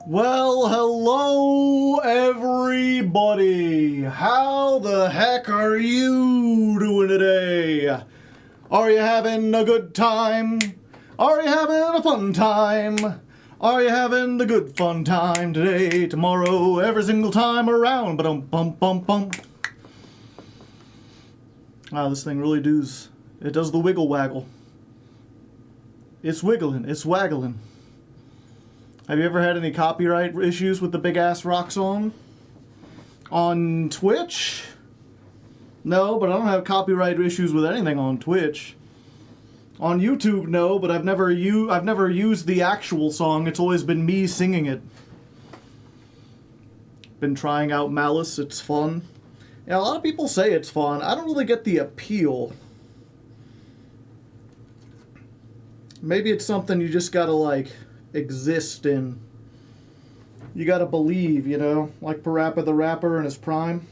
Well, hello everybody! How the heck are you doing today? Are you having a good time? Are you having a fun time? Are you having the good fun time today, tomorrow, every single time around? Ba-dum-bum-bum-bum. Wow, this thing really does. It does the wiggle waggle. It's wiggling, it's waggling. Have you ever had any copyright issues with the big ass rock song? On Twitch? No, but I don't have copyright issues with anything on Twitch. On YouTube, no, but I've never used the actual song. It's always been me singing it. Been trying out Malice, it's fun. Yeah, a lot of people say it's fun. I don't really get the appeal. Maybe it's something you just gotta, like, exist in. You gotta believe, you know? Like Parappa the Rapper in his prime.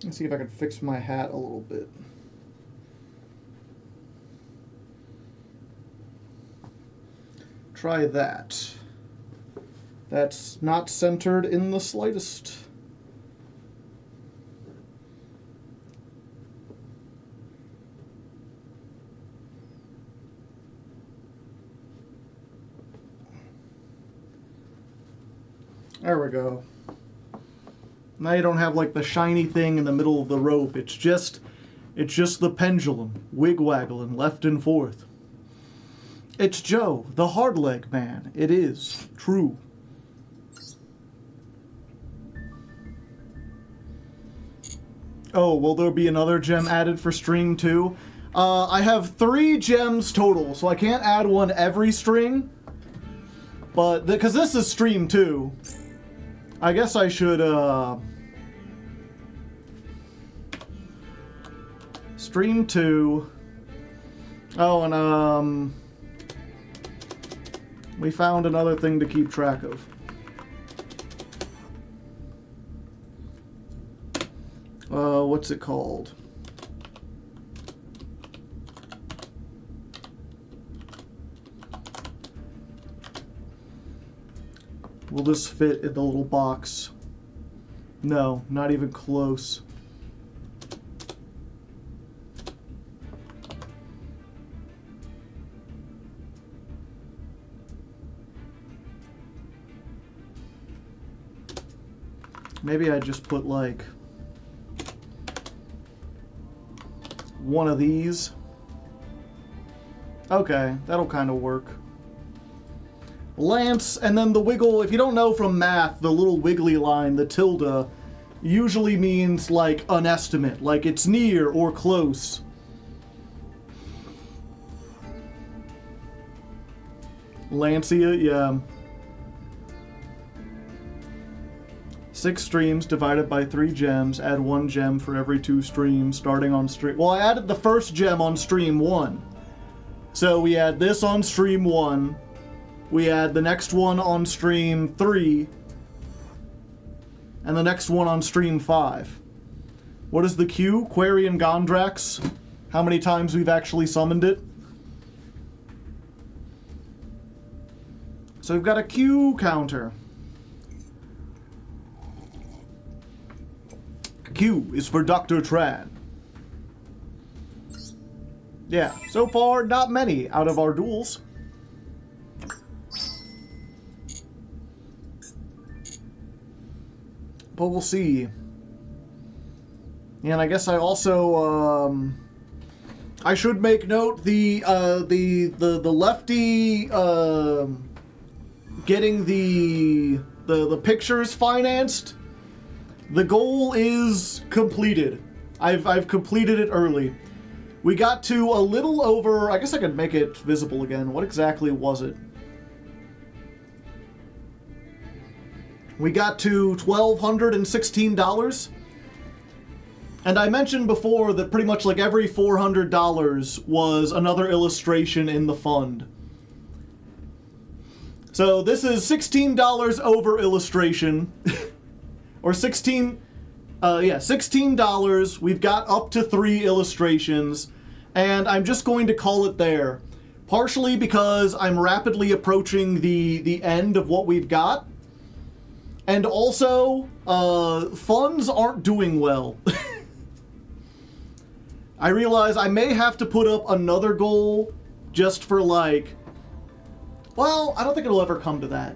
Let's see if I can fix my hat a little bit. Try that. That's not centered in the slightest. There we go. Now you don't have like the shiny thing in the middle of the rope. It's just the pendulum wig-waggling left and forth. It's Joe, the Hardleg man. It is true. Oh, will there be another gem added for stream 2? I have 3 gems total, so I can't add one every string. But, because this is stream 2, I guess I should, stream 2. Oh, and, we found another thing to keep track of. What's it called? Will this fit in the little box? No, not even close. Maybe I just put like one of these. Okay, that'll kind of work. Lance, and then the wiggle, if you don't know from math, the little wiggly line, the tilde, usually means like an estimate, like it's near or close. Lancia, yeah. 6 streams divided by 3 gems, add 1 gem for every 2 streams, starting on stream... Well, I added the first gem on stream 1. So we add this on stream 1. We add the next one on stream 3, and the next one on stream 5. What is the Q? Quarian Gondrax. How many times we've actually summoned it. So we've got a Q counter. Q is for Dr. Tran. Yeah, so far, not many out of our duels. But we'll see. And I guess I also, I should make note the lefty, getting the pictures financed. The goal is completed. I've completed it early. We got to a little over, I guess I could make it visible again. What exactly was it? We got to $1,216. And I mentioned before that pretty much like every $400 was another illustration in the fund. So this is $16 over illustration. Or $16. We've got up to 3 illustrations. And I'm just going to call it there. partially because I'm rapidly approaching the end of what we've got, and also, funds aren't doing well. I realize I may have to put up another goal just for like, well, I don't think it'll ever come to that.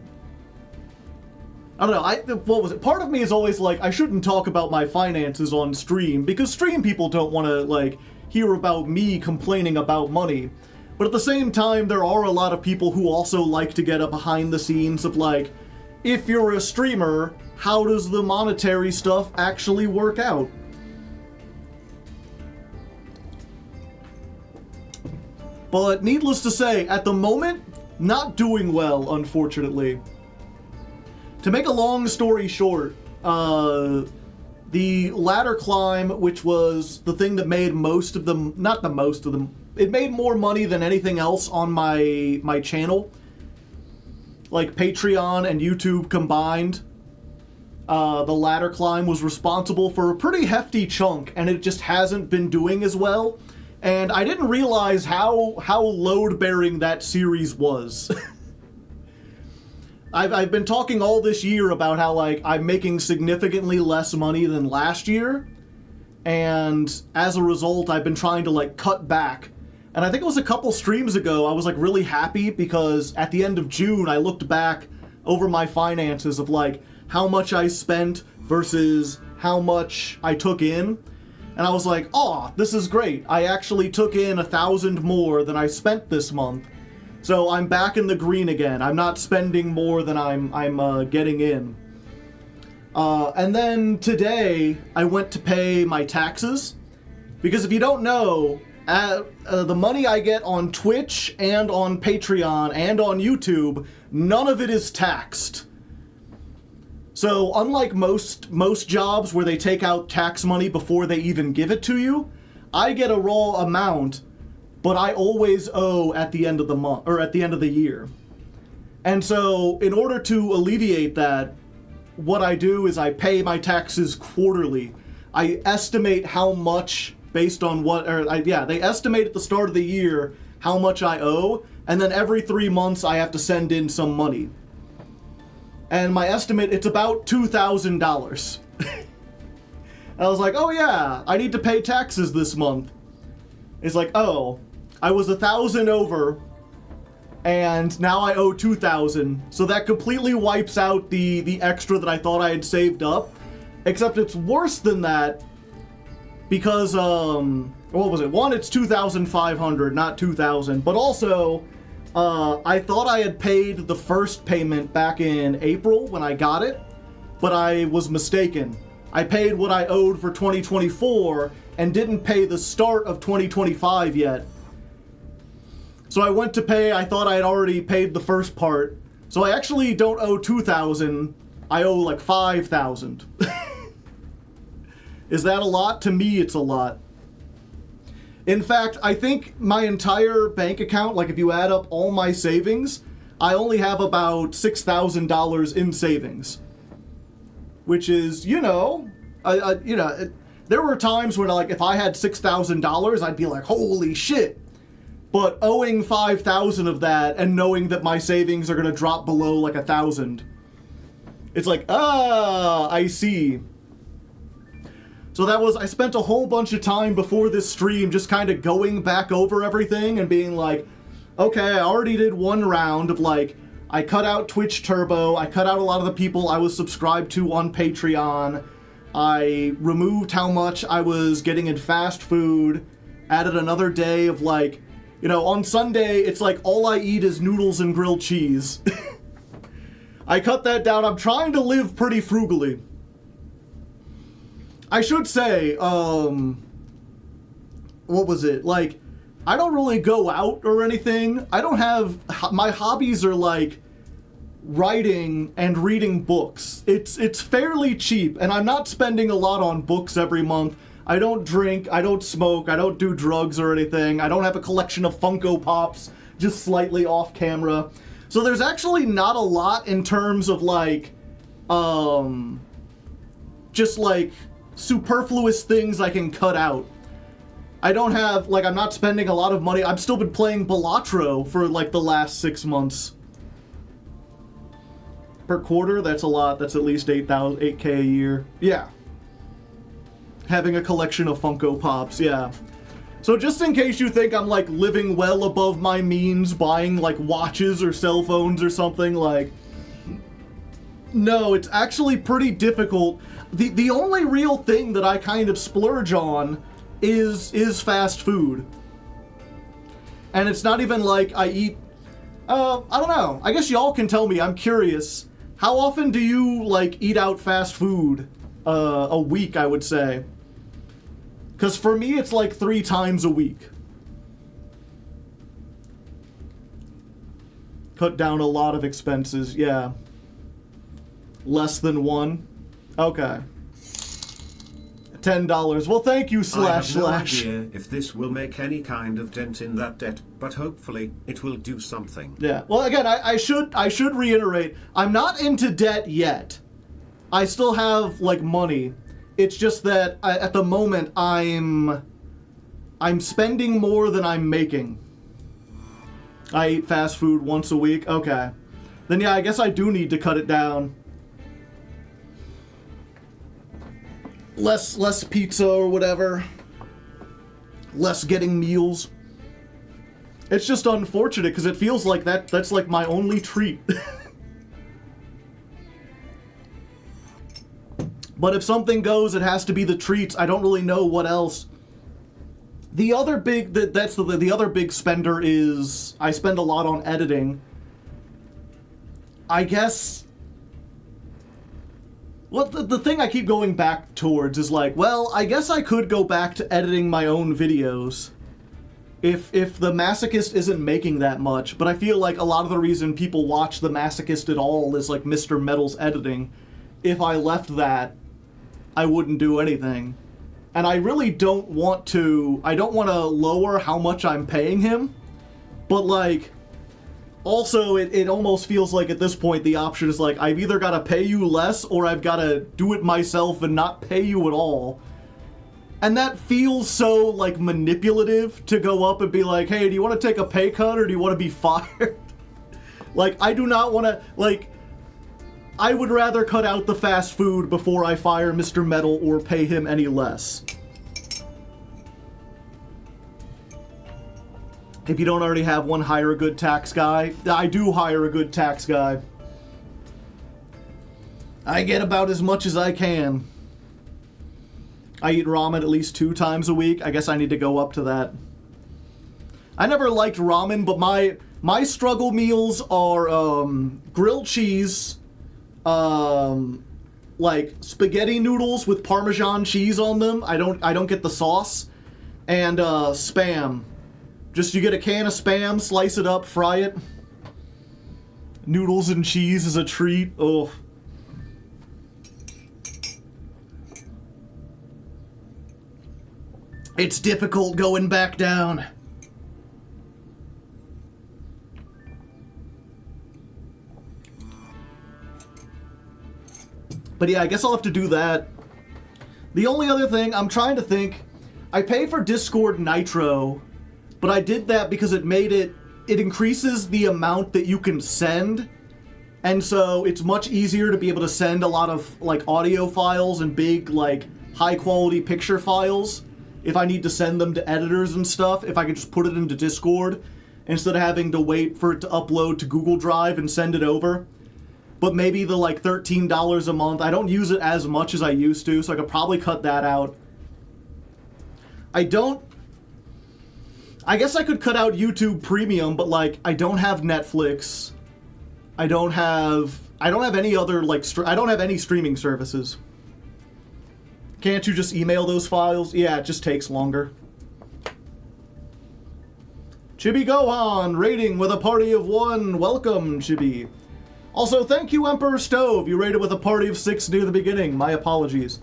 I don't know, what was it? Part of me is always like, I shouldn't talk about my finances on stream, because stream people don't want to, like, hear about me complaining about money. But at the same time, there are a lot of people who also like to get a behind the scenes of, like, if you're a streamer, how does the monetary stuff actually work out? But needless to say, at the moment, not doing well, unfortunately. To make a long story short, the ladder climb, which was the thing that made most of them, not the most of them, it made more money than anything else on my channel. Like Patreon and YouTube combined, the ladder climb was responsible for a pretty hefty chunk, and it just hasn't been doing as well. And I didn't realize how load-bearing that series was. I've been talking all this year about how, like, I'm making significantly less money than last year, and as a result, I've been trying to, like, cut back. And I think it was a couple streams ago, I was, like, really happy because at the end of June, I looked back over my finances of, like, how much I spent versus how much I took in. And I was like, oh, this is great. I actually took in 1,000 more than I spent this month. So I'm back in the green again. I'm not spending more than I'm getting in. And then today, I went to pay my taxes. Because if you don't know, the money I get on Twitch and on Patreon and on YouTube, none of it is taxed. So unlike most jobs where they take out tax money before they even give it to you, I get a raw amount, but I always owe at the end of the month, or at the end of the year. And so in order to alleviate that, what I do is I pay my taxes quarterly. I estimate how much based on what, they estimate at the start of the year how much I owe, and then every 3 months I have to send in some money. And my estimate, it's about $2,000. I was like, oh yeah, I need to pay taxes this month. It's like, oh, I was 1,000 over, and now I owe 2,000. So that completely wipes out the extra that I thought I had saved up. Except it's worse than that, because, what was it? One, it's 2,500, not 2,000. But also, I thought I had paid the first payment back in April when I got it, but I was mistaken. I paid what I owed for 2024 and didn't pay the start of 2025 yet. So I went to pay, I thought I had already paid the first part. So I actually don't owe 2,000, I owe like 5,000. Is that a lot? To me, it's a lot. In fact, I think my entire bank account, like if you add up all my savings, I only have about $6,000 in savings. Which is, there were times when, like, if I had $6,000, I'd be like, holy shit. But owing 5,000 of that and knowing that my savings are gonna drop below like 1,000, it's like, I see. So I spent a whole bunch of time before this stream just kind of going back over everything and being like, okay, I already did one round of, like, I cut out Twitch Turbo, I cut out a lot of the people I was subscribed to on Patreon, I removed how much I was getting in fast food, added another day of, like, on Sunday, it's like all I eat is noodles and grilled cheese. I cut that down. I'm trying to live pretty frugally. I should say, what was it? Like, I don't really go out or anything. I don't have, my hobbies are like writing and reading books. It's fairly cheap, and I'm not spending a lot on books every month. I don't drink, I don't smoke, I don't do drugs or anything. I don't have a collection of Funko Pops, just slightly off camera. So there's actually not a lot in terms of, like, just like superfluous things I can cut out. I don't have, like, I'm not spending a lot of money. I've still been playing Balatro for, like, the last 6 months. Per quarter, that's a lot. That's at least $8K a year. Yeah. Having a collection of Funko Pops, yeah. So just in case you think I'm, like, living well above my means, buying, like, watches or cell phones or something, like... No, it's actually pretty difficult. The only real thing that I kind of splurge on is fast food. And it's not even like I eat... I don't know. I guess y'all can tell me. I'm curious. How often do you, like, eat out fast food? A week, I would say. Because for me, it's like 3 times a week. Cut down a lot of expenses, yeah. Less than 1? Okay. $10. Well, thank you, slash. I have no idea if this will make any kind of dent in that debt, but hopefully it will do something. Yeah. Well, again, I should reiterate, I'm not into debt yet. I still have, like, money. It's just that at the moment I'm spending more than I'm making. I eat fast food once a week. Okay. Then yeah, I guess I do need to cut it down. Less pizza or whatever. Less getting meals. It's just unfortunate because it feels like that's like my only treat. But if something goes, it has to be the treats. I don't really know what else. The other big the other big spender is I spend a lot on editing. I guess. Well, the thing I keep going back towards is like, well, I guess I could go back to editing my own videos. If the Masochist isn't making that much, but I feel like a lot of the reason people watch the Masochist at all is like Mr. Metal's editing. If I left that, I wouldn't do anything. And I really don't want to, I don't want to lower how much I'm paying him, but like, also it almost feels like at this point the option is like, I've either got to pay you less or I've got to do it myself and not pay you at all. And that feels so like manipulative to go up and be like, hey, do you want to take a pay cut or do you want to be fired? Like, I do not want to, like, I would rather cut out the fast food before I fire Mr. Metal or pay him any less. If you don't already have one, hire a good tax guy. I do hire a good tax guy. I get about as much as I can. I eat ramen at least 2 times a week. I guess I need to go up to that. I never liked ramen, but my struggle meals are grilled cheese, like spaghetti noodles with Parmesan cheese on them. I don't get the sauce, and Spam. Just you get a can of Spam, slice it up, fry it. Noodles and cheese is a treat. Oh. It's difficult going back down. But yeah, I guess I'll have to do that. The only other thing, I'm trying to think, I pay for Discord Nitro, but I did that because it increases the amount that you can send, and so it's much easier to be able to send a lot of, like, audio files and big, like, high-quality picture files if I need to send them to editors and stuff, if I could just put it into Discord, instead of having to wait for it to upload to Google Drive and send it over. But maybe the, like, $13 a month, I don't use it as much as I used to, so I could probably cut that out. I guess I could cut out YouTube Premium, but, like, I don't have Netflix. I don't have any other, like, I don't have any streaming services. Can't you just email those files? Yeah, it just takes longer. Chibi Gohan, rating with a party of 1. Welcome, Chibi. Also, thank you, Emperor Stove. You rated with a party of 6 near the beginning. My apologies.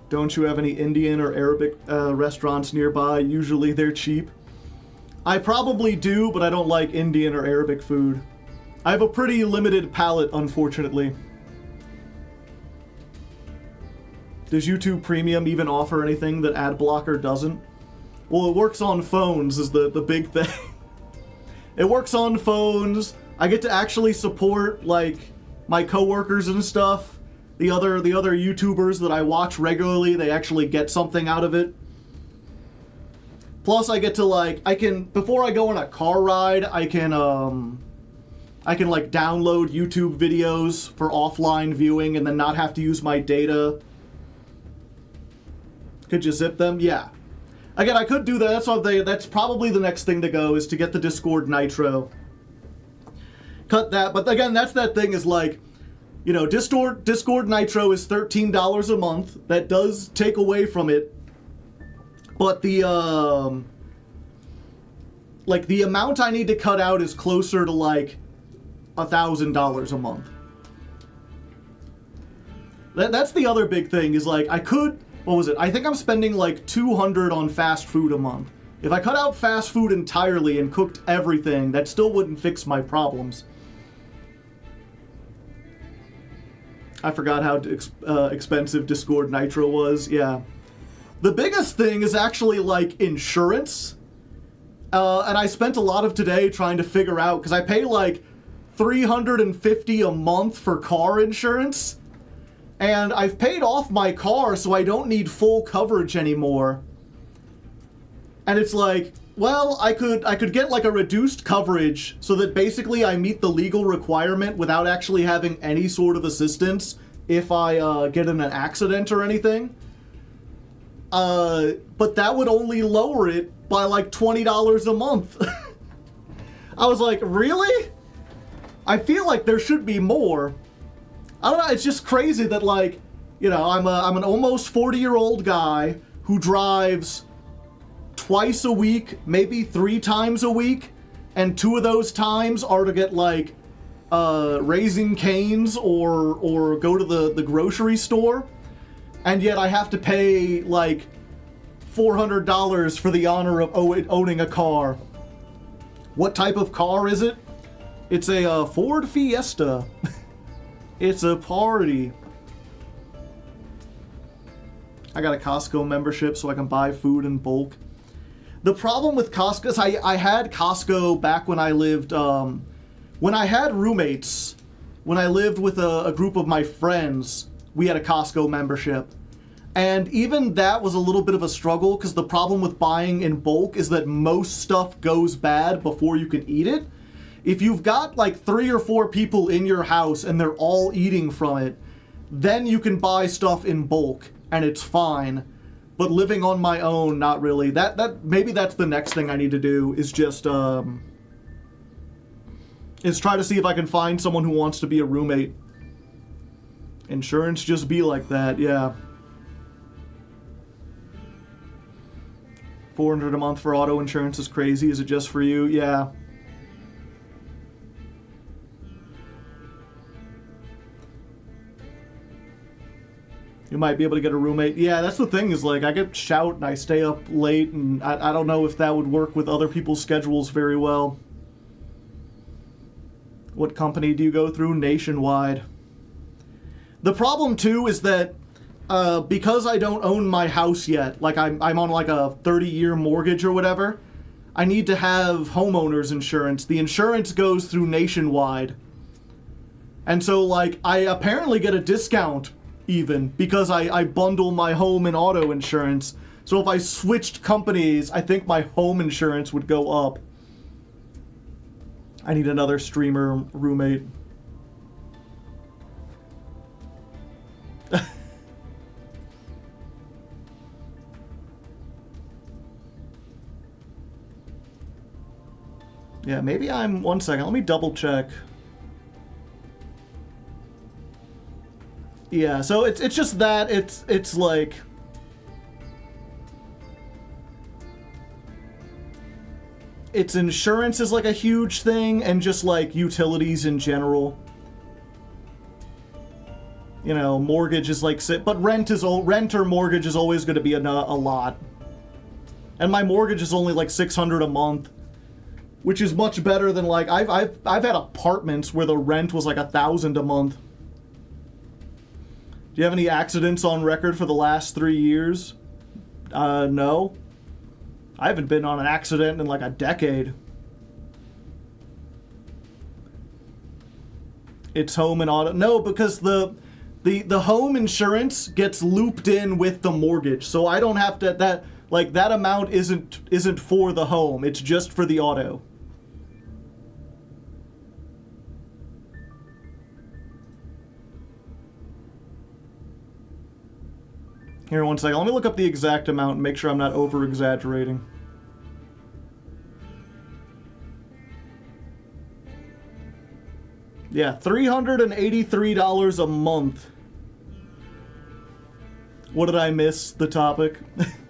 Don't you have any Indian or Arabic restaurants nearby? Usually they're cheap. I probably do, but I don't like Indian or Arabic food. I have a pretty limited palate, unfortunately. Does YouTube Premium even offer anything that ad blocker doesn't? Well, it works on phones is the big thing. It works on phones. I get to actually support, like, my coworkers and stuff. The other YouTubers that I watch regularly, they actually get something out of it. Plus, I get to, like, before I go on a car ride, I can like download YouTube videos for offline viewing and then not have to use my data. Could you zip them? Yeah. Again, I could do that. That's probably the next thing to go, is to get the Discord Nitro. Cut that. But again, that's that thing is like, you know, Discord Nitro is $13 a month. That does take away from it. But the like the amount I need to cut out is closer to like $1,000 a month. That's the other big thing is like what was it? I think I'm spending like $200 on fast food a month. If I cut out fast food entirely and cooked everything, that still wouldn't fix my problems. I forgot how expensive Discord Nitro was. Yeah. The biggest thing is actually like insurance. And I spent a lot of today trying to figure out, because I pay like $350 a month for car insurance. And I've paid off my car, so I don't need full coverage anymore. And it's like, well, I could get like a reduced coverage so that basically I meet the legal requirement without actually having any sort of assistance if I get in an accident or anything. But that would only lower it by like $20 a month. I was like, really? I feel like there should be more. I don't know, it's just crazy that, like, you know, I'm an almost 40-year-old guy who drives twice a week, maybe 3 times a week, and 2 of those times are to get, like, Raising Cane's or go to the grocery store, and yet I have to pay, like, $400 for the honor of owning a car. What type of car is it? It's a Ford Fiesta. It's a party. I got a Costco membership so I can buy food in bulk. The problem with Costco is I had Costco back when I lived, when I had roommates, when I lived with a group of my friends, we had a Costco membership. And even that was a little bit of a struggle because the problem with buying in bulk is that most stuff goes bad before you can eat it. If you've got like 3 or 4 people in your house and they're all eating from it, then you can buy stuff in bulk and it's fine. But living on my own, not really. That maybe that's the next thing I need to do is just is try to see if I can find someone who wants to be a roommate. Insurance just be like that, yeah. $400 a month for auto insurance is crazy. Is it just for you? Yeah. You might be able to get a roommate. Yeah, that's the thing is, like, I get shout and I stay up late, and I don't know if that would work with other people's schedules very well. What company do you go through? Nationwide. The problem, too, is that because I don't own my house yet, like I'm on like a 30-year mortgage or whatever, I need to have homeowner's insurance. The insurance goes through Nationwide. And so, like, I apparently get a discount even because I bundle my home and auto insurance. So if I switched companies, I think my home insurance would go up. I need another streamer roommate. Yeah, maybe I'm... One second, let me double check. Yeah, so it's just that, it's like... It's insurance is like a huge thing, and just like utilities in general. You know, mortgage is like... But rent or mortgage is always going to be a lot. And my mortgage is only like $600 a month. Which is much better than, like, I've had apartments where the rent was like $1,000 a month. Do you have any accidents on record for the last 3 years? No. I haven't been on an accident in like a decade. It's home and auto. No, because the home insurance gets looped in with the mortgage, so I don't have to. That amount isn't for the home. It's just for the auto. Here, one second. Let me look up the exact amount and make sure I'm not over-exaggerating. Yeah, $383 a month. What did I miss? The topic?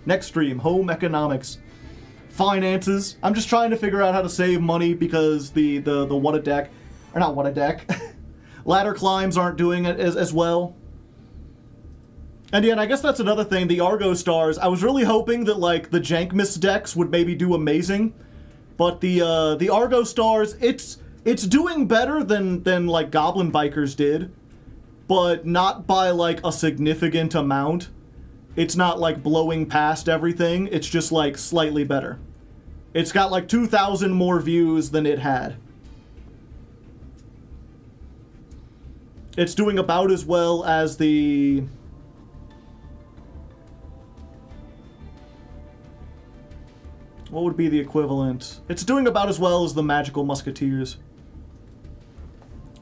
Next stream, home economics. Finances. I'm just trying to figure out how to save money because the what a deck, or not what a deck, ladder climbs aren't doing it as well. And yeah, and I guess that's another thing, the Argo Stars, I was really hoping that, like, the Jankmas decks would maybe do amazing, but the Argo Stars, it's doing better than like, Goblin Bikers did, but not by, like, a significant amount. It's not, like, blowing past everything, it's just, like, slightly better. It's got, like, 2,000 more views than it had. It's doing about as well as the... What would be the equivalent? It's doing about as well as the Magical Musketeers.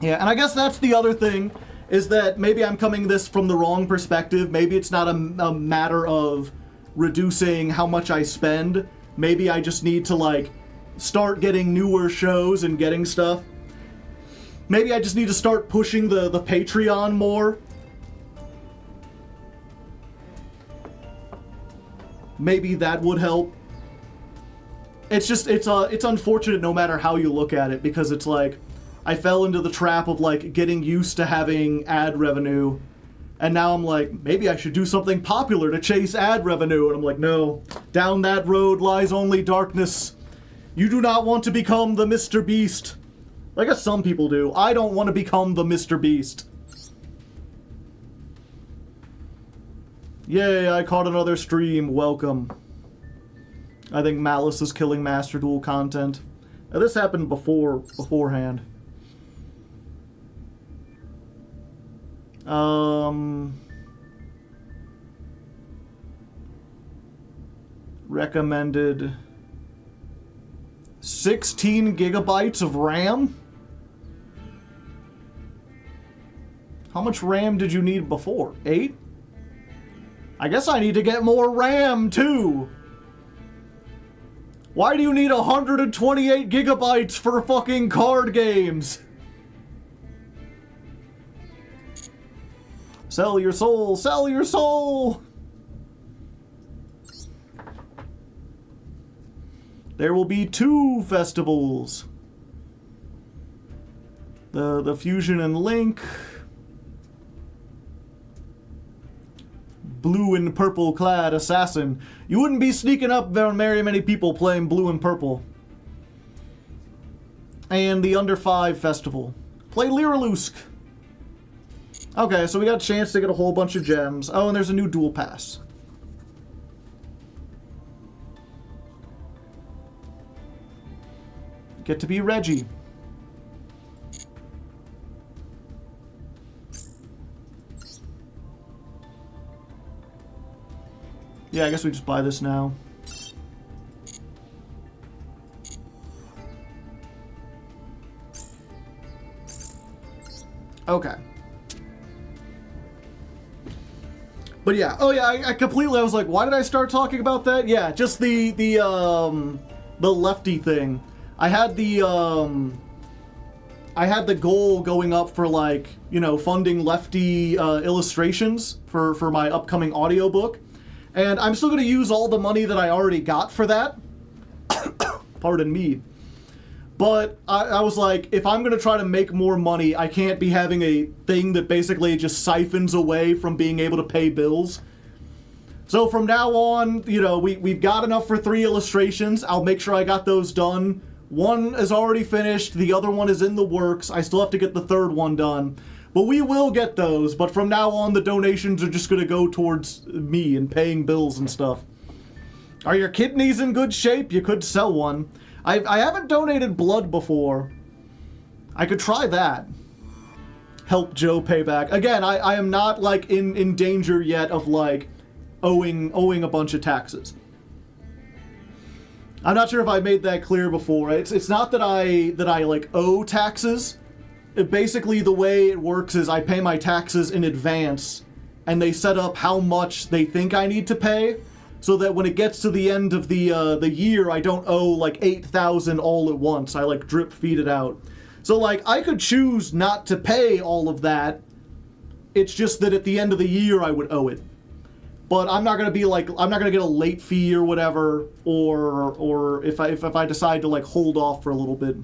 Yeah, and I guess that's the other thing, is that maybe I'm coming this from the wrong perspective. Maybe it's not a matter of reducing how much I spend. Maybe I just need to, like, start getting newer shows and getting stuff. Maybe I just need to start pushing the Patreon more. Maybe that would help. It's just, it's unfortunate no matter how you look at it, because it's like, I fell into the trap of, like, getting used to having ad revenue, and now I'm like, maybe I should do something popular to chase ad revenue, and I'm like, no, down that road lies only darkness. You do not want to become the Mr. Beast. I guess some people do. I don't want to become the Mr. Beast. Yay, I caught another stream. Welcome. I think Malice is killing Master Duel content. Now, this happened beforehand. Recommended 16 gigabytes of RAM? How much RAM did you need before? 8? I guess I need to get more RAM too. Why do you need 128 gigabytes for fucking card games? Sell your soul, sell your soul! There will be 2 festivals. The Fusion and Link. Blue and purple clad assassin. You wouldn't be sneaking up very many people playing blue and purple. And the Under 5 festival. Play Lyrilusk. Okay, so we got a chance to get a whole bunch of gems. Oh, and there's a new duel pass. Get to be Reggie. Yeah, I guess we just buy this now. Okay. But yeah, oh yeah, I completely, I was like, why did I start talking about that? Yeah, just the lefty thing. I had the goal going up for, like, you know, funding lefty illustrations for my upcoming audiobook. And I'm still going to use all the money that I already got for that. Pardon me. But I was like, if I'm going to try to make more money, I can't be having a thing that basically just siphons away from being able to pay bills. So from now on, you know, we've got enough for 3 illustrations. I'll make sure I got those done. One is already finished. The other one is in the works. I still have to get the third one done. But we will get those, but from now on the donations are just going to go towards me and paying bills and stuff. Are your kidneys in good shape? You could sell one. I haven't donated blood before. I could try that. Help Joe pay back. Again, I am not, like, in danger yet of, like, owing a bunch of taxes. I'm not sure if I made that clear before. It's not that I like owe taxes. Basically, the way it works is I pay my taxes in advance, and they set up how much they think I need to pay, so that when it gets to the end of the year, I don't owe like 8,000 all at once. I like drip feed it out. So like I could choose not to pay all of that. It's just that at the end of the year I would owe it. But I'm not gonna be like, I'm not gonna get a late fee or whatever, or if I decide to like hold off for a little bit.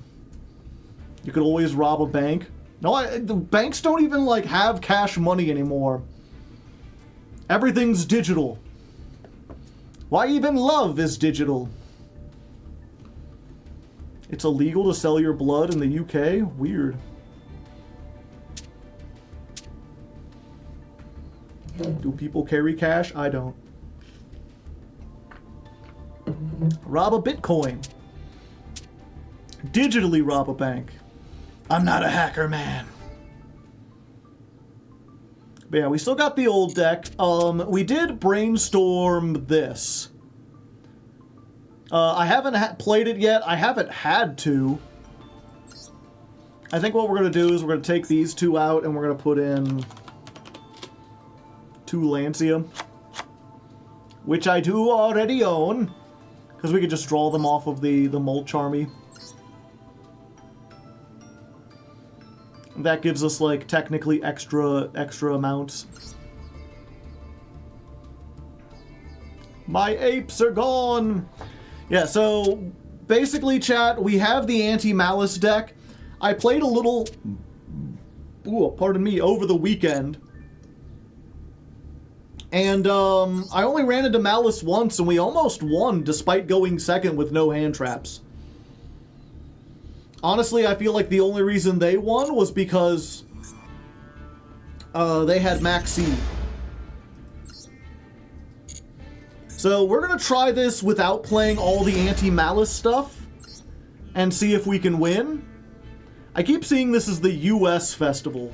You could always rob a bank. No, the banks don't even like have cash money anymore. Everything's digital. Why even love is digital? It's illegal to sell your blood in the UK? Weird. Do people carry cash? I don't. Rob a Bitcoin. Digitally rob a bank. I'm not a hacker, man. But yeah, we still got the old deck. We did brainstorm this. I haven't played it yet. I haven't had to. I think what we're going to do is we're going to take these two out and we're going to put in 2 Lancia. Which I do already own. Because we could just draw them off of the Mulch Army. That gives us, like, technically extra amounts. My apes are gone! Yeah, so, basically, chat, we have the Anti-Malice deck. I played a little... Ooh, pardon me, over the weekend. And, I only ran into Malice once, and we almost won, despite going second with no hand traps. Honestly, I feel like the only reason they won was because they had Max C. So we're going to try this without playing all the Anti-Malice stuff and see if we can win. I keep seeing this as the US festival.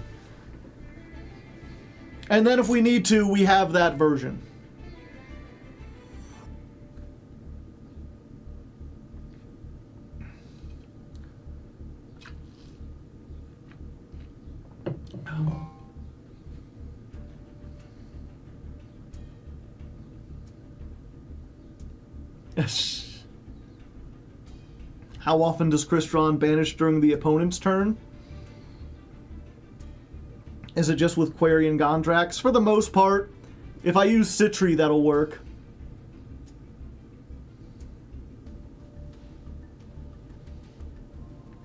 And then if we need to, we have that version. How often does Crystron banish during the opponent's turn? Is it just with Query and Gondrax? For the most part. If I use Citri, that'll work.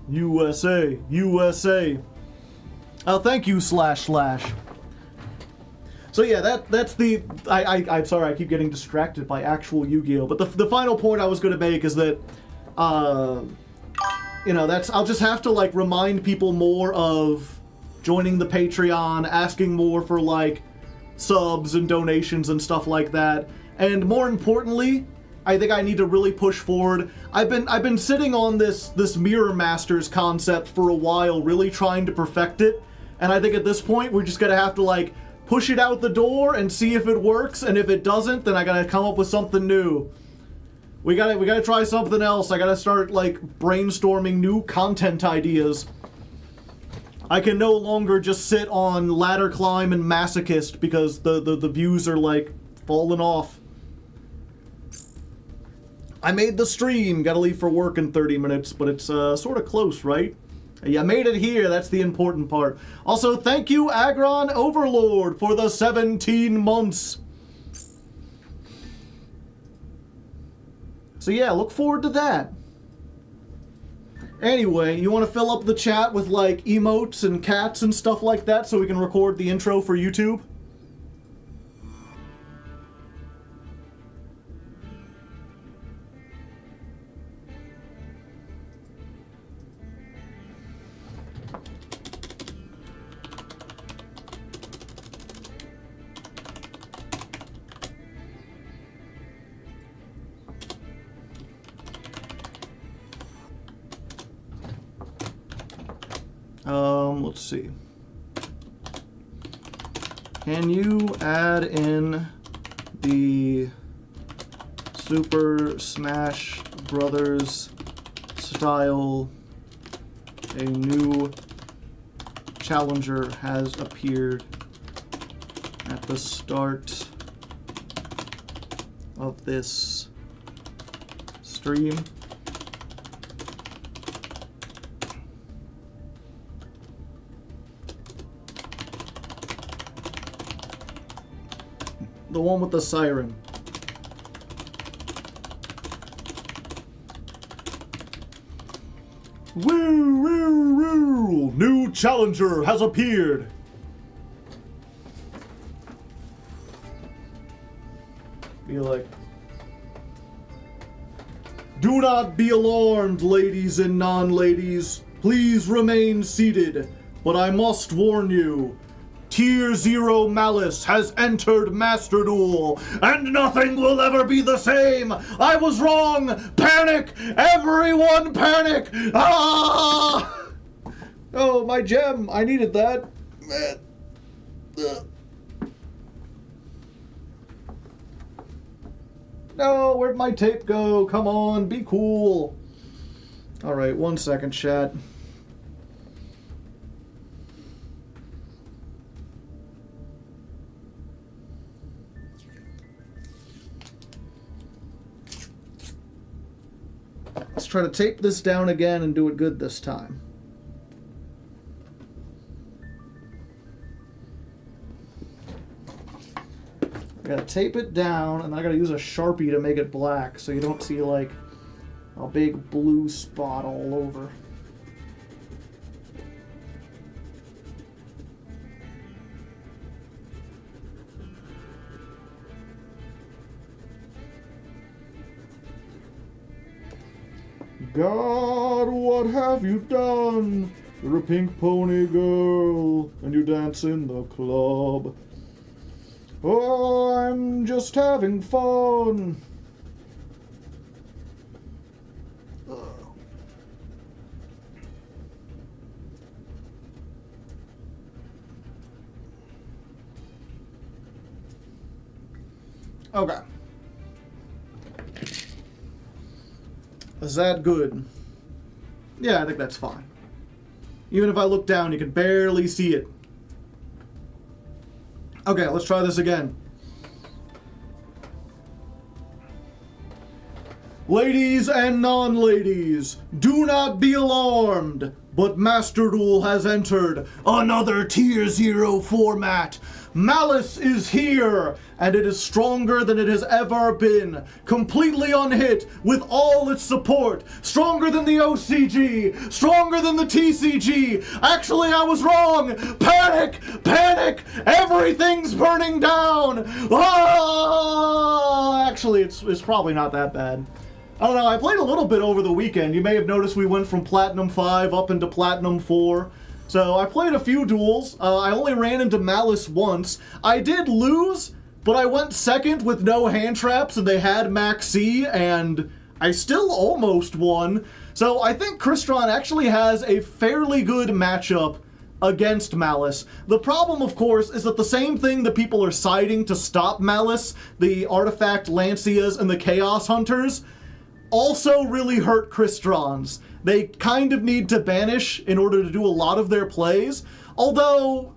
USA, USA. Oh, thank you, //. So yeah, that's the... I'm sorry, I keep getting distracted by actual Yu-Gi-Oh! But the final point I was going to make is that, you know, I'll just have to, like, remind people more of joining the Patreon, asking more for, like, subs and donations and stuff like that. And more importantly, I think I need to really push forward. I've been sitting on this Mirror Masters concept for a while, really trying to perfect it. And I think at this point, we're just going to have to, like, push it out the door and see if it works, and if it doesn't, then I gotta come up with something new. We gotta try something else. I gotta start, like, brainstorming new content ideas. I can no longer just sit on Ladder Climb and Masochist because the views are, like, falling off. I made the stream. Gotta leave for work in 30 minutes, but it's sort of close, right? You made it here, that's the important part. Also, thank you, Agron Overlord, for the 17 months. So yeah, look forward to that. Anyway, you want to fill up the chat with, like, emotes and cats and stuff like that so we can record the intro for YouTube? Let's see. Can you add in the Super Smash Brothers style? A new challenger has appeared at the start of this stream. The one with the siren. Woo, woo, woo! New challenger has appeared! Be like, do not be alarmed, ladies and non-ladies. Please remain seated, but I must warn you. Tier 0 Malice has entered Master Duel, and nothing will ever be the same! I was wrong! Panic! Everyone panic! Ah! Oh, my gem! I needed that. No, where'd my tape go? Come on, be cool. Alright, 1 second, chat. Let's try to tape this down again and do it good this time. I gotta tape it down, and then I gotta use a Sharpie to make it black so you don't see, like, a big blue spot all over. God, what have you done? You're a pink pony girl, and you dance in the club. Oh, I'm just having fun. Okay. Is that good? Yeah, I think that's fine. Even if I look down, you can barely see it. Okay, let's try this again. Ladies and non-ladies, do not be alarmed, but Master Duel has entered another Tier 0 format. Malice is here, and it is stronger than it has ever been. Completely unhit with all its support. Stronger than the OCG. Stronger than the TCG. Actually, I was wrong. Panic! Panic! Everything's burning down! Ah! Actually, it's probably not that bad. I don't know, I played a little bit over the weekend. You may have noticed we went from Platinum 5 up into Platinum 4. So I played a few duels. I only ran into Malice once. I did lose, but I went second with no hand traps, and they had Max C, and I still almost won. So I think Crystron actually has a fairly good matchup against Malice. The problem, of course, is that the same thing that people are citing to stop Malice, the Artifact Lancias and the Chaos Hunters, also really hurt Crystrons. They kind of need to banish in order to do a lot of their plays, although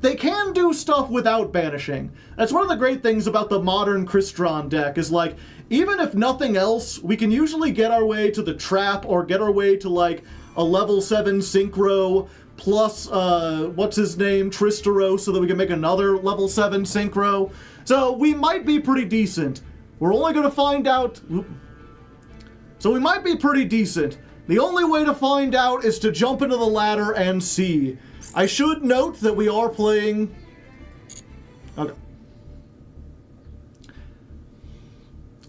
they can do stuff without banishing. That's one of the great things about the modern Crystron deck, is like, even if nothing else, we can usually get our way to the trap or get our way to like a level 7 Synchro plus, what's his name, Tristero, so that we can make another level 7 Synchro. So we might be pretty decent. We're only going to find out... So we might be pretty decent. The only way to find out is to jump into the ladder and see. I should note that we are playing... Okay.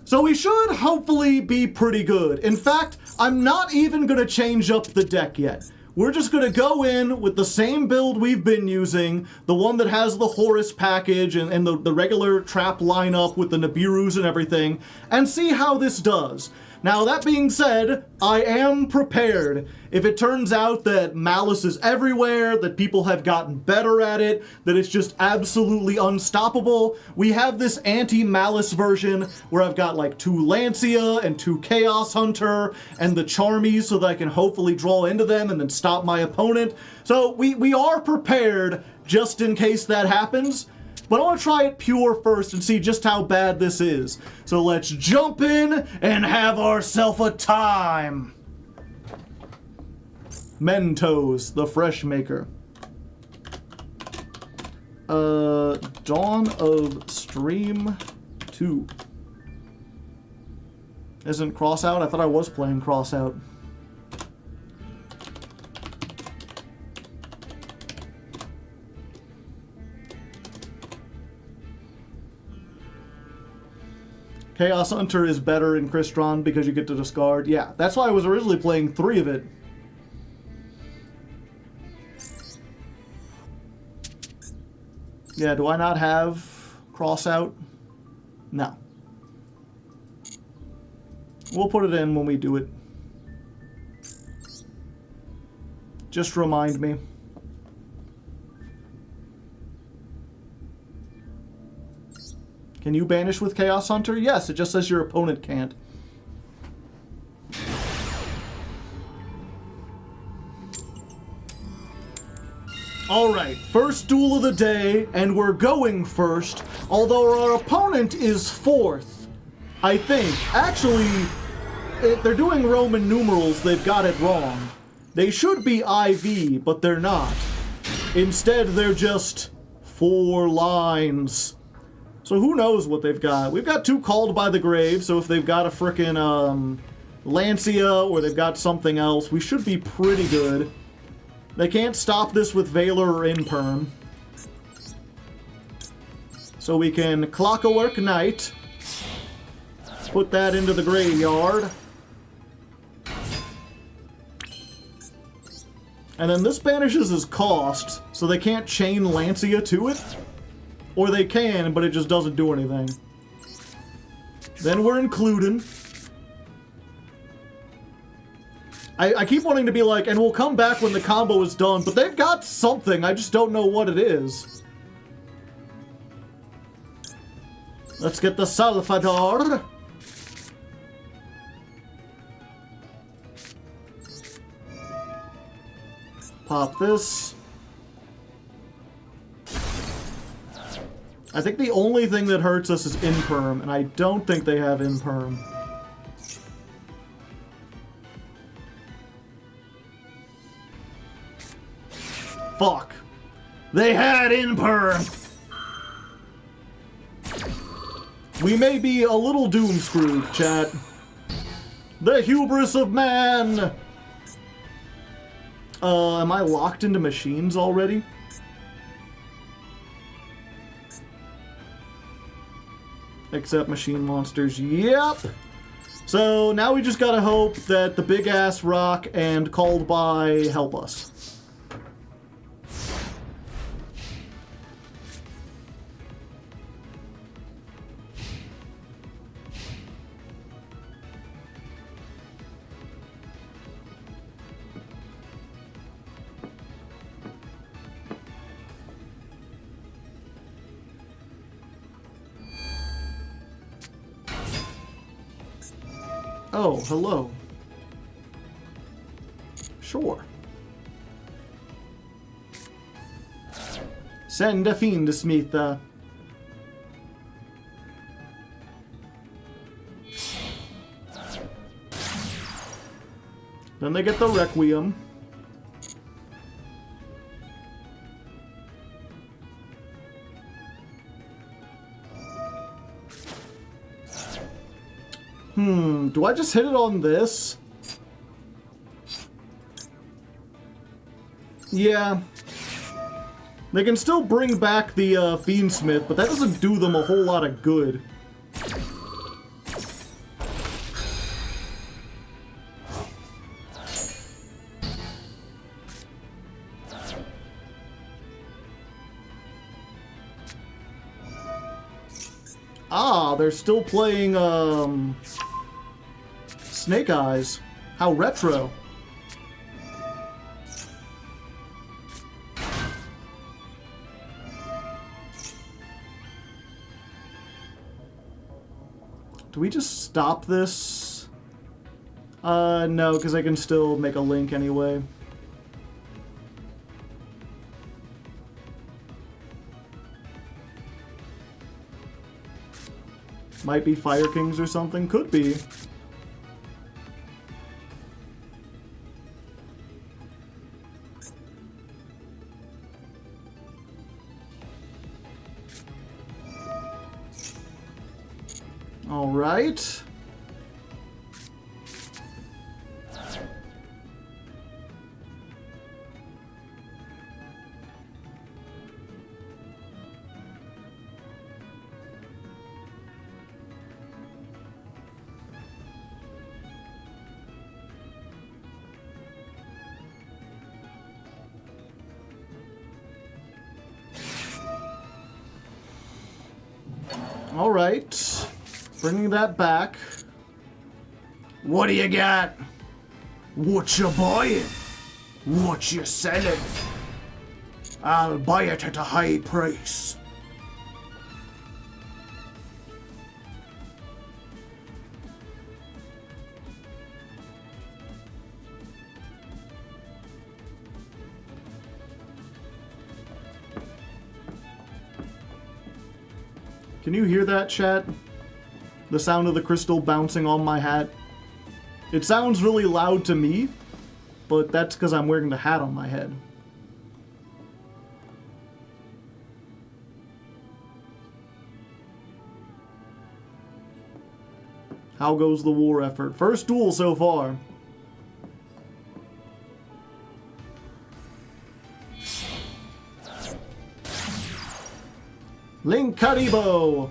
So we should hopefully be pretty good. In fact, I'm not even going to change up the deck yet. We're just going to go in with the same build we've been using, the one that has the Horus package and the regular trap lineup with the Nibirus and everything, and see how this does. Now, that being said, I am prepared. If it turns out that Malice is everywhere, that people have gotten better at it, that it's just absolutely unstoppable, we have this Anti-Malice version where I've got like 2 Lancia and 2 Chaos Hunter and the Charmies so that I can hopefully draw into them and then stop my opponent. So we are prepared just in case that happens. But I want to try it pure first and see just how bad this is. So let's jump in and have ourselves a time. Mentos, the Fresh Maker. Dawn of Stream 2. Isn't Crossout? I thought I was playing Crossout. Chaos Hunter is better in Crystron because you get to discard. Yeah, that's why I was originally playing 3 of it. Yeah, do I not have Crossout? No. We'll put it in when we do it. Just remind me. Can you banish with Chaos Hunter? Yes, it just says your opponent can't. Alright, first duel of the day, and we're going first, although our opponent is 4th, I think. Actually, if they're doing Roman numerals, they've got it wrong. They should be IV, but they're not. Instead, they're just 4 lines. So who knows what they've got? We've got 2 Called by the Grave, so if they've got a frickin' Lancia or they've got something else, we should be pretty good. They can't stop this with Valor or Imperm. So we can Clockwork Knight. Put that into the graveyard. And then this banishes his cost, so they can't chain Lancia to it. Or they can, but it just doesn't do anything. Then we're including. I keep wanting to be like, and we'll come back when the combo is done, but they've got something, I just don't know what it is. Let's get the Salvador. Pop this. I think the only thing that hurts us is Imperm, and I don't think they have Imperm. Fuck. They had Imperm! We may be a little doom-screwed, chat. The hubris of man! Am I locked into machines already? Except machine monsters, yep! So now we just gotta hope that the big-ass rock and Called By help us. Oh, hello. Sure. Send a Fiendsmith. Then they get the Requiem. Do I just hit it on this? Yeah. They can still bring back the Fiendsmith, but that doesn't do them a whole lot of good. Ah, they're still playing, Snake Eyes. How retro. Do we just stop this? No, because I can still make a link anyway. Might be Fire Kings or something. Could be. All right. All right. Bringing that back. What do you got? What you buying? What you selling? I'll buy it at a high price. Can you hear that, chat? The sound of the crystal bouncing on my hat. It sounds really loud to me, but that's because I'm wearing the hat on my head. How goes the war effort? First duel so far. Link Karibo!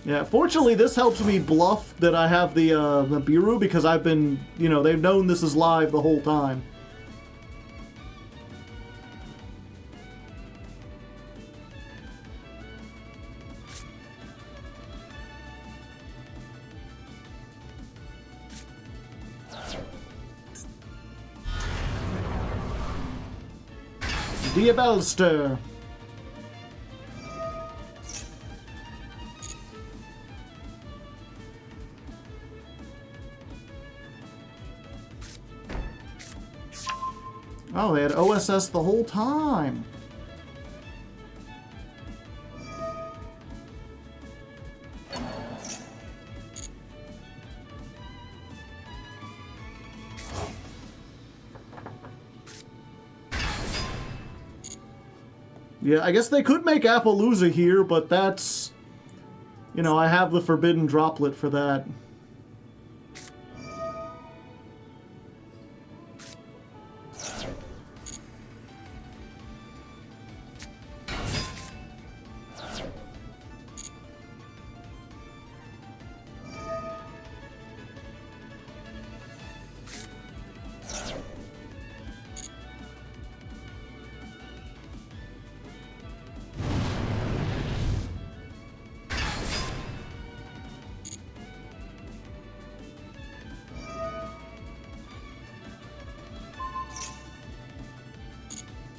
Yeah, fortunately this helps me bluff that I have the Biru because I've been, you know, they've known this is live the whole time. Diabelster. Oh, they had OSS the whole time. Yeah, I guess they could make Appaloosa here, but that's... You know, I have the Forbidden Droplet for that.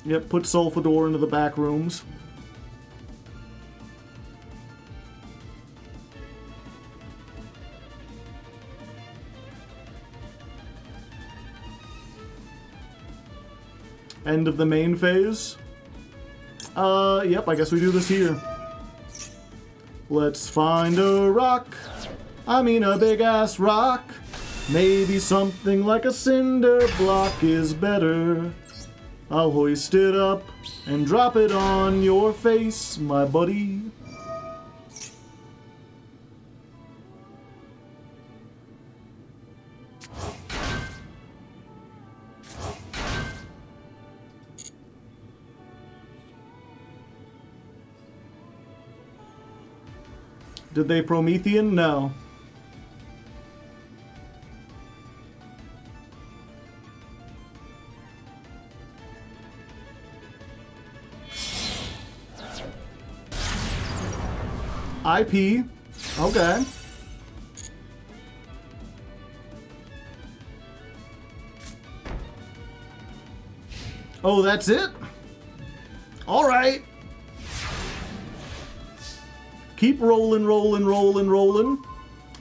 Yep, put Sulfador into the back rooms. End of the main phase. Yep, I guess we do this here. Let's find a rock. I mean a big-ass rock. Maybe something like a cinder block is better. I'll hoist it up and drop it on your face, my buddy. Did they Promethean? No. IP. Okay. Oh, that's it? Alright. Keep rolling, rolling, rolling, rolling.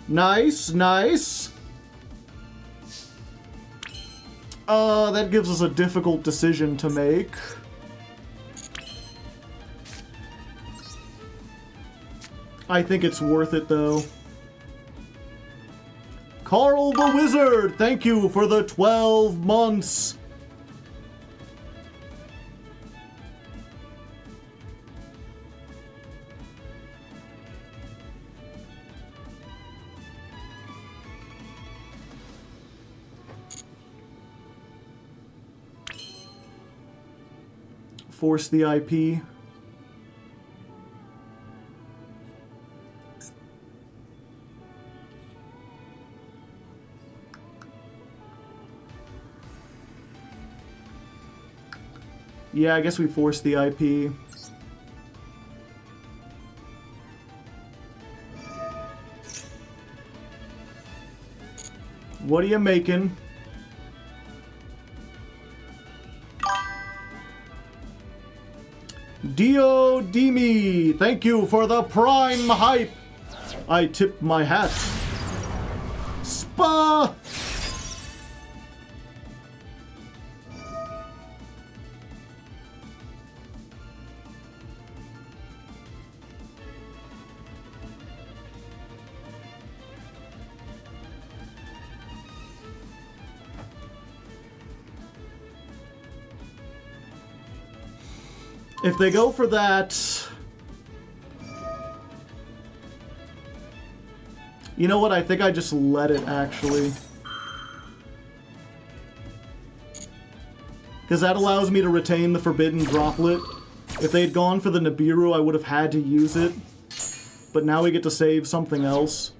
Nice, nice. That gives us a difficult decision to make. I think it's worth it, though. Carl the Wizard, thank you for the 12 months. Force the IP. Yeah, I guess we forced the IP. What are you making? Dio Dimi, thank you for the prime hype. I tip my hat. Spa! If they go for that... You know what? I think I just let it, actually. Because that allows me to retain the Forbidden Droplet. If they'd gone for the Nibiru, I would have had to use it. But now we get to save something else.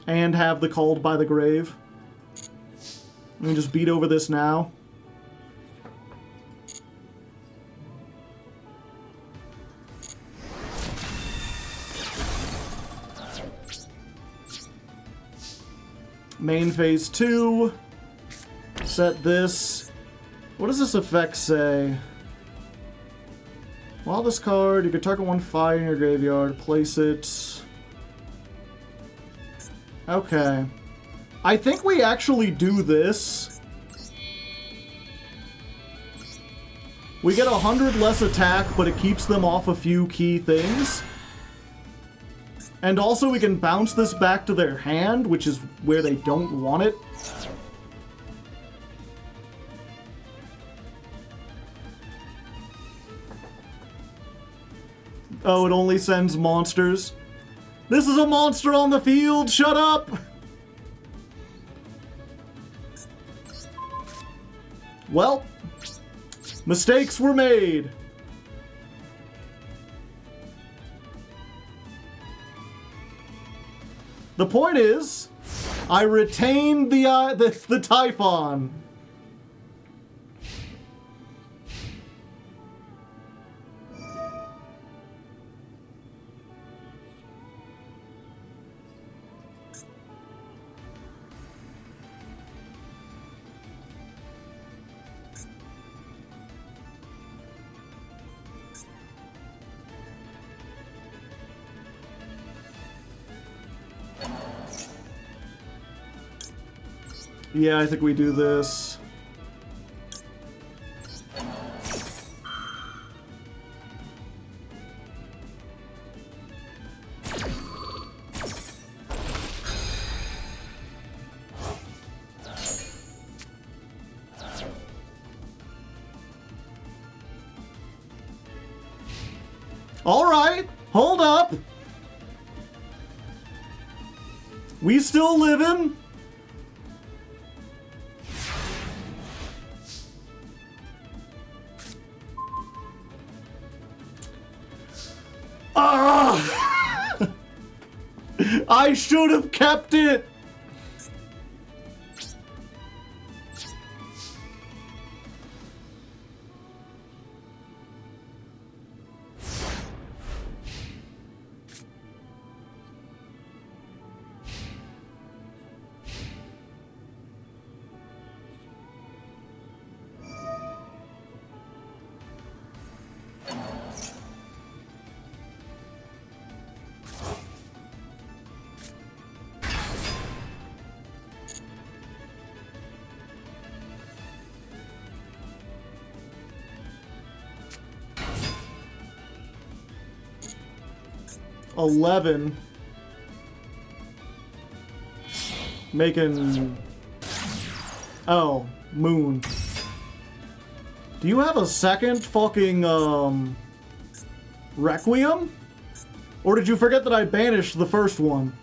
And have the Called by the Grave. Let me just beat over this now. Main phase 2. Set this. What does this effect say? While this card, you can target one fire in your graveyard, place it. Okay. I think we actually do this. We get 100 less attack, but it keeps them off a few key things. And also we can bounce this back to their hand, which is where they don't want it. Oh, it only sends monsters. This is a monster on the field! Shut up! Well, mistakes were made. The point is, I retained the Typhon. Yeah, I think we do this. All right, hold up. We still living? I should have kept it! 11. Making... Oh, Moon. Do you have a second fucking, Requiem? Or did you forget that I banished the first one?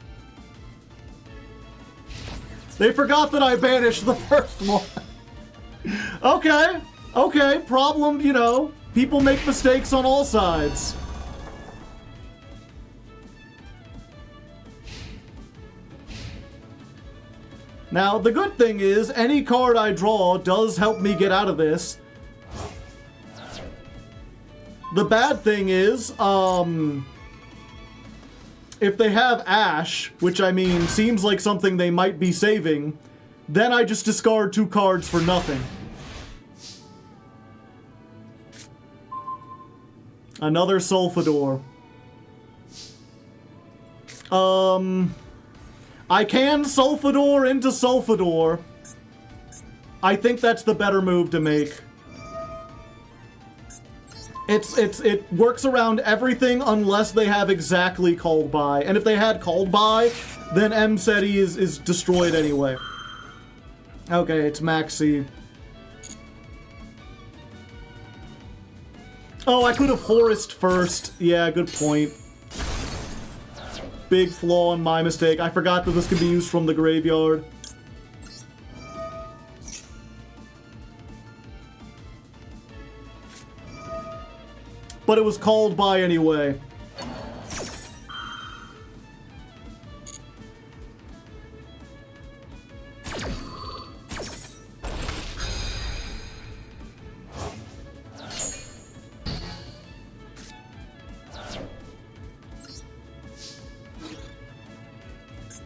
They forgot that I banished the first one. Okay, okay, problem, you know. People make mistakes on all sides. Now, the good thing is, any card I draw does help me get out of this. The bad thing is, if they have Ash, which I mean seems like something they might be saving, then I just discard 2 cards for nothing. Another Sulfador. I can Sulfador into Sulfador. I think that's the better move to make. It works around everything unless they have exactly Called By. And if they had Called By, then M-Seti is destroyed anyway. Okay, it's Maxi. Oh, I could have Horused first. Yeah, good point. Big flaw in my mistake. I forgot that this could be used from the graveyard. But it was Called By anyway.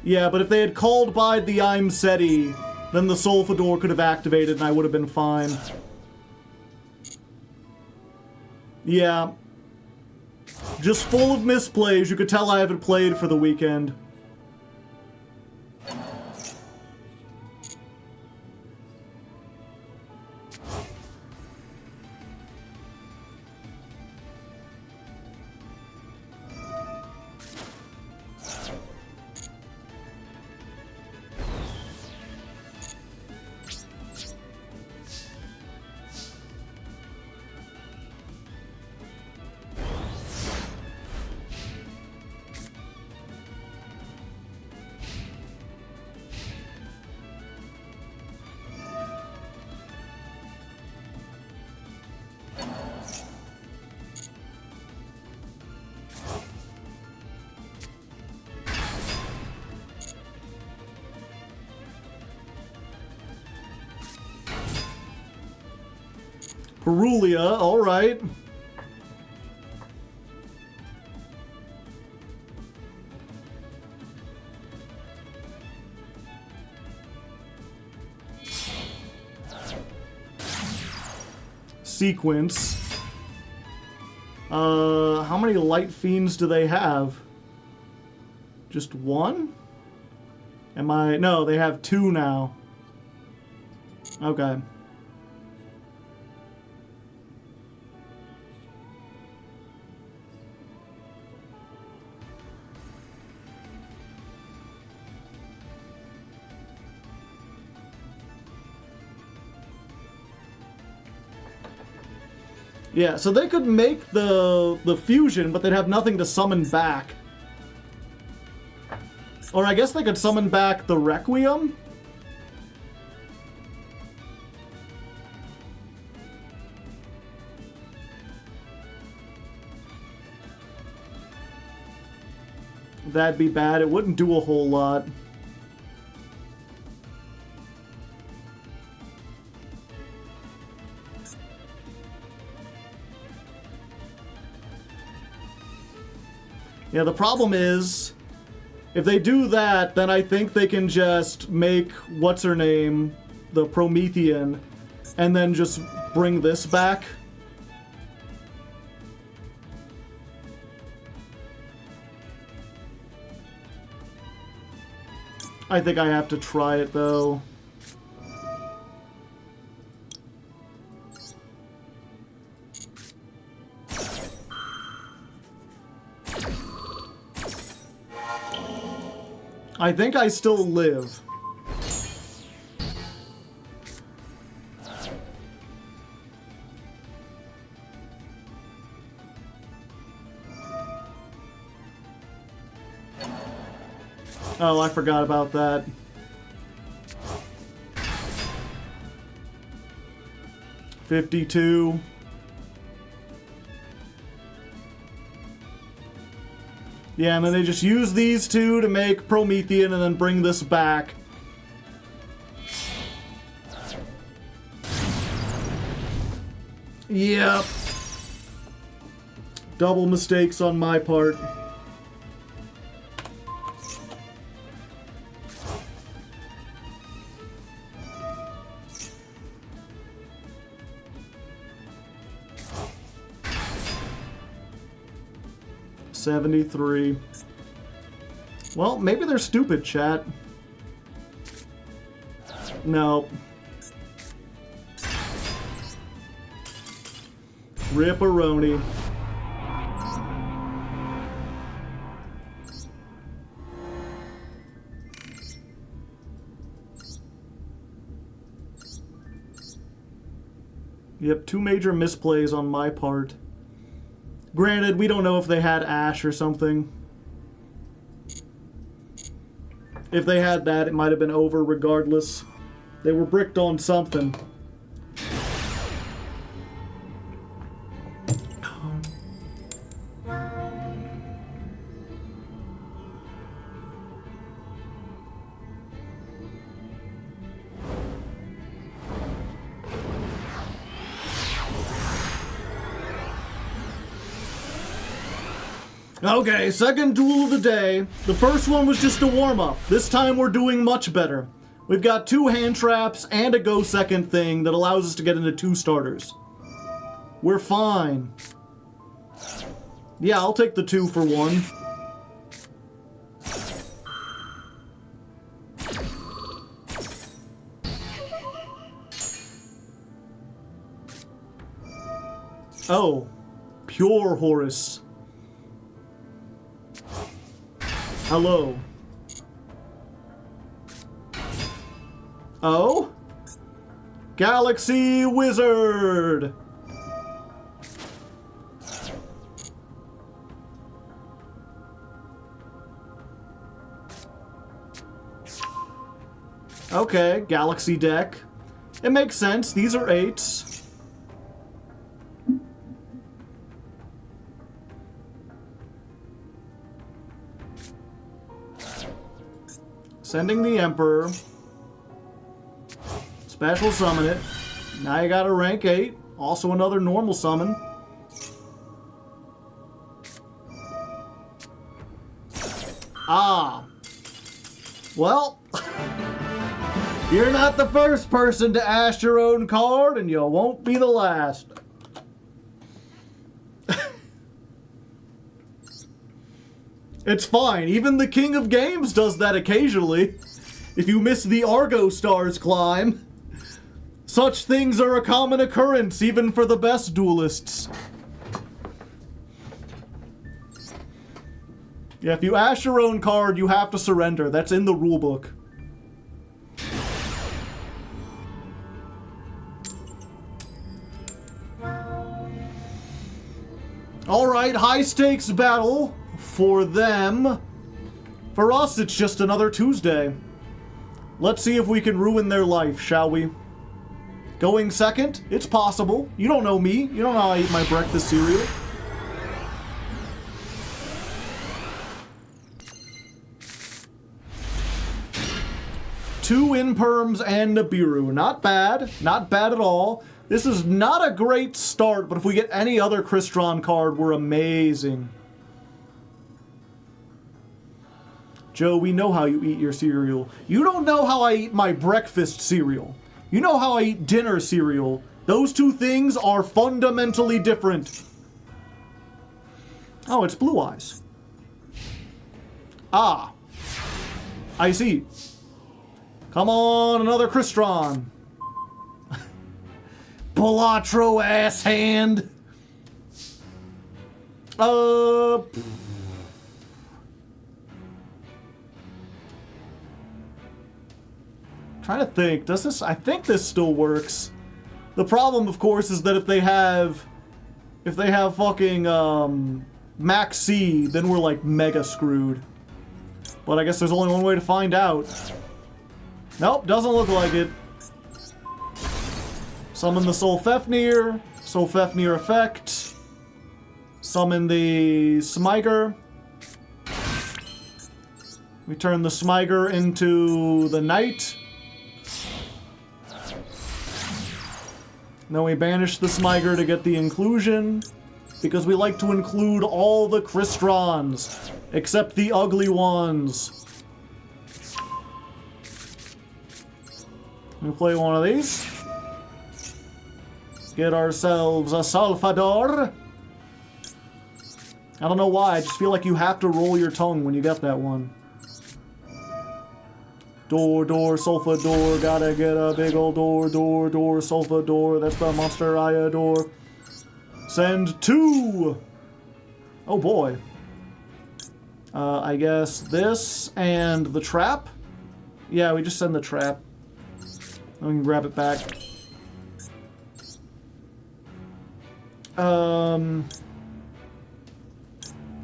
Yeah, but if they had Called By the I'm Seti, then the Sulfador could have activated and I would have been fine. Yeah. Just full of misplays. You could tell I haven't played for the weekend. Perulia, alright. Sequence. How many Light Fiends do they have? Just one? No, they have 2 now. Okay. Yeah, so they could make the fusion, but they'd have nothing to summon back. Or I guess they could summon back the Requiem? That'd be bad. It wouldn't do a whole lot. Yeah, the problem is, if they do that, then I think they can just make, what's-her-name, the Promethean, and then just bring this back. I think I have to try it, though. I think I still live. Oh, I forgot about that. $52. Yeah, and then they just use these two to make Promethean and then bring this back. Yep. Double mistakes on my part. $73. Well, maybe they're stupid, chat. No. Ripperoni. Yep, 2 major misplays on my part. Granted, we don't know if they had Ash or something. If they had that, it might have been over regardless. They were bricked on something. Okay, second duel of the day. The first one was just a warm-up. This time we're doing much better. We've got 2 hand traps and a go second thing that allows us to get into 2 starters. We're fine. Yeah, I'll take the 2 for 1. Oh, pure Horus. Hello. Oh? Galaxy Wizard! Okay, Galaxy deck. It makes sense, these are 8s. Sending the Emperor. Special summon it. Now you got a rank 8. Also another normal summon. Ah. Well, you're not the first person to ask your own card, and you won't be the last. It's fine. Even the King of Games does that occasionally. If you miss the Argo Stars climb. Such things are a common occurrence, even for the best duelists. Yeah, if you ash your own card, you have to surrender. That's in the rulebook. Alright, high stakes battle. For them. For us, it's just another Tuesday. Let's see if we can ruin their life, shall we? Going second? It's possible. You don't know me. You don't know how I eat my breakfast cereal. Two Imperms and Nibiru. Not bad. Not bad at all. This is not a great start, but if we get any other Crystron card, we're amazing. Joe, we know how you eat your cereal. You don't know how I eat my breakfast cereal. You know how I eat dinner cereal. Those 2 things are fundamentally different. Oh, it's Blue Eyes. Ah. I see. Come on, another Crystron. Balatro ass hand. trying to think, does this... I think this still works. The problem, of course, is that if they have fucking, Max C, then we're, like, mega screwed. But I guess there's only one way to find out. Nope, doesn't look like it. Summon the Solfefnir. Solfefnir effect. Summon the Smyger. We turn the Smyger into the Knight. Then we banish the Smyger to get the inclusion. Because we like to include all the Crystrons. Except the ugly ones. We play one of these. Get ourselves a Salvador. I don't know why, I just feel like you have to roll your tongue when you get that one. Door, Sulfador, gotta get a big old door, Sulfador, that's the monster I adore. Send 2! Oh boy. I guess this and the trap? Yeah, we just send the trap. Then we can grab it back. I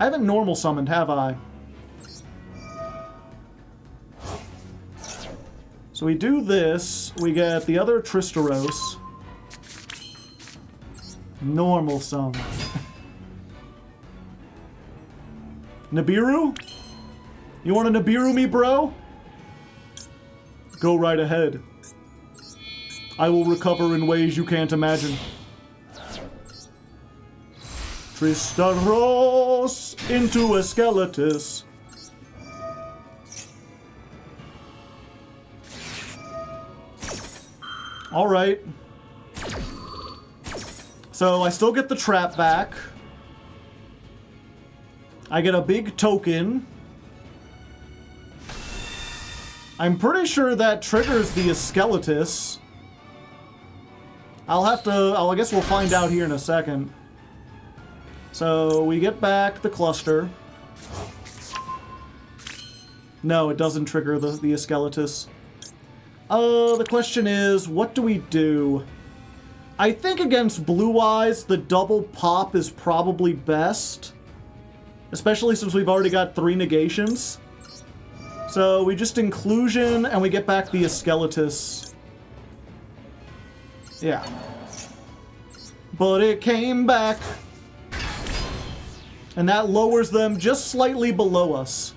haven't normal summoned, have I? So we do this, we get the other Tristeros. Normal summon. Nibiru? You want to Nibiru me, bro? Go right ahead. I will recover in ways you can't imagine. Tristaros into a Skeletus. Alright. So I still get the trap back. I get a big token. I'm pretty sure that triggers the Skeletus. I guess we'll find out here in a second. So we get back the cluster. No, it doesn't trigger the Skeletus. The question is, what do we do? I think against Blue Eyes, the double pop is probably best. Especially since we've already got 3 negations. So we just inclusion, and we get back the Skeletus. Yeah. But it came back. And that lowers them just slightly below us.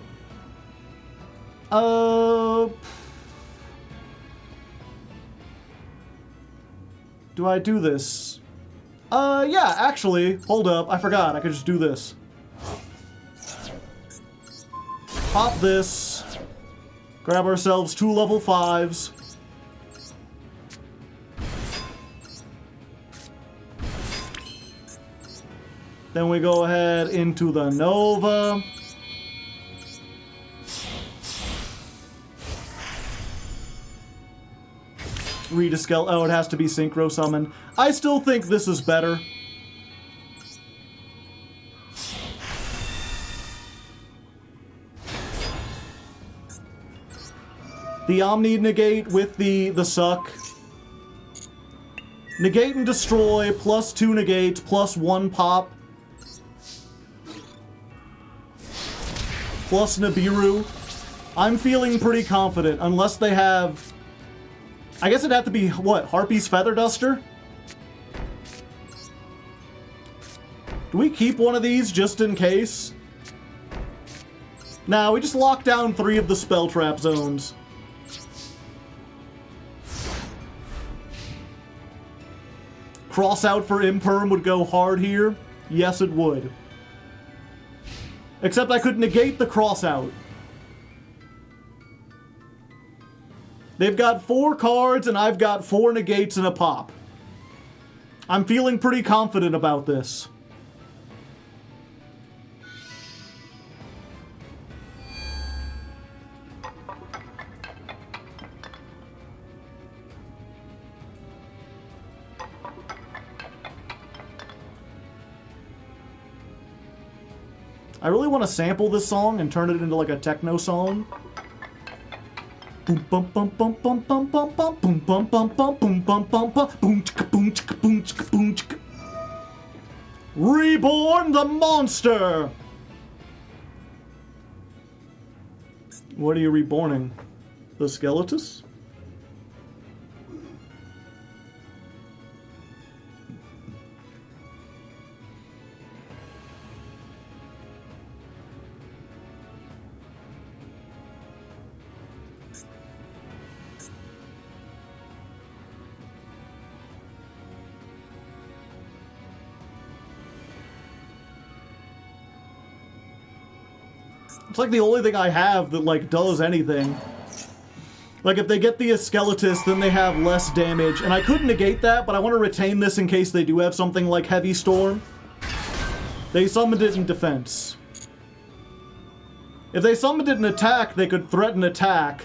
Do I do this? Yeah, actually, hold up, I forgot, I could just do this. Pop this. Grab ourselves 2 level 5s. Then we go ahead into the Nova. Rediskel. Oh, it has to be Synchro Summoned. I still think this is better. The Omni Negate with the Suck. Negate and Destroy, plus 2 negate, plus 1 pop. Plus Nibiru. I'm feeling pretty confident, unless they have... I guess it'd have to be, what, Harpy's Feather Duster? Do we keep one of these just in case? Nah, we just lock down 3 of the spell trap zones. Cross out for Imperm would go hard here. Yes, it would. Except I could negate the cross out. They've got 4 cards and I've got 4 negates and a pop. I'm feeling pretty confident about this. I really want to sample this song and turn it into like a techno song. Boom bum bum bum bum bum bum bum boom bum bum bum boom bum bum bum boom chicka boom chicka boom chicka boom chicka. Reborn the monster! What are you reborning? The Skeletus? It's like the only thing I have that, like, does anything. Like, if they get the Skeletus, then they have less damage. And I could negate that, but I want to retain this in case they do have something like Heavy Storm. They summoned it in defense. If they summoned it in attack, they could threaten attack.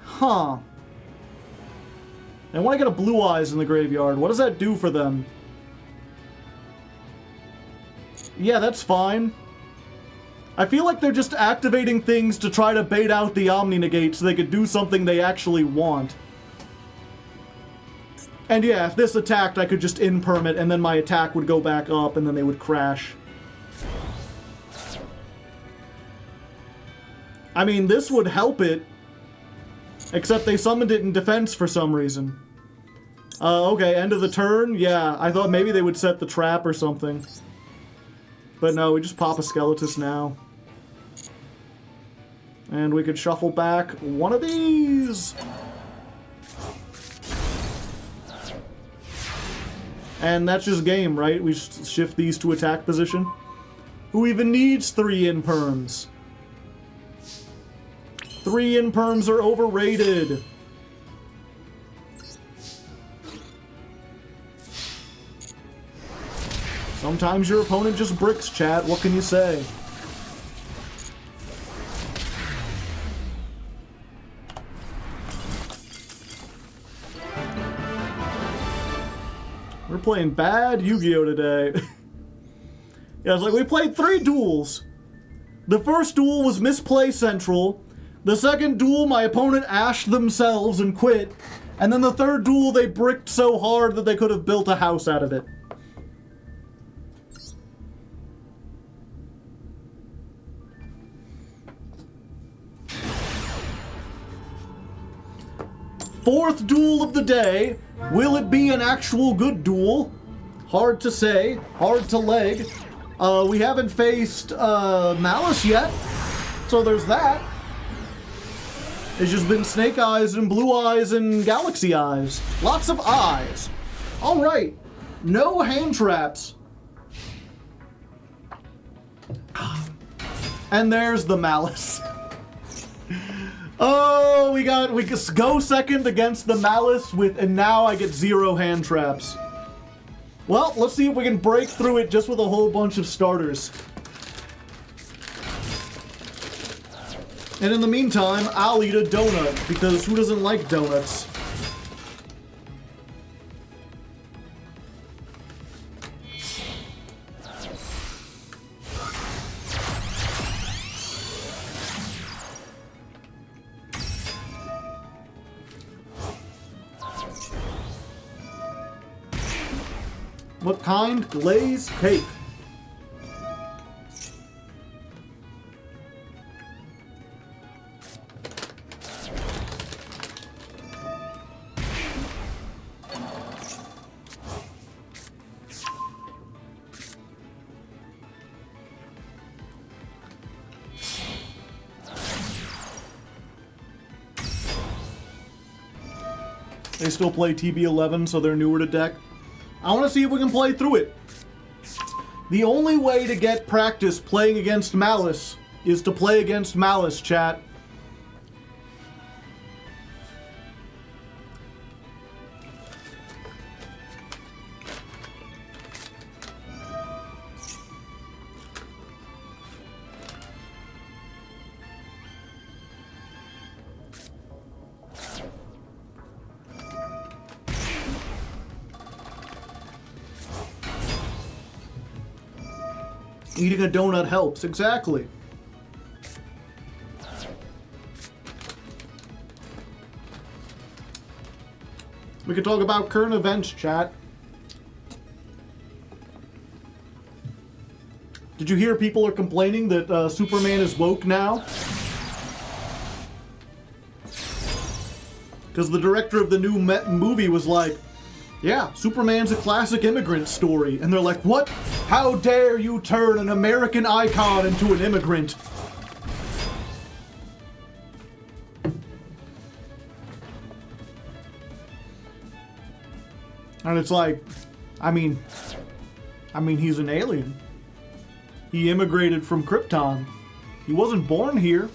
Huh. I want to get a Blue Eyes in the graveyard. What does that do for them? Yeah, that's fine. I feel like they're just activating things to try to bait out the Omni-Negate so they could do something they actually want. And yeah, if this attacked, I could just in-perm it, and then my attack would go back up, and then they would crash. I mean, this would help it. Except they summoned it in defense for some reason. Okay, end of the turn? Yeah, I thought maybe they would set the trap or something. But no, we just pop a Skeletus now. And we could shuffle back one of these! And that's just game, right? We just shift these to attack position. Who even needs 3 in-perms? 3 in-perms are overrated! Sometimes your opponent just bricks, chat. What can you say? We're playing bad Yu-Gi-Oh! Today. Yeah, it's like we played 3 duels. The first duel was Misplay Central. The second duel, my opponent ashed themselves and quit. And then the third duel, they bricked so hard that they could have built a house out of it. Fourth duel of the day. Will it be an actual good duel? Hard to say. Hard to leg. We haven't faced Malice yet. So there's that. It's just been Snake Eyes and Blue Eyes and Galaxy Eyes. Lots of eyes. Alright. No hand traps. And there's the Malice. Oh, we go second against the Malice and now I get 0 hand traps. Well, let's see if we can break through it just with a whole bunch of starters. And in the meantime, I'll eat a donut, because who doesn't like donuts? What kind? Glazed cake. They still play TB11, so they're newer to deck. I want to see if we can play through it. The only way to get practice playing against Malice is to play against Malice, chat. Eating a donut helps, exactly. We could talk about current events, chat. Did you hear people are complaining that Superman is woke now? Because the director of the new movie was like, yeah, Superman's a classic immigrant story. And they're like, what? How dare you turn an American icon into an immigrant? And it's like, I mean, he's an alien. He immigrated from Krypton. He wasn't born here.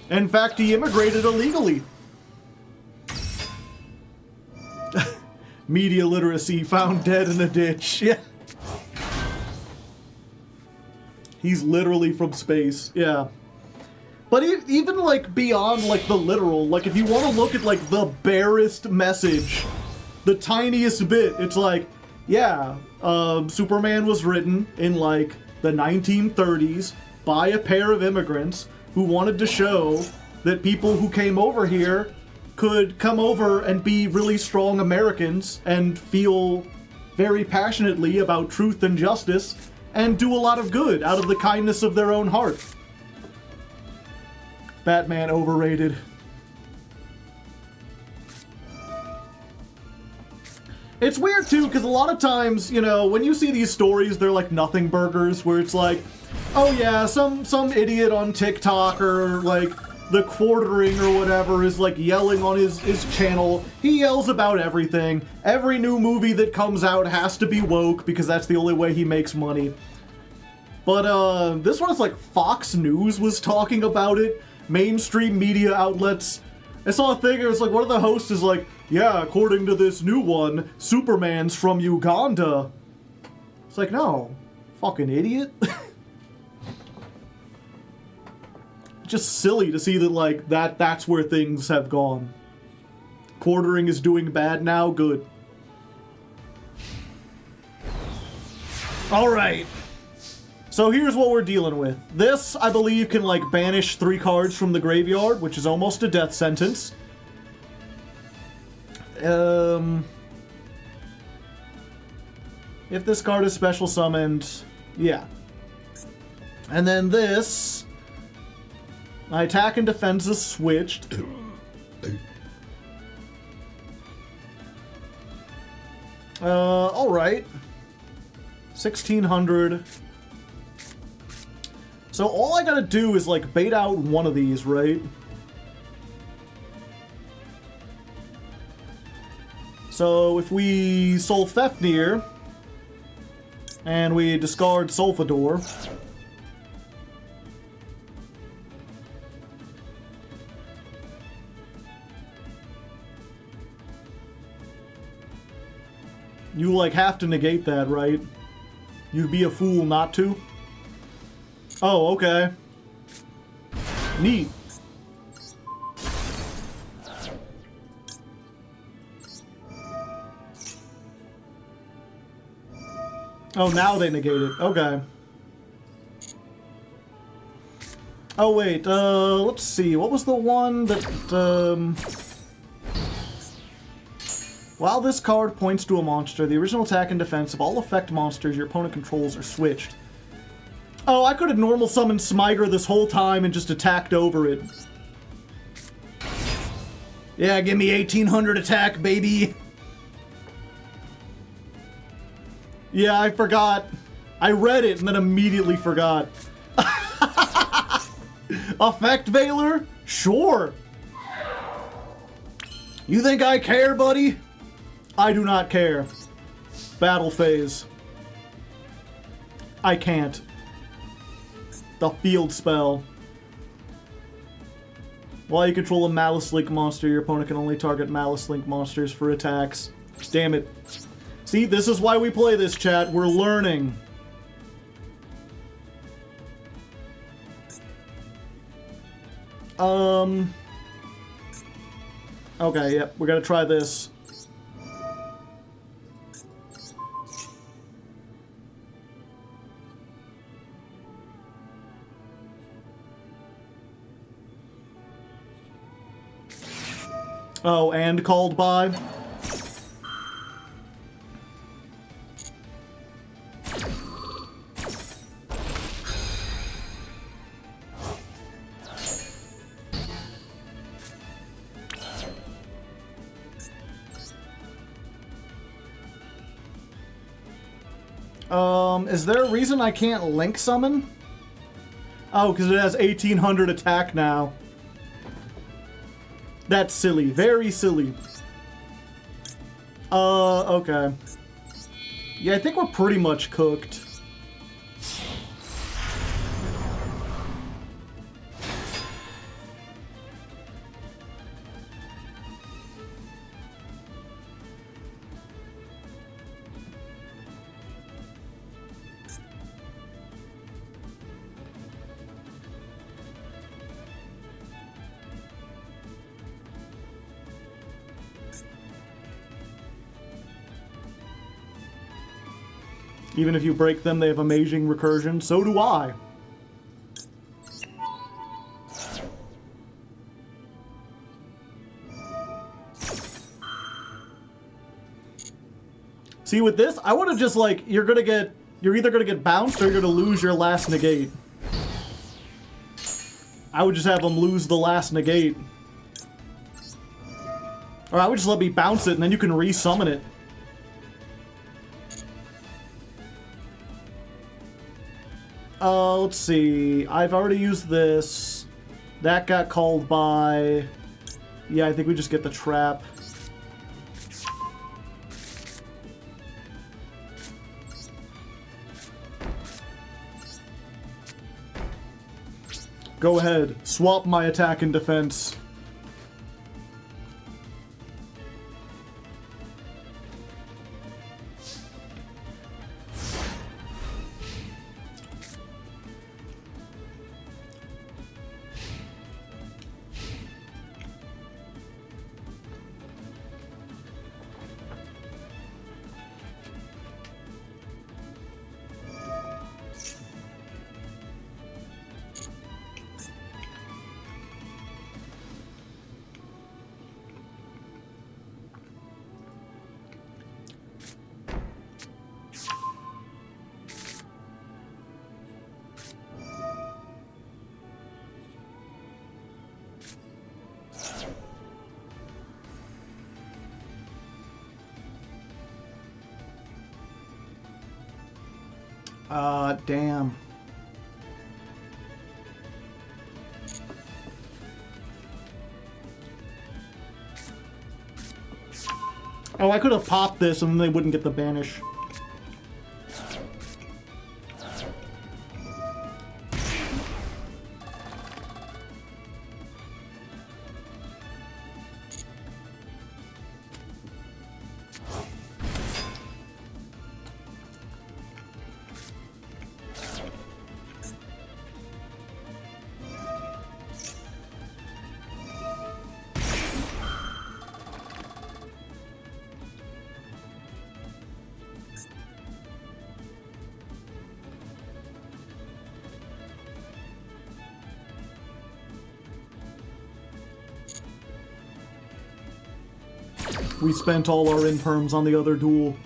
In fact, he immigrated illegally. Media literacy found dead in a ditch. Yeah. He's literally from space. Yeah. But even like beyond like the literal, like if you want to look at like the barest message, the tiniest bit, it's like, yeah, Superman was written in like the 1930s by a pair of immigrants who wanted to show that people who came over here could come over and be really strong Americans and feel very passionately about truth and justice and do a lot of good out of the kindness of their own heart. Batman overrated. It's weird too, because a lot of times, you know, when you see these stories, they're like nothing burgers, where it's like, oh yeah, some idiot on TikTok or like the Quartering or whatever is like yelling on his channel. He yells about everything. Every new movie that comes out has to be woke because that's the only way he makes money. But this one is like Fox News was talking about it. Mainstream media outlets. I saw a thing, it was like one of the hosts is like, yeah, according to this new one, Superman's from Uganda. It's like, no, fucking idiot. Just silly to see that, like, that's where things have gone. Quartering is doing bad now, good. Alright. So here's what we're dealing with. This, I believe, can, like, banish 3 cards from the graveyard, which is almost a death sentence. If this card is special summoned, yeah. And then this, my attack and defense is switched. Alright. 1600. So all I gotta do is, like, bait out one of these, right? So if we Soul Fafnir, and we discard Solfador, you, like, have to negate that, right? You'd be a fool not to. Oh, okay. Neat. Oh, now they negate it. Okay. Oh, wait. Let's see. What was the one that, While this card points to a monster, the original attack and defense of all effect monsters your opponent controls are switched. Oh, I could have normal summoned Smyger this whole time and just attacked over it. Yeah, give me 1800 attack, baby! Yeah, I forgot. I read it and then immediately forgot. Effect Veiler? Sure. You think I care, buddy? I do not care. Battle phase. I can't. The field spell. While you control a Malice Link monster, your opponent can only target Malice Link monsters for attacks. Damn it. See, this is why we play this, chat. We're learning. Okay, yep, we're gonna try this. Oh, and called by? Is there a reason I can't link summon? Oh, because it has 1800 attack now. That's silly. Very silly. Okay. Yeah, I think we're pretty much cooked. Even if you break them, they have amazing recursion. So do I. See, with this, I would have just, like, you're either gonna get bounced or you're gonna lose your last negate. I would just have them lose the last negate. Or I would just let me bounce it and then you can re-summon it. Let's see. I've already used this. That got called by... Yeah, I think we just get the trap. Go ahead. Swap my attack and defense. Damn. Oh, I could have popped this and then they wouldn't get the banish. We spent all our imperms on the other duel.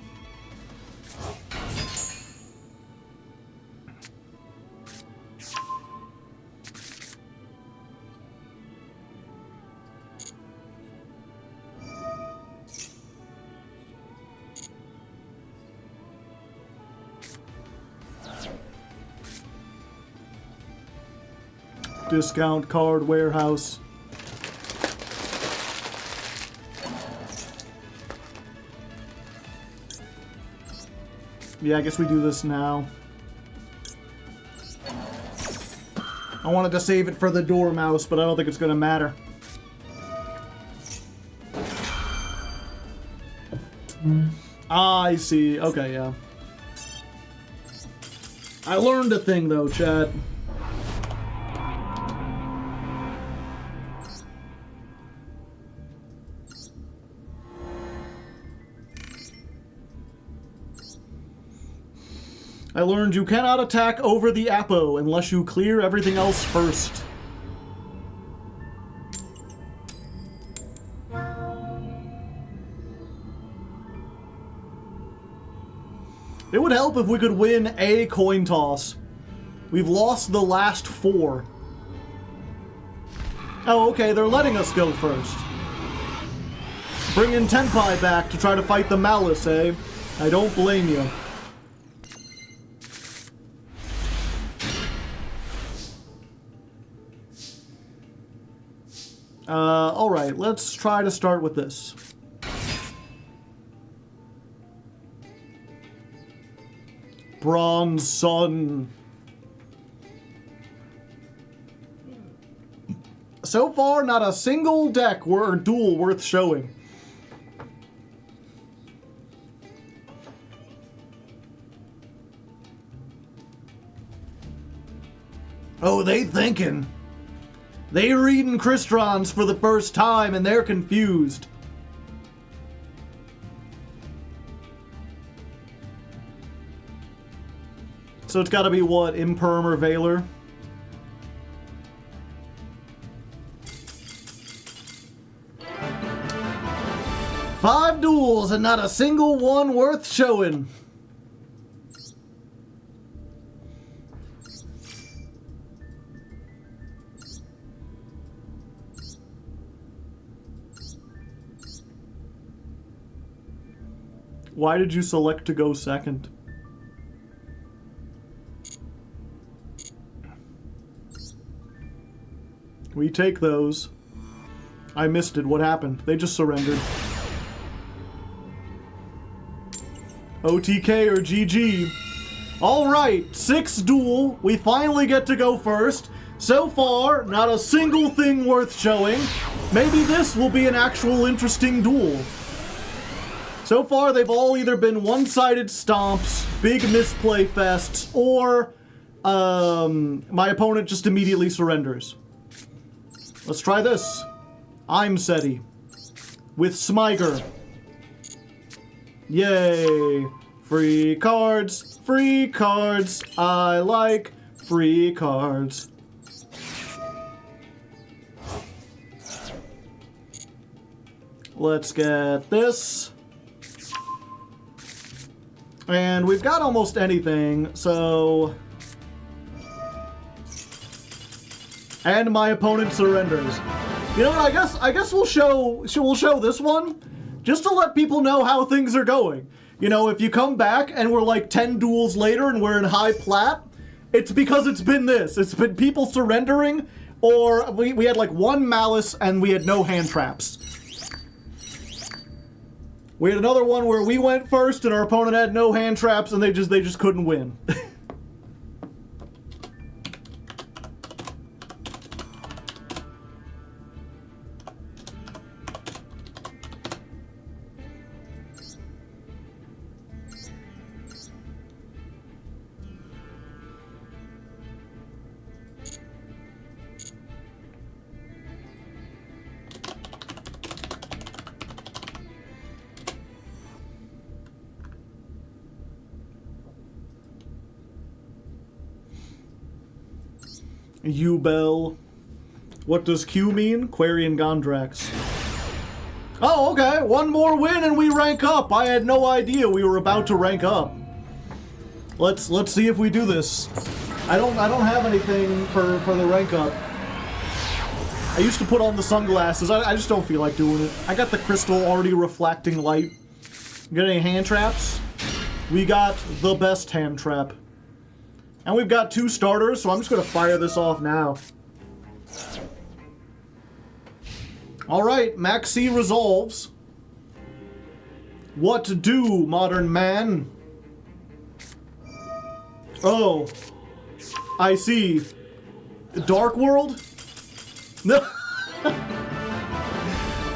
Discount card warehouse. Yeah, I guess we do this now. I wanted to save it for the Dormouse, but I don't think it's gonna matter. Ah, I see. Okay, yeah. I learned a thing, though, chat. I learned you cannot attack over the Apo unless you clear everything else first. It would help if we could win a coin toss. We've lost the last 4. Oh, okay, they're letting us go first. Bringing Tenpai back to try to fight the Malice, eh? I don't blame you. Alright, let's try to start with this. Bronze Sun. So far, not a single deck or duel worth showing. Oh, they thinking. They reading Crystrons for the first time and they're confused. So it's gotta be what, Imperm or Valor? Five duels and not a single one worth showing. Why did you select to go second? We take those. I missed it. What happened? They just surrendered. OTK or GG. Alright, 6 duel. We finally get to go first. So far, not a single thing worth showing. Maybe this will be an actual interesting duel. So far, they've all either been one-sided stomps, big misplay fests, or my opponent just immediately surrenders. Let's try this. I'm Seti. With Smyger. Yay! Free cards! Free cards! I like free cards. Let's get this. And we've got almost anything, so... And my opponent surrenders. You know what, I guess we'll show this one, just to let people know how things are going. You know, if you come back and we're like 10 duels later and we're in high plat, it's because it's been this. It's been people surrendering, or we had like 1 Malice and we had no hand traps. We had another one where we went first and our opponent had no hand traps and they just couldn't win. U-Bell. What does Q mean? Quarian Gondrax. Oh, okay. 1 more win and we rank up. I had no idea we were about to rank up. Let's see if we do this. I don't have anything for the rank up. I used to put on the sunglasses. I just don't feel like doing it. I got the crystal already reflecting light. Got any hand traps? We got the best hand trap. And we've got 2 starters, so I'm just going to fire this off now. Alright, Maxi resolves. What to do, modern man? Oh. I see. Dark World? No.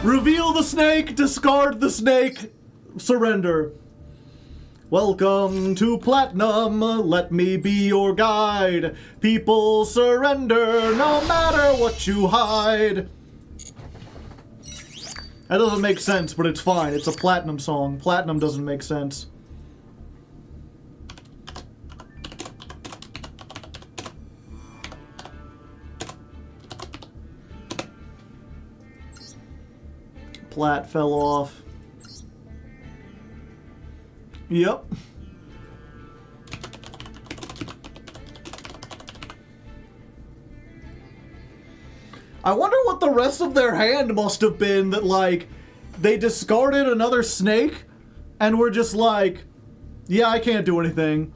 Reveal the snake, discard the snake, surrender. Welcome to Platinum, let me be your guide. People surrender no matter what you hide. That doesn't make sense, but it's fine. It's a Platinum song. Platinum doesn't make sense. Plat fell off. Yep. I wonder what the rest of their hand must have been that, like, they discarded another snake and were just like, yeah, I can't do anything.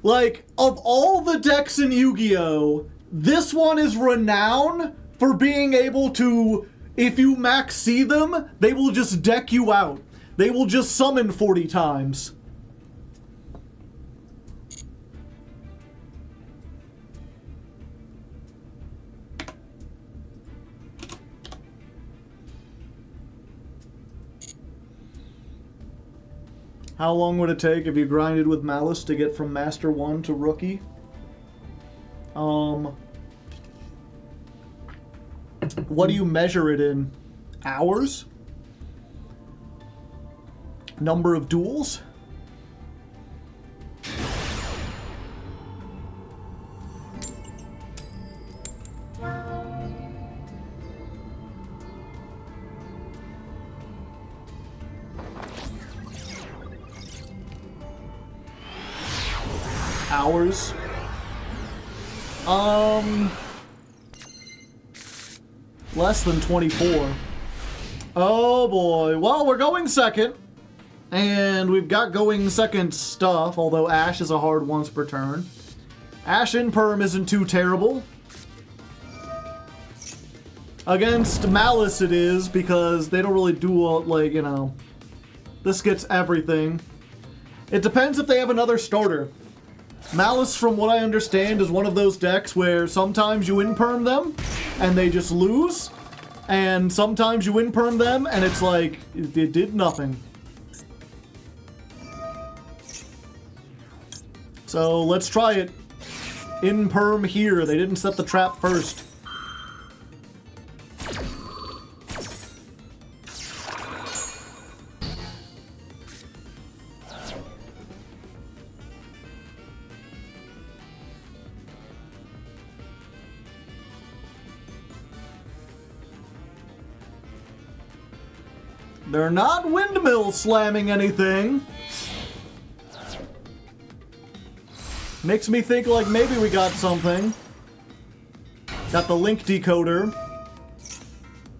Like, of all the decks in Yu-Gi-Oh!, this one is renowned for being able to, if you max C them, they will just deck you out. They will just summon 40 times. How long would it take if you grinded with Malice to get from Master 1 to Rookie? What do you measure it in? Hours? Number of duels? Hours? Less than 24. Oh boy. Well, we're going second. And we've got going second stuff, although Ash is a hard once per turn. Ash in Perm isn't too terrible. Against Malice it is, because they don't really do, like, you know, this gets everything. It depends if they have another starter. Malice, from what I understand, is one of those decks where sometimes you in-perm them, and they just lose. And sometimes you in-perm them, and it's like, it did nothing. So, let's try it. In-perm here. They didn't set the trap first. They're not windmill slamming anything. Makes me think like maybe we got something. Got the link decoder.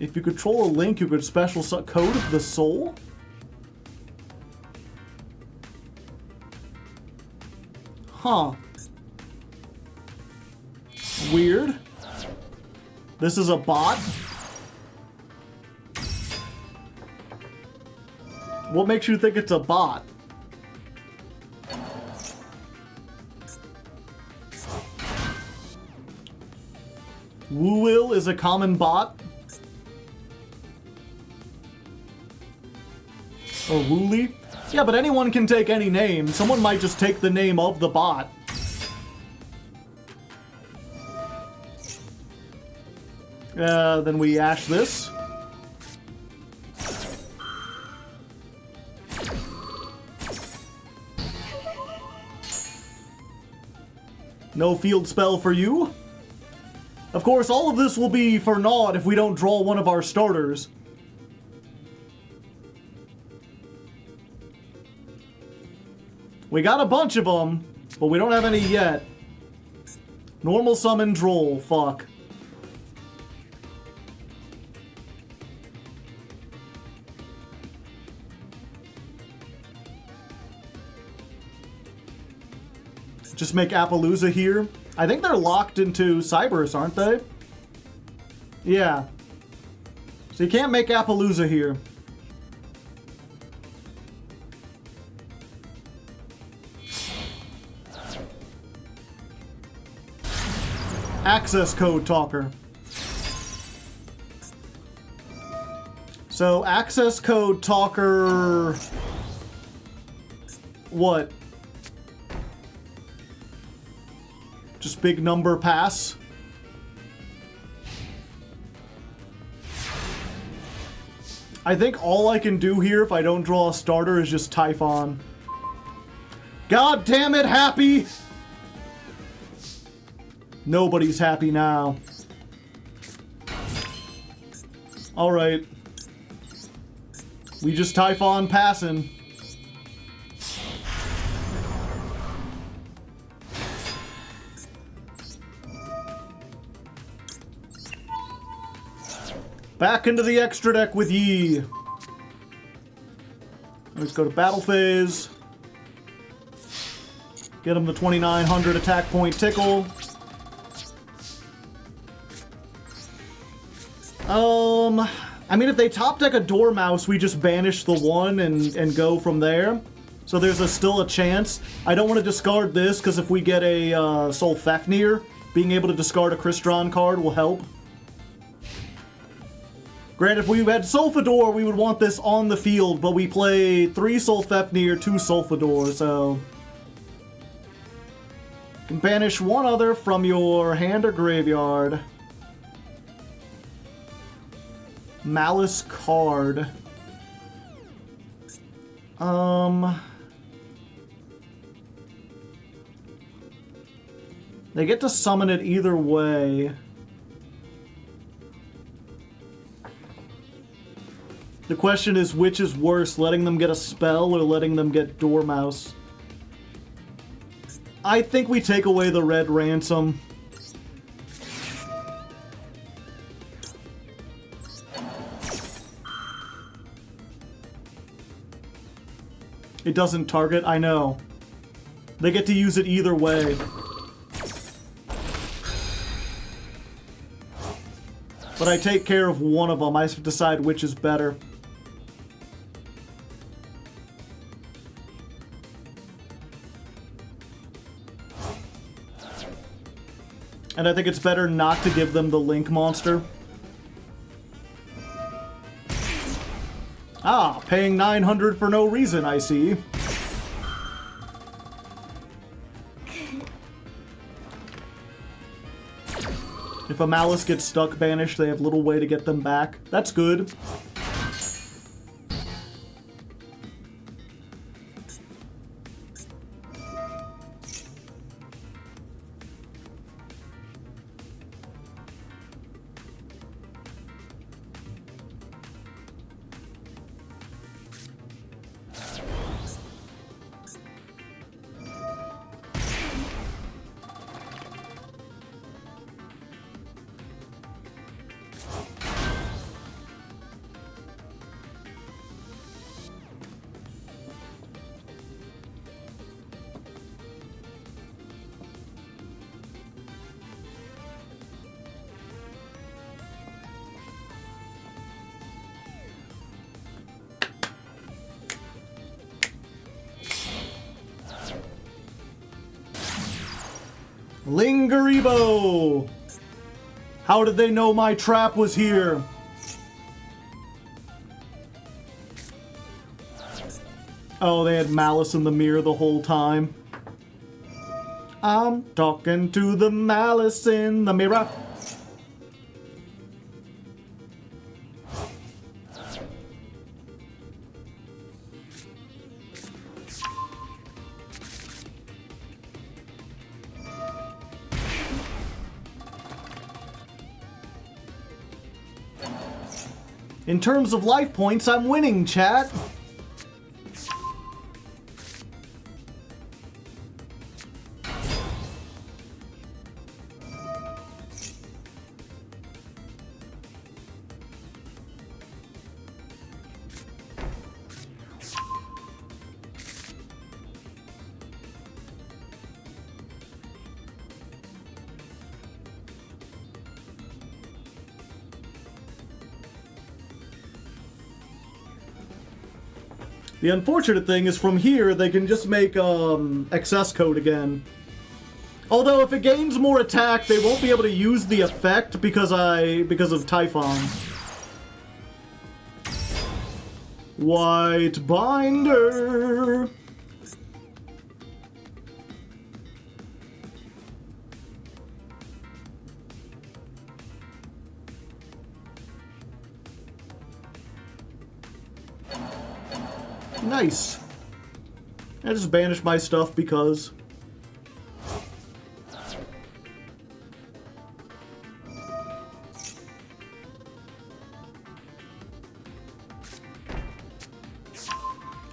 If you control a link, you could special code the soul. Huh. Weird. This is a bot. What makes you think it's a bot? Woo-will is a common bot. Or Wooly. Yeah, but anyone can take any name. Someone might just take the name of the bot. Then we ash this. No field spell for you. Of course, all of this will be for naught if we don't draw one of our starters. We got a bunch of them, but we don't have any yet. Normal summon droll, fuck. Just make Appaloosa here. I think they're locked into Cyberus, aren't they? Yeah. So you can't make Appaloosa here. Access code talker. So access code talker... What? Just big number pass. I think all I can do here if I don't draw a starter is just Typhon. God damn it, happy! Nobody's happy now. Alright. We just Typhon passing. Back into the extra deck with ye. Let's go to battle phase. Get him the 2900 attack point tickle. I mean, if they top deck a Dormouse, we just banish the one and go from there. So there's still a chance. I don't want to discard this, because if we get a Soul Fafnir, being able to discard a Crystron card will help. Granted, if we had Sulfador, we would want this on the field, but we play 3 Soul Fafnir, 2 Sulfador, so... You can banish one other from your hand or graveyard. Malice card. They get to summon it either way. The question is, which is worse, letting them get a spell or letting them get Dormouse? I think we take away the red ransom. It doesn't target, I know. They get to use it either way. But I take care of one of them. I have to decide which is better. And I think it's better not to give them the Link monster. Ah, paying 900 for no reason, I see. If a Malice gets stuck banished, they have little way to get them back. That's good. Lingeribo! How did they know my trap was here? Oh, they had Malice in the mirror the whole time. I'm talking to the Malice in the mirror. In terms of life points, I'm winning, chat. The unfortunate thing is from here, they can just make excess code again. Although if it gains more attack, they won't be able to use the effect because of Typhon. White Binder. Nice. I just banished my stuff because.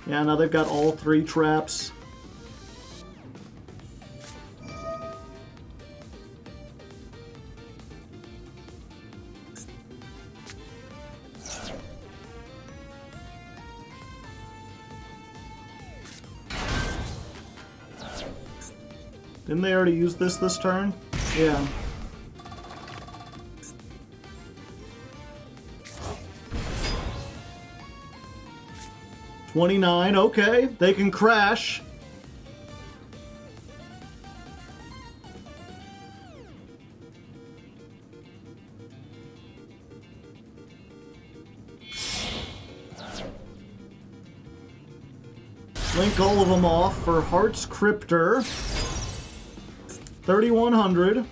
Yeah, now they've got all 3 traps. Didn't they already use this turn? Yeah. $29, okay. They can crash. Link all of them off for Heart's Cryptor. 3,100.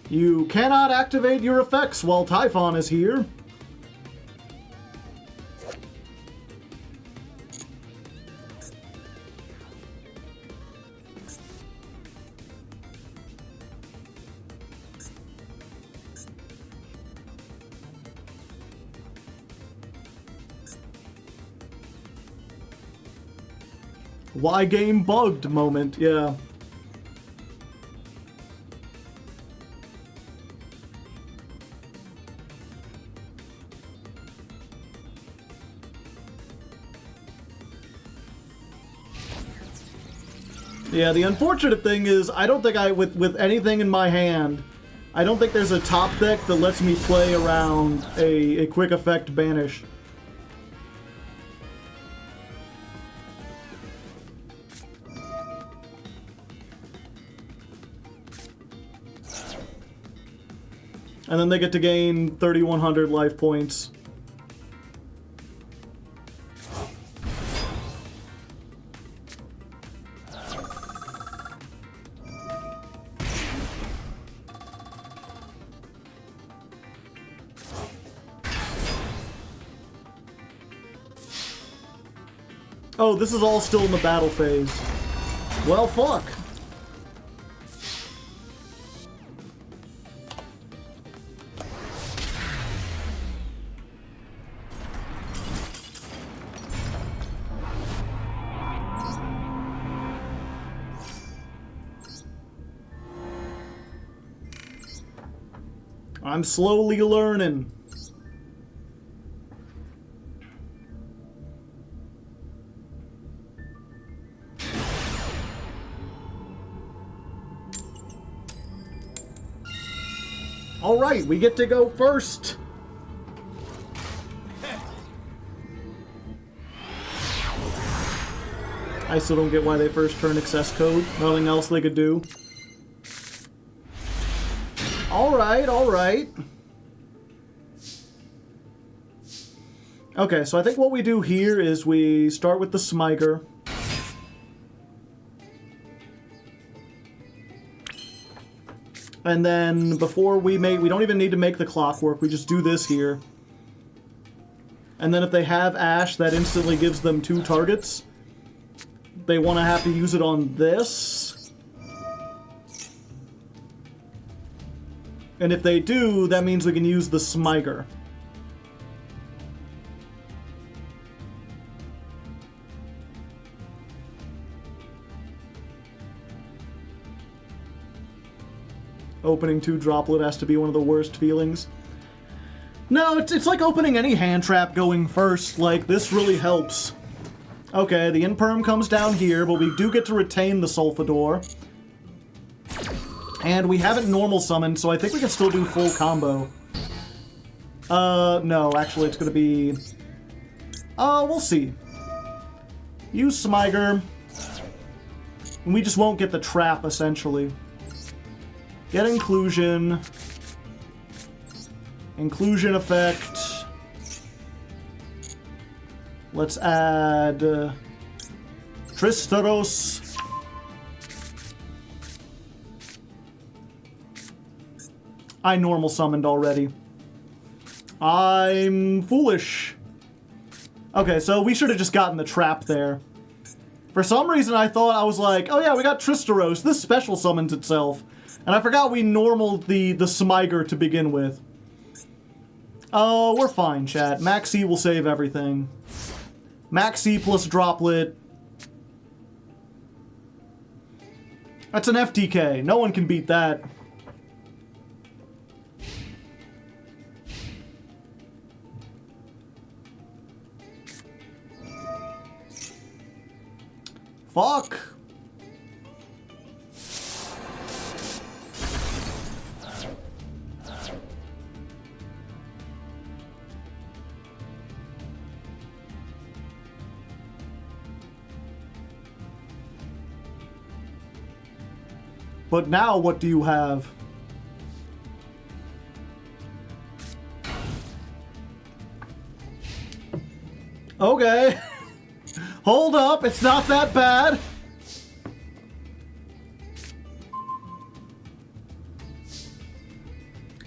You cannot activate your effects while Typhon is here. Why game bugged moment, yeah. Yeah, the unfortunate thing is, I don't think with anything in my hand, I don't think there's a top deck that lets me play around a quick effect banish. And then they get to gain 3,100 life points. Oh, this is all still in the battle phase. Well, fuck. I'm slowly learning. All right, we get to go first. I still don't get why they first turn access code. Nothing else they could do. Alright, alright. Okay, so I think what we do here is we start with the Smyger. And then before we don't even need to make the clockwork, we just do this here. And then if they have Ash, that instantly gives them 2 targets. They want to have to use it on this. And if they do, that means we can use the Smyger. Opening 2 droplet has to be one of the worst feelings. No, it's like opening any hand trap going first. Like, this really helps. Okay, the Imperm comes down here, but we do get to retain the Sulfador. And we haven't normal summoned, so I think we can still do full combo. No, actually it's gonna be... we'll see. Use Smyger. And we just won't get the trap, essentially. Get Inclusion. Inclusion effect. Let's add... Tristaros. I normal summoned already. I'm foolish. Okay, so we should have just gotten the trap there. For some reason I thought, I was like, oh yeah, we got Tristaros. This special summons itself. And I forgot we normaled the Smyger to begin with. Oh, we're fine, chat. Maxi will save everything. Maxi plus Droplet. That's an FTK. No one can beat that. Fuck. But now what do you have? Okay. Hold up, it's not that bad.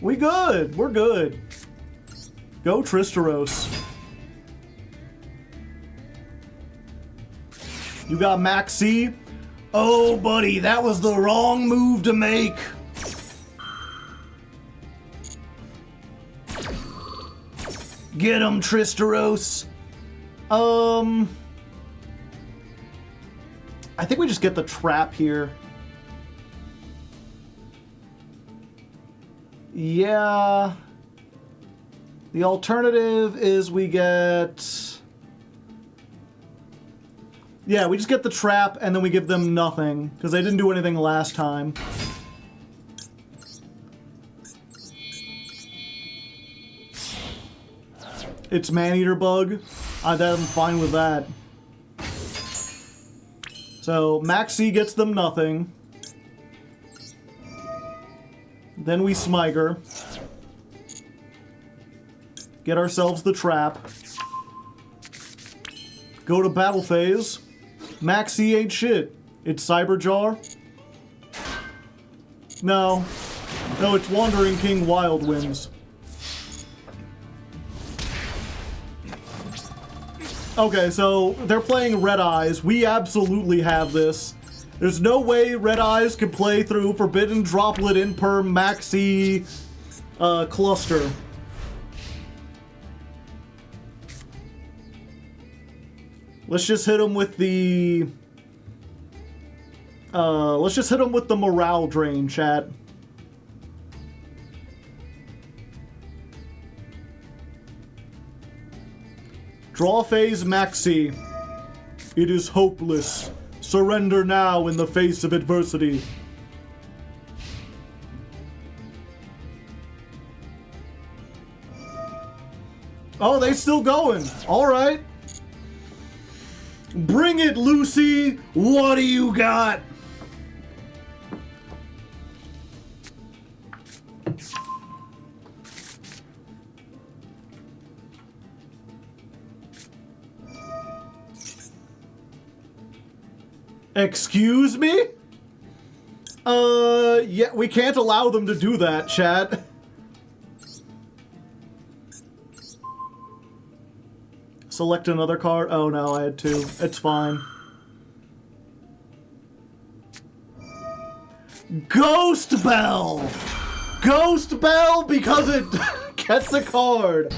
We good. We're good. Go Tristeros. You got Maxi. Oh, buddy, that was the wrong move to make. Get him, Tristeros. I think we just get the trap here. Yeah. The alternative is we get... Yeah, we just get the trap and then we give them nothing, because they didn't do anything last time. It's Maneater Bug. I'm fine with that. So, Maxi gets them nothing. Then we Smiger. Get ourselves the trap. Go to battle phase. Maxi ain't shit. It's Cyberjar. No. No, it's Wandering King Wild Winds. Okay, so they're playing Red Eyes. We absolutely have this. There's no way Red Eyes can play through Forbidden Droplet Imperm Maxi Cluster. Let's just hit him with the... let's just hit him with the Morale Drain, chat. Draw phase Maxi. It is hopeless. Surrender now in the face of adversity. Oh, they still going. All right. Bring it, Lucy. What do you got? Excuse me? Yeah, we can't allow them to do that, chat. Select another card. Oh no, I had two. It's fine. Ghost Bell! Ghost Bell because it gets a card.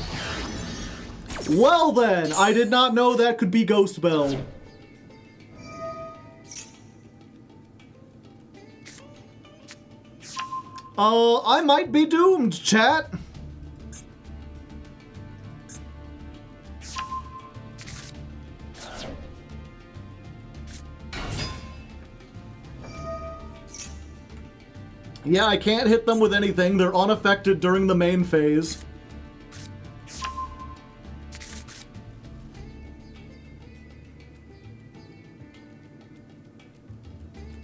Well then, I did not know that could be Ghost Bell. I might be doomed, chat. Yeah, I can't hit them with anything. They're unaffected during the main phase.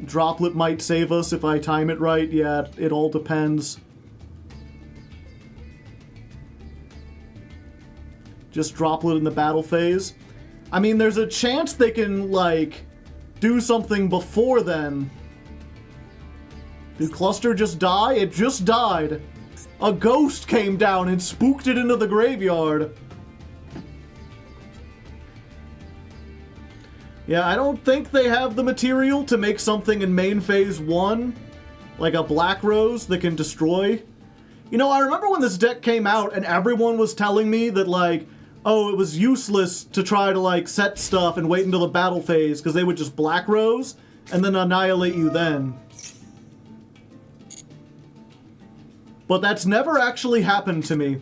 Droplet might save us if I time it right. Yeah, it all depends. Just Droplet in the battle phase. I mean, there's a chance they can, like, do something before then. Did Cluster just die? It just died. A ghost came down and spooked it into the graveyard. Yeah, I don't think they have the material to make something in main phase 1, like a Black Rose that can destroy. You know, I remember when this deck came out and everyone was telling me that, like, oh, it was useless to try to, like, set stuff and wait until the battle phase because they would just Black Rose and then annihilate you then. But that's never actually happened to me.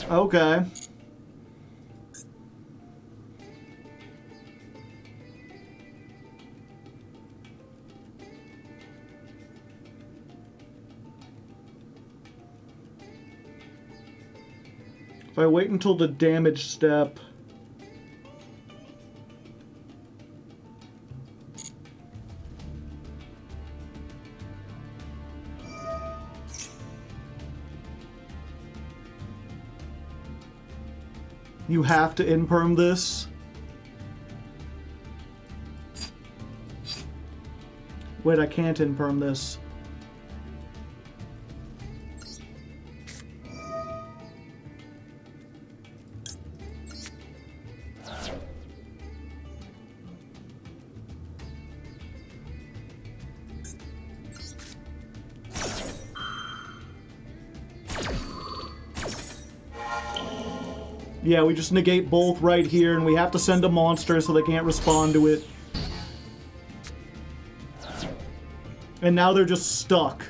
Okay. If I wait until the damage step... You have to imperm this. Wait, I can't imperm this. Yeah, we just negate both right here, and we have to send a monster so they can't respond to it. And now they're just stuck.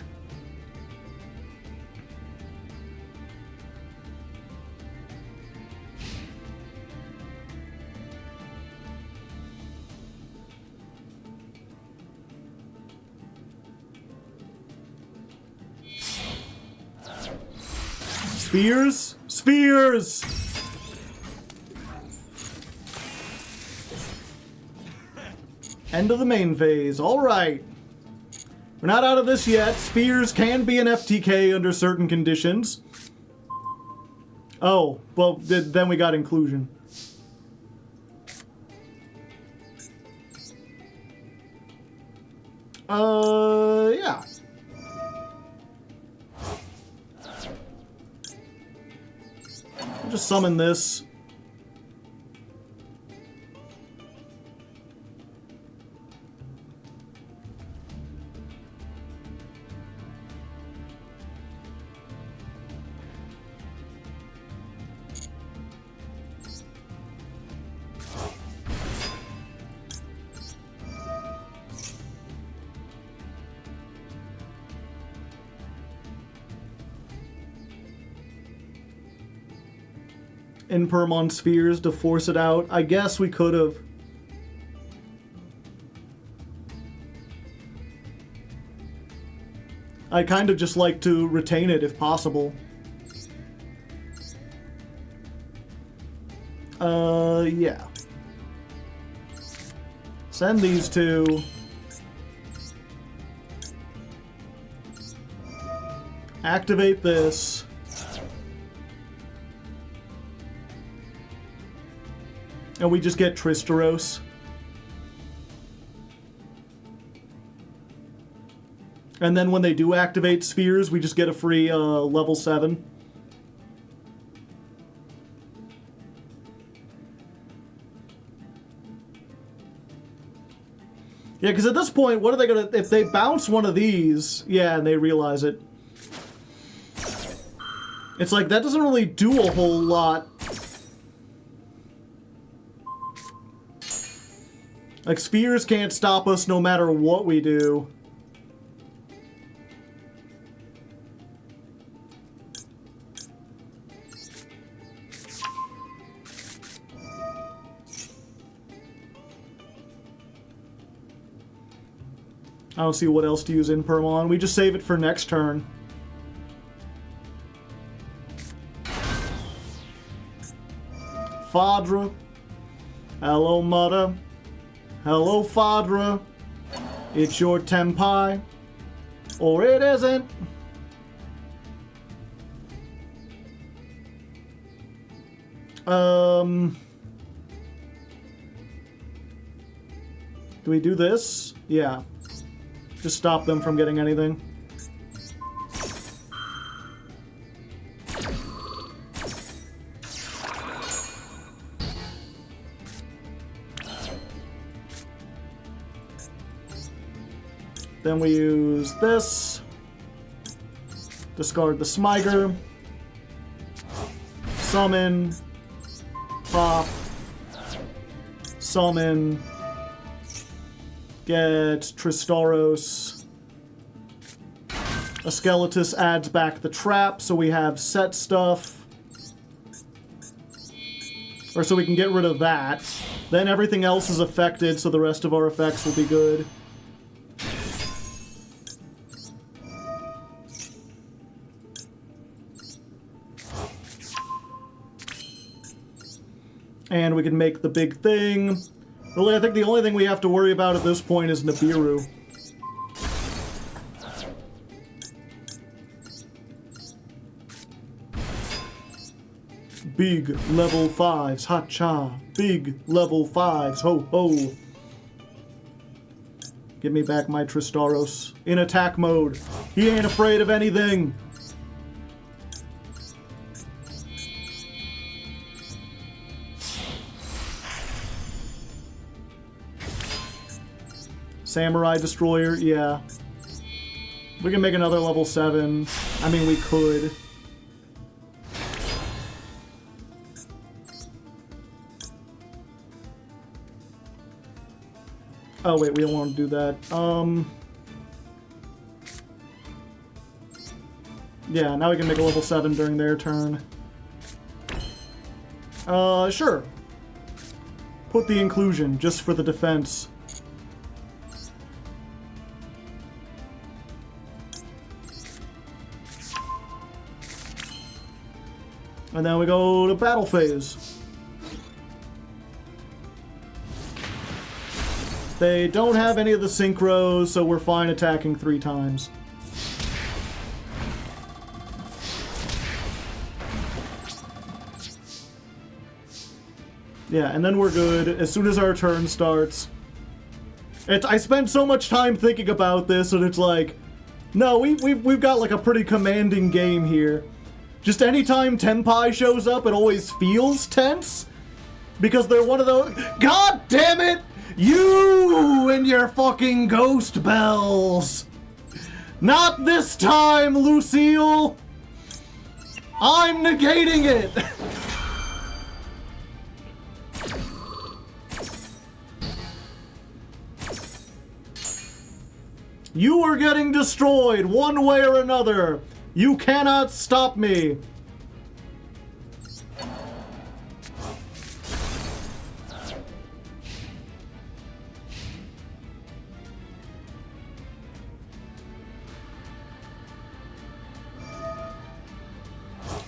Spheres? Spheres! End of the main phase. Alright. We're not out of this yet. Spheres can be an FTK under certain conditions. Oh, well, then we got inclusion. Yeah. I'll just summon this. Imperm on spheres to force it out. I guess we could have. I kind of just like to retain it if possible. Yeah. Send these two. Activate this. And we just get Tristeros. And then when they do activate spheres, we just get a free level 7. Yeah, because at this point, what are they gonna... If they bounce one of these, yeah, and they realize it. It's like, that doesn't really do a whole lot. Like, spheres can't stop us no matter what we do. I don't see what else to use Imperm on. We just save it for next turn. Fadra. Hello, Mother. Hello, Fadra. It's your Tenpai. Or it isn't. Do we do this? Yeah. Just stop them from getting anything. Then we use this. Discard the Smiger. Summon. Pop. Summon. Get Tristaros. A Skeletus adds back the trap, so we have set stuff. Or so we can get rid of that. Then everything else is affected, so the rest of our effects will be good. And we can make the big thing. Really, I think the only thing we have to worry about at this point is Nibiru. Big level 5s, ha-cha. Big level 5s, ho-ho. Give me back my Tristaros. In attack mode. He ain't afraid of anything. Samurai Destroyer, yeah. We can make another level 7. I mean, we could. Oh, wait, we don't want to do that. Yeah, now we can make a level 7 during their turn. Sure. Put the inclusion, just for the defense. And then we go to battle phase. They don't have any of the synchros, so we're fine attacking 3 times. Yeah, and then we're good as soon as our turn starts. I spent so much time thinking about this, and it's like, no, we've got like a pretty commanding game here. Just anytime Tenpai shows up, it always feels tense. Because they're one of those... God damn it! You and your fucking ghost bells! Not this time, Lucille! I'm negating it! You are getting destroyed one way or another. You cannot stop me.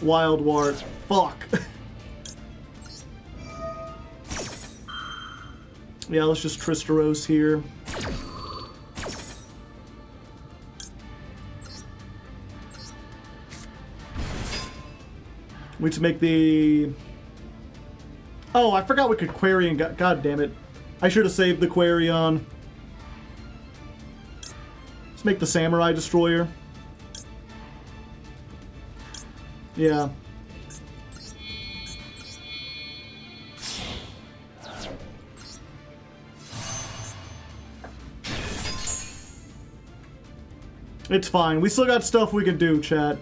Wild Wart. Fuck. Yeah, let's just Tristaros here. We need to make the... Oh, I forgot we could Quarion. God damn it. I should have saved the Quarion. Let's make the Samurai Destroyer. Yeah. It's fine. We still got stuff we can do, chat.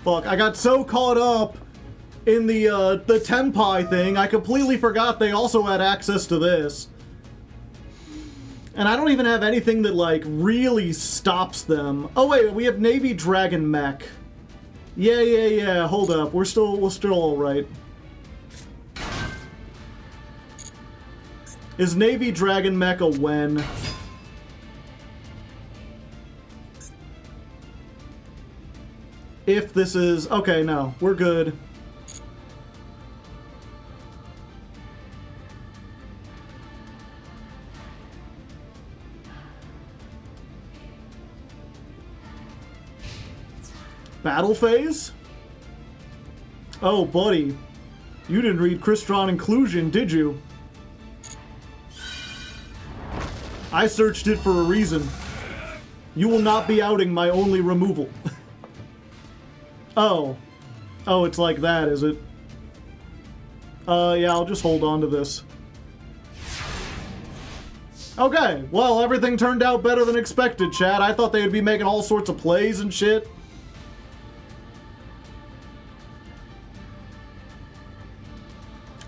Fuck, I got so caught up in the Tenpai thing, I completely forgot they also had access to this. And I don't even have anything that, like, really stops them. Oh wait, we have Navy Dragon Mech. Yeah, hold up, we're still alright. Is Navy Dragon Mech a when? If this is... Okay, no. We're good. Battle phase? Oh, buddy. You didn't read Crystron Inclusion, did you? I searched it for a reason. You will not be outing my only removal. Oh. Oh, it's like that, is it? Yeah, I'll just hold on to this. Okay, well, everything turned out better than expected, chat. I thought they would be making all sorts of plays and shit.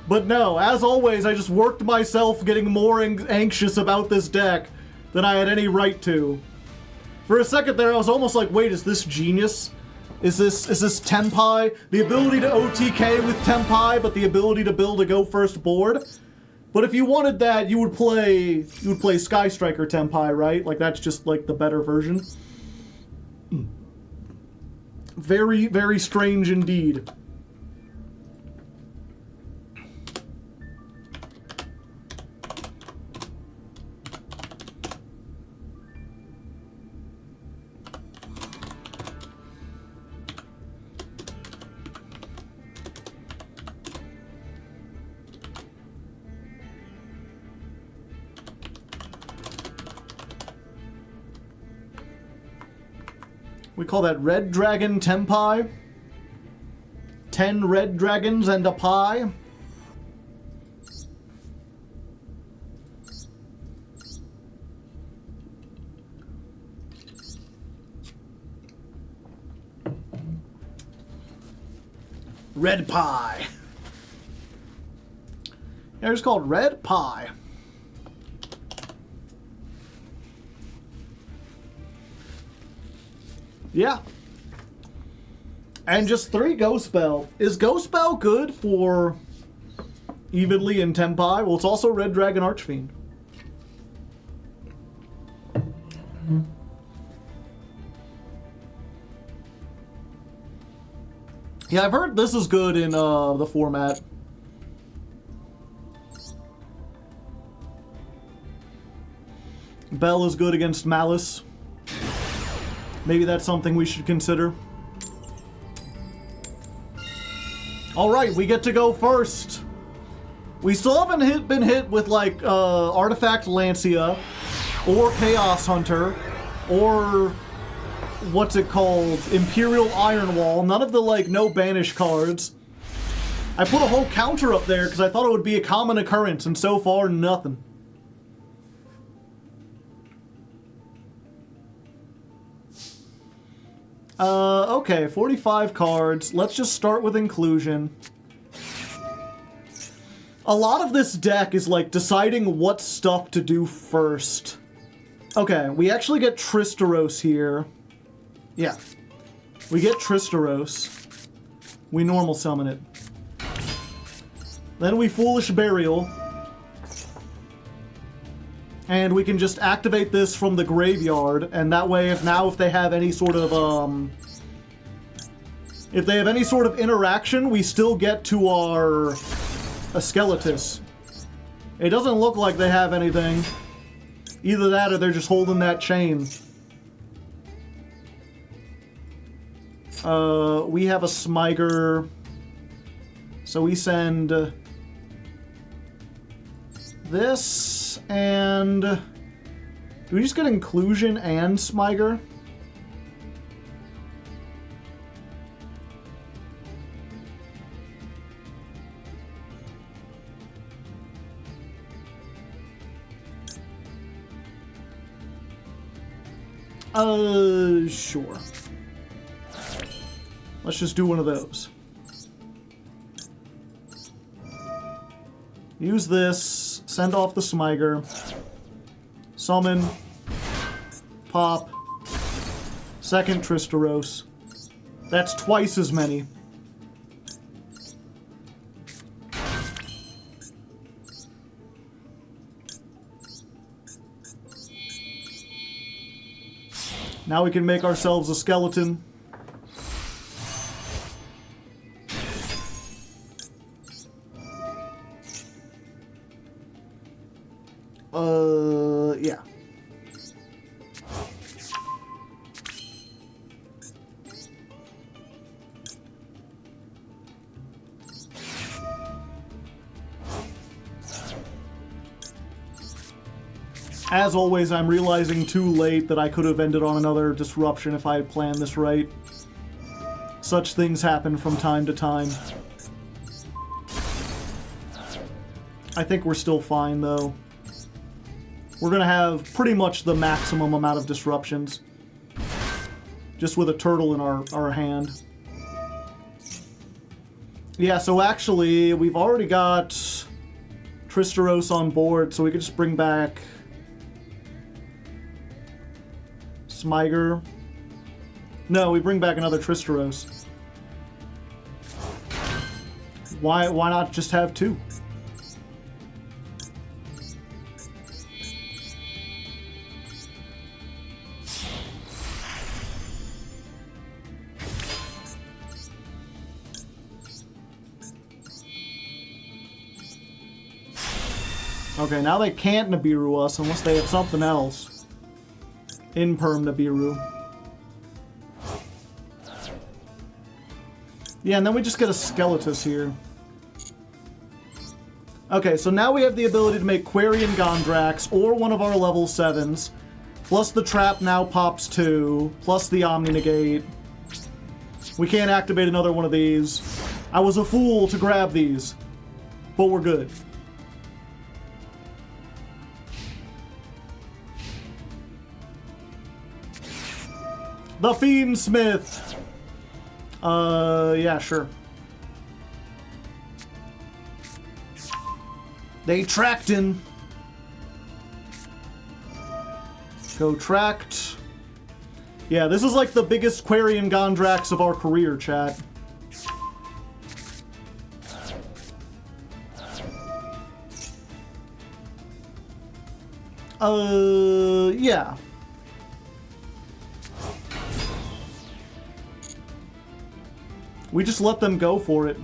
But no, as always, I just worked myself getting more anxious about this deck than I had any right to. For a second there, I was almost like, wait, is this genius? Is this Tenpai? The ability to OTK with Tenpai, but the ability to build a go-first board? But if you wanted that, you would play Sky Striker Tenpai, right? Like that's just like the better version. Very, very strange indeed. We call that Red Dragon Tenpai. 10 red dragons and a pie. Red pie. Yeah, it's called Red Pie. Yeah. And just 3 Ghost Bell. Is Ghost Bell good for evenly in Tenpai? Well, it's also Red Dragon Archfiend. Yeah, I've heard this is good in the format. Bell is good against Malice. Maybe that's something we should consider. Alright, we get to go first. We still haven't been hit with, like, Artifact Lancia, or Chaos Hunter, or, what's it called, Imperial Iron Wall. None of the, like, no banish cards. I put a whole counter up there because I thought it would be a common occurrence, and so far, nothing. Okay, 45 cards. Let's just start with inclusion. A lot of this deck is like deciding what stuff to do first. Okay, we actually get Tristeros here. Yeah. We get Tristeros. We normal summon it. Then we Foolish Burial. And we can just activate this from the graveyard, and that way, if they have any sort of, if they have any sort of interaction, we still get to our Skeletus. It doesn't look like they have anything. Either that or they're just holding that chain. We have a Smiger. So we send this. And do we just get inclusion and Smiger? Sure. Let's just do one of those. Use this, send off the Smiger, summon, pop, second Tristeros. That's twice as many. Now we can make ourselves a skeleton. Yeah. As always, I'm realizing too late that I could have ended on another disruption if I had planned this right. Such things happen from time to time. I think we're still fine, though. We're gonna have pretty much the maximum amount of disruptions. Just with a turtle in our hand. Yeah, so actually, we've already got Tristeros on board, so we could just bring back Smiger. No, we bring back another Tristeros. Why not just have 2? Okay, now they can't Nibiru us unless they have something else. Imperm Nibiru. Yeah, and then we just get a Skeletus here. Okay, so now we have the ability to make Quarian Gondrax or one of our level 7s. Plus the trap now pops 2. Plus the Omni Negate. We can't activate another one of these. I was a fool to grab these. But we're good. The Fiendsmith! Yeah, sure. They tracked in. Go tracked. Yeah, this is like the biggest Quarian Gondrax of our career, chat. Yeah. We just let them go for it.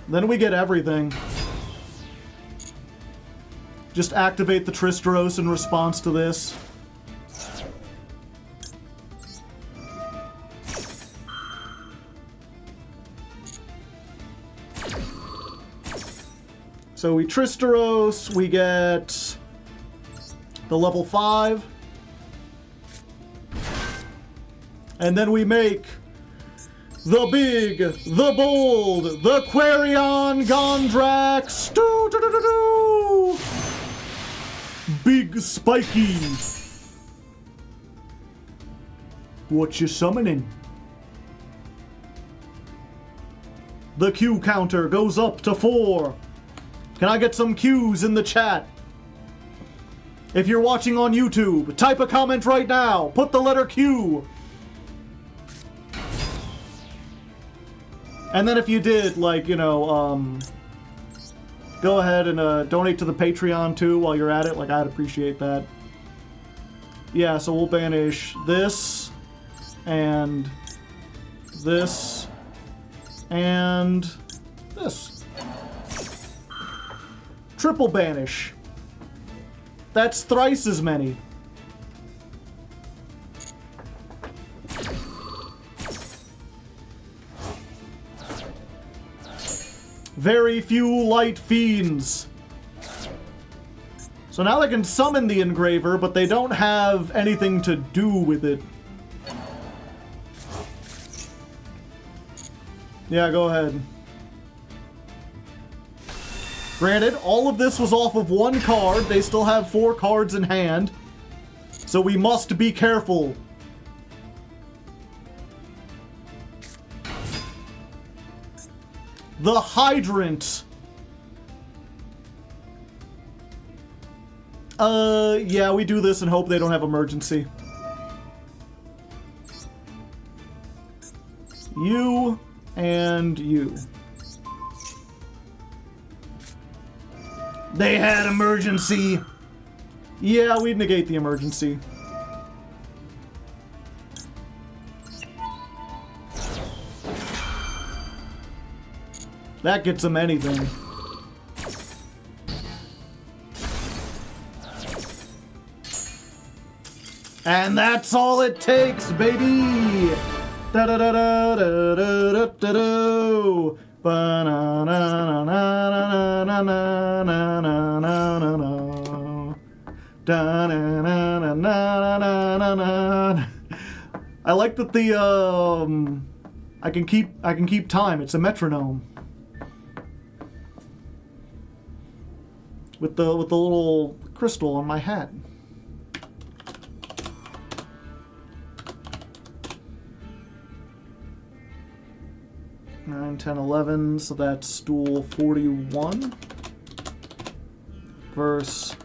Then we get everything. Just activate the Tristros in response to this. So we Tristeros, we get the level 5. And then we make the big, the bold, the Quarian Gondrax. Doo-doo-doo-doo-doo. Big spiky. What you summoning? The Q counter goes up to 4. Can I get some Qs in the chat? If you're watching on YouTube, type a comment right now. Put the letter Q. And then if you did, like, you know, go ahead and donate to the Patreon too while you're at it. Like, I'd appreciate that. Yeah, so we'll banish this, and this, and this. Triple banish. That's thrice as many. Very few light fiends. So now they can summon the Engraver, but they don't have anything to do with it. Yeah, go ahead. Granted, all of this was off of one card. They still have 4 cards in hand. So we must be careful. The Hydrant. Yeah, we do this and hope they don't have emergency. You and you. They had emergency. Yeah, we'd negate the emergency. That gets them anything. And that's all it takes, baby! Da da da da da da da da da. I like that the I can keep time. It's a metronome. With the little crystal on my hat. Nine, 10, 11, so that's stool 41 versus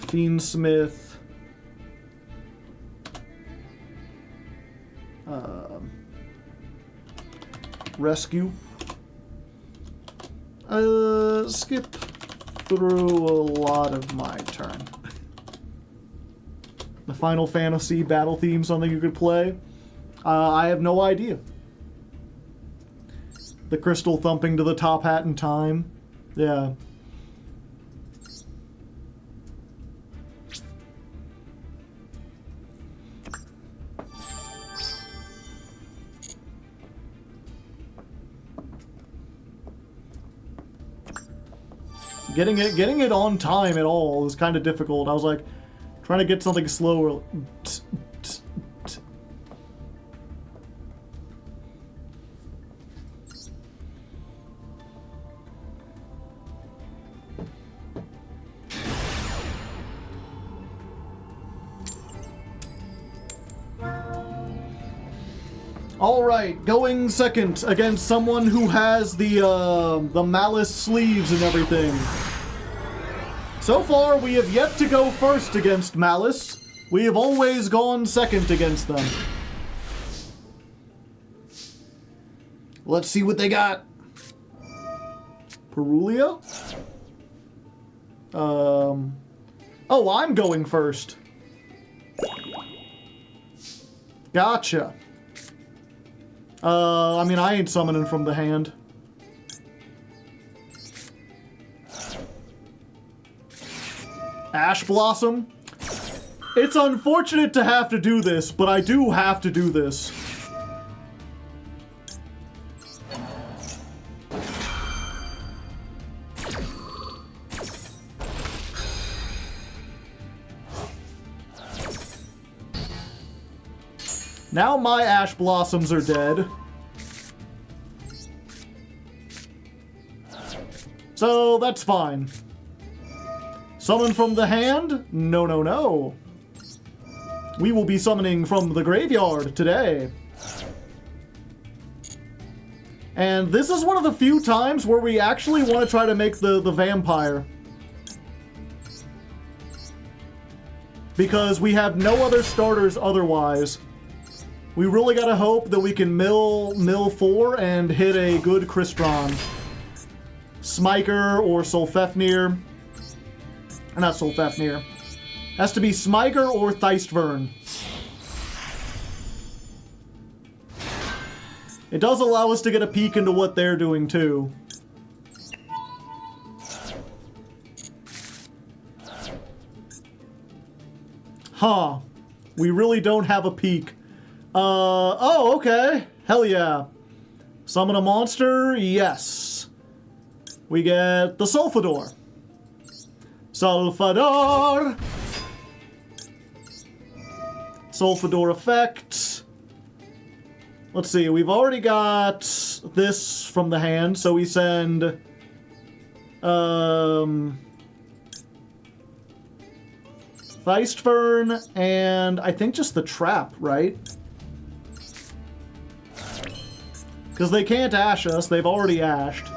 Fiendsmith. Rescue. Skip through a lot of my turn. The Final Fantasy battle theme, something you could play? I have no idea. The crystal thumping to the top hat in time. Yeah. Getting it on time at all is kind of difficult. I was like trying to get something slower. All right, going second against someone who has the Malice sleeves and everything. So far, we have yet to go first against Malice. We have always gone second against them. Let's see what they got. Perulia? Oh, I'm going first. Gotcha. I mean, I ain't summoning from the hand. Ash Blossom. It's unfortunate to have to do this, but I do have to do this. Now my Ash Blossoms are dead. So that's fine. Summon from the hand? No, no, no. We will be summoning from the graveyard today. And this is one of the few times where we actually want to try to make the vampire. Because we have no other starters otherwise. We really gotta hope that we can mill 4 and hit a good Crystron. Smiker or Solfefnir. Not Solfefnir. Has to be Smiker or Theistvern. It does allow us to get a peek into what they're doing too. Huh. We really don't have a peek. Oh, okay. Hell yeah. Summon a monster? Yes. We get the Sulfador. Sulfador! Sulfador effect. Let's see, we've already got this from the hand, so we send... Theistvern and I think just the trap, right? Because they can't ash us, they've already ashed.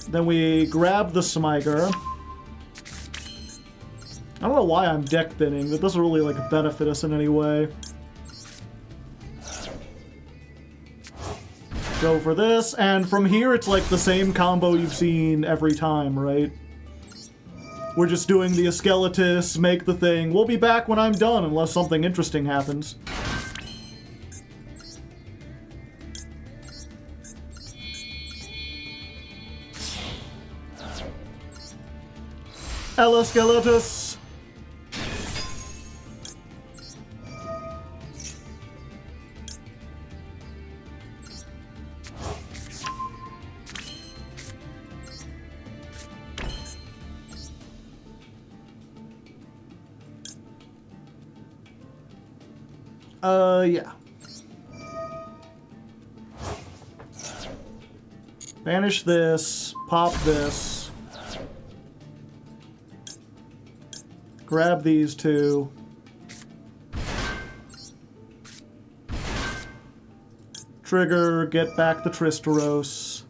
Then we grab the Smiker. I don't know why I'm deck thinning, that doesn't really like benefit us in any way. Go for this, and from here it's like the same combo you've seen every time, right? We're just doing the Askeletus, make the thing. We'll be back when I'm done, unless something interesting happens. Askeletus! Yeah. Banish this, pop this. Grab these two. Trigger, get back the Tristeros.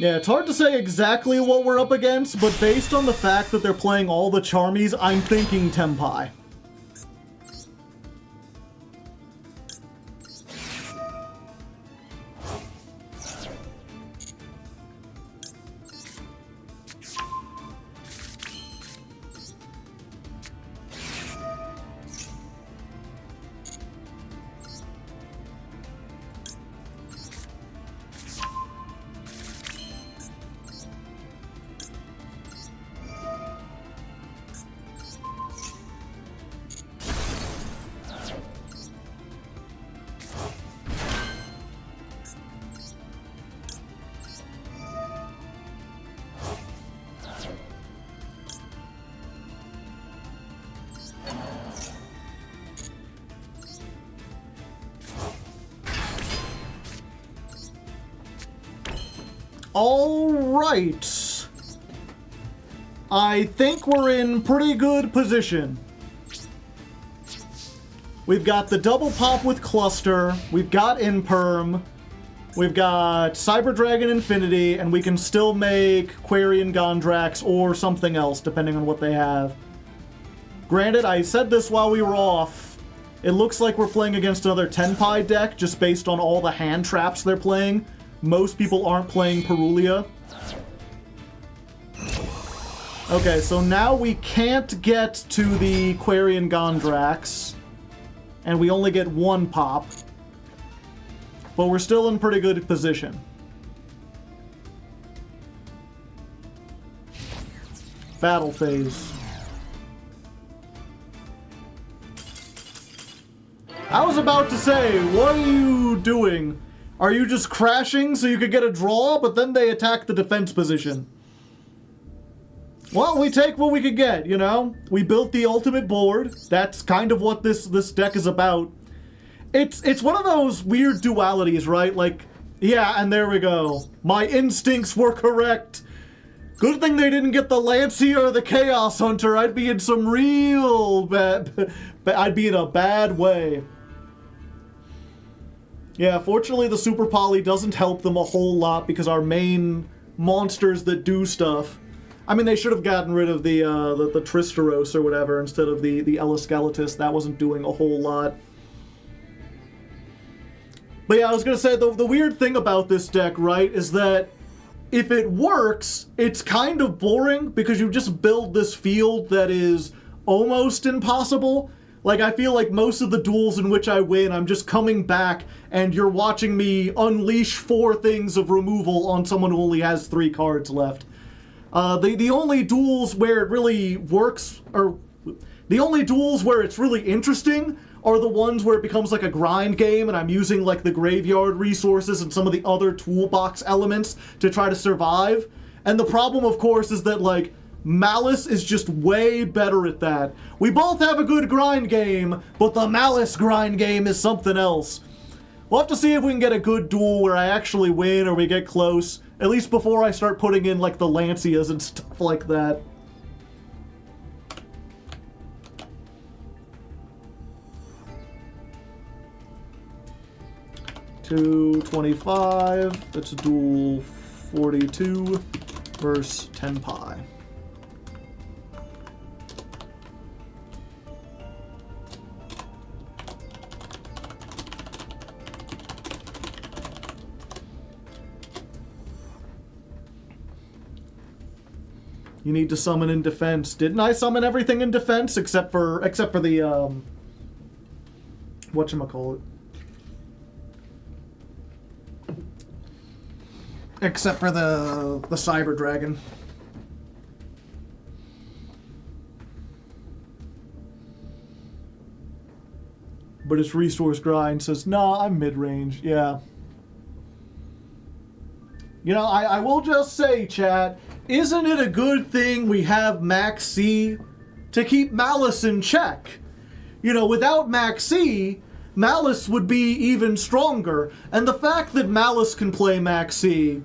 Yeah, it's hard to say exactly what we're up against, but based on the fact that they're playing all the Charmies, I'm thinking Tenpai. All right. I think we're in pretty good position. We've got the double pop with Cluster. We've got Imperm. We've got Cyber Dragon Infinity, and we can still make Quarian Gondrax or something else, depending on what they have. Granted, I said this while we were off. It looks like we're playing against another Tenpai deck, just based on all the hand traps they're playing. Most people aren't playing Perulia. Okay, so now we can't get to the Quarian Gondrax, and we only get one pop. But we're still in pretty good position. Battle phase. I was about to say, what are you doing? Are you just crashing so you could get a draw, but then they attack the defense position? Well, we take what we could get, you know? We built the ultimate board. That's kind of what this deck is about. It's one of those weird dualities, right? Like, yeah, and there we go. My instincts were correct. Good thing they didn't get the Lancia or the Chaos Hunter. I'd be in some real bad... I'd be in a bad way. Yeah, fortunately the Super Poly doesn't help them a whole lot because our main monsters that do stuff... I mean, they should have gotten rid of the Tristeros or whatever instead of the Elascalatus. That wasn't doing a whole lot. But yeah, I was going to say, the weird thing about this deck, right, is that if it works, it's kind of boring because you just build this field that is almost impossible. Like, I feel like most of the duels in which I win, I'm just coming back and you're watching me unleash 4 things of removal on someone who only has 3 cards left. The only duels where it really works, or the only duels where it's really interesting are the ones where it becomes like a grind game and I'm using like the graveyard resources and some of the other toolbox elements to try to survive. And the problem, of course, is that like Malice is just way better at that. We both have a good grind game, but the Malice grind game is something else. We'll have to see if we can get a good duel where I actually win or we get close. At least before I start putting in, like, the Lancias and stuff like that. $225. That's a duel 42 versus Tenpai. You need to summon in defense. Didn't I summon everything in defense except for the whatchamacallit? Except for the Cyber Dragon. But its resource grind says, nah, I'm mid-range. Yeah. You know, I will just say, chat, isn't it a good thing we have Max C to keep Malice in check? You know, without Max C, Malice would be even stronger. And the fact that Malice can play Max C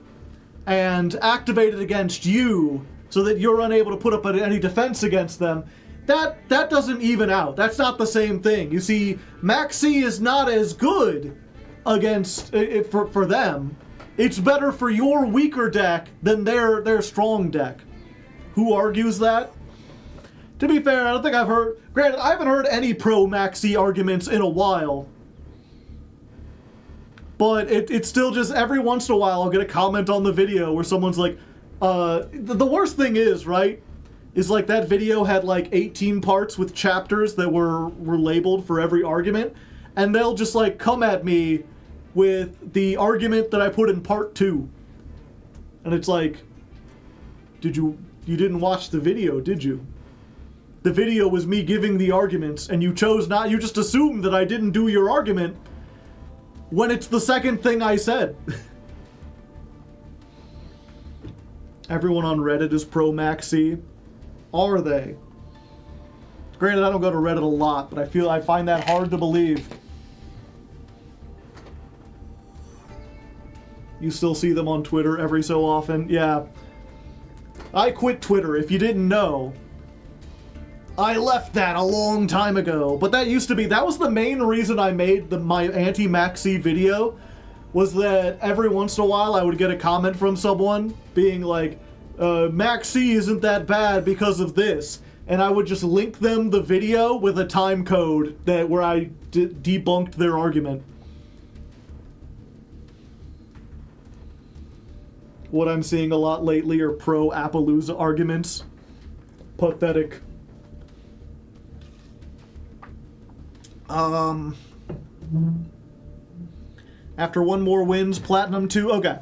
and activate it against you so that you're unable to put up any defense against them, that doesn't even out. That's not the same thing. You see, Max C is not as good against for them. It's better for your weaker deck than their strong deck. Who argues that? To be fair, I don't think I've heard... Granted, I haven't heard any pro-Maxi arguments in a while. But it's still just every once in a while I'll get a comment on the video where someone's like, the worst thing is, right, is like that video had like 18 parts with chapters that were labeled for every argument. And they'll just like come at me with the argument that I put in part 2. And it's like, you didn't watch the video, did you? The video was me giving the arguments, and you chose not, you just assumed that I didn't do your argument when it's the second thing I said. Everyone on Reddit is pro Maxi. Are they? Granted, I don't go to Reddit a lot, but I find that hard to believe. You still see them on Twitter every so often. Yeah. I quit Twitter, if you didn't know. I left that a long time ago. But that used to be... That was the main reason I made my anti-Maxi video. Was that every once in a while I would get a comment from someone being like, Maxi isn't that bad because of this. And I would just link them the video with a time code where I debunked their argument. What I'm seeing a lot lately are pro-Appaloosa arguments. Pathetic. After one more wins, Platinum 2. Okay.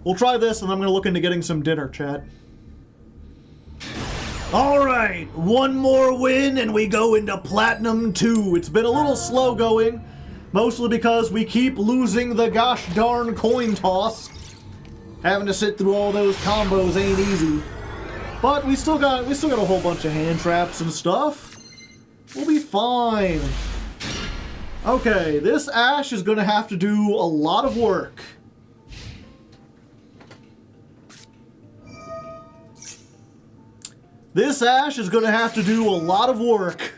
We'll try this, and I'm going to look into getting some dinner, chat. Alright, one more win, and we go into Platinum 2. It's been a little slow going, mostly because we keep losing the gosh darn coin toss. Having to sit through all those combos ain't easy. But we still got a whole bunch of hand traps and stuff. We'll be fine. Okay, this Ashe is going to have to do a lot of work. This Ashe is going to have to do a lot of work.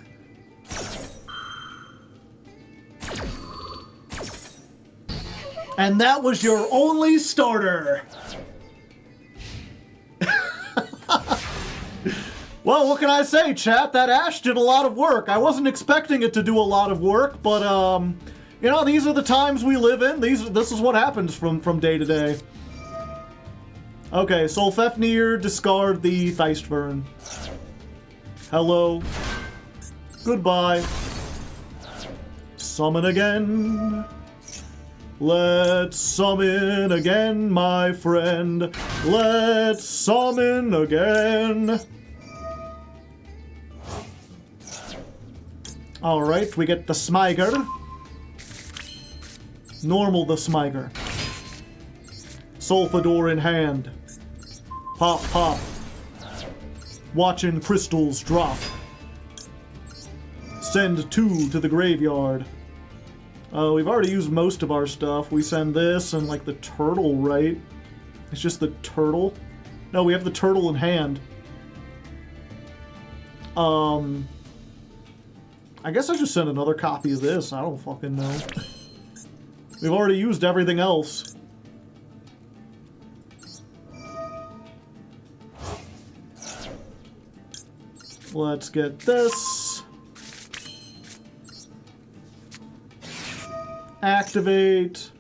And that was your only starter. Well, what can I say, chat? That Ashe did a lot of work. I wasn't expecting it to do a lot of work, but, you know, these are the times we live in. This is what happens from day to day. Okay, Solfefnir, discard the Theistburn. Hello. Goodbye. Summon again. Let's summon again, my friend. Let's summon again. Alright, we get the Smyger. Normal the Smyger. Solfador in hand. Pop, pop. Watching crystals drop. Send 2 to the graveyard. We've already used most of our stuff. We send this and, like, the turtle, right? It's just the turtle? No, we have the turtle in hand. I guess I just sent another copy of this. I don't fucking know. We've already used everything else. Let's get this. Activate.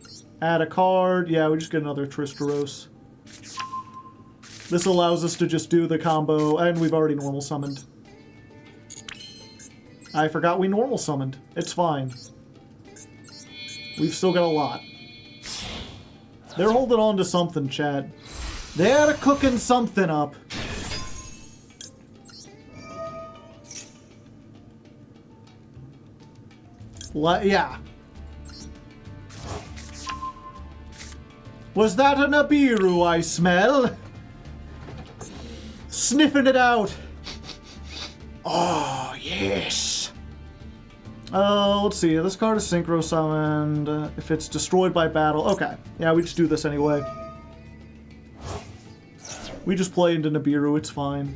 Add a card. Yeah, we just get another Tristeros. This allows us to just do the combo, and we've already normal summoned. I forgot we normal summoned. It's fine. We've still got a lot. They're holding on to something, Chad. They're cooking something up. Yeah. Was that a Nibiru I smell? Sniffing it out. Oh, yes. Let's see. This card is synchro summoned. If it's destroyed by battle. Okay. Yeah, we just do this anyway. We just play into Nibiru. It's fine.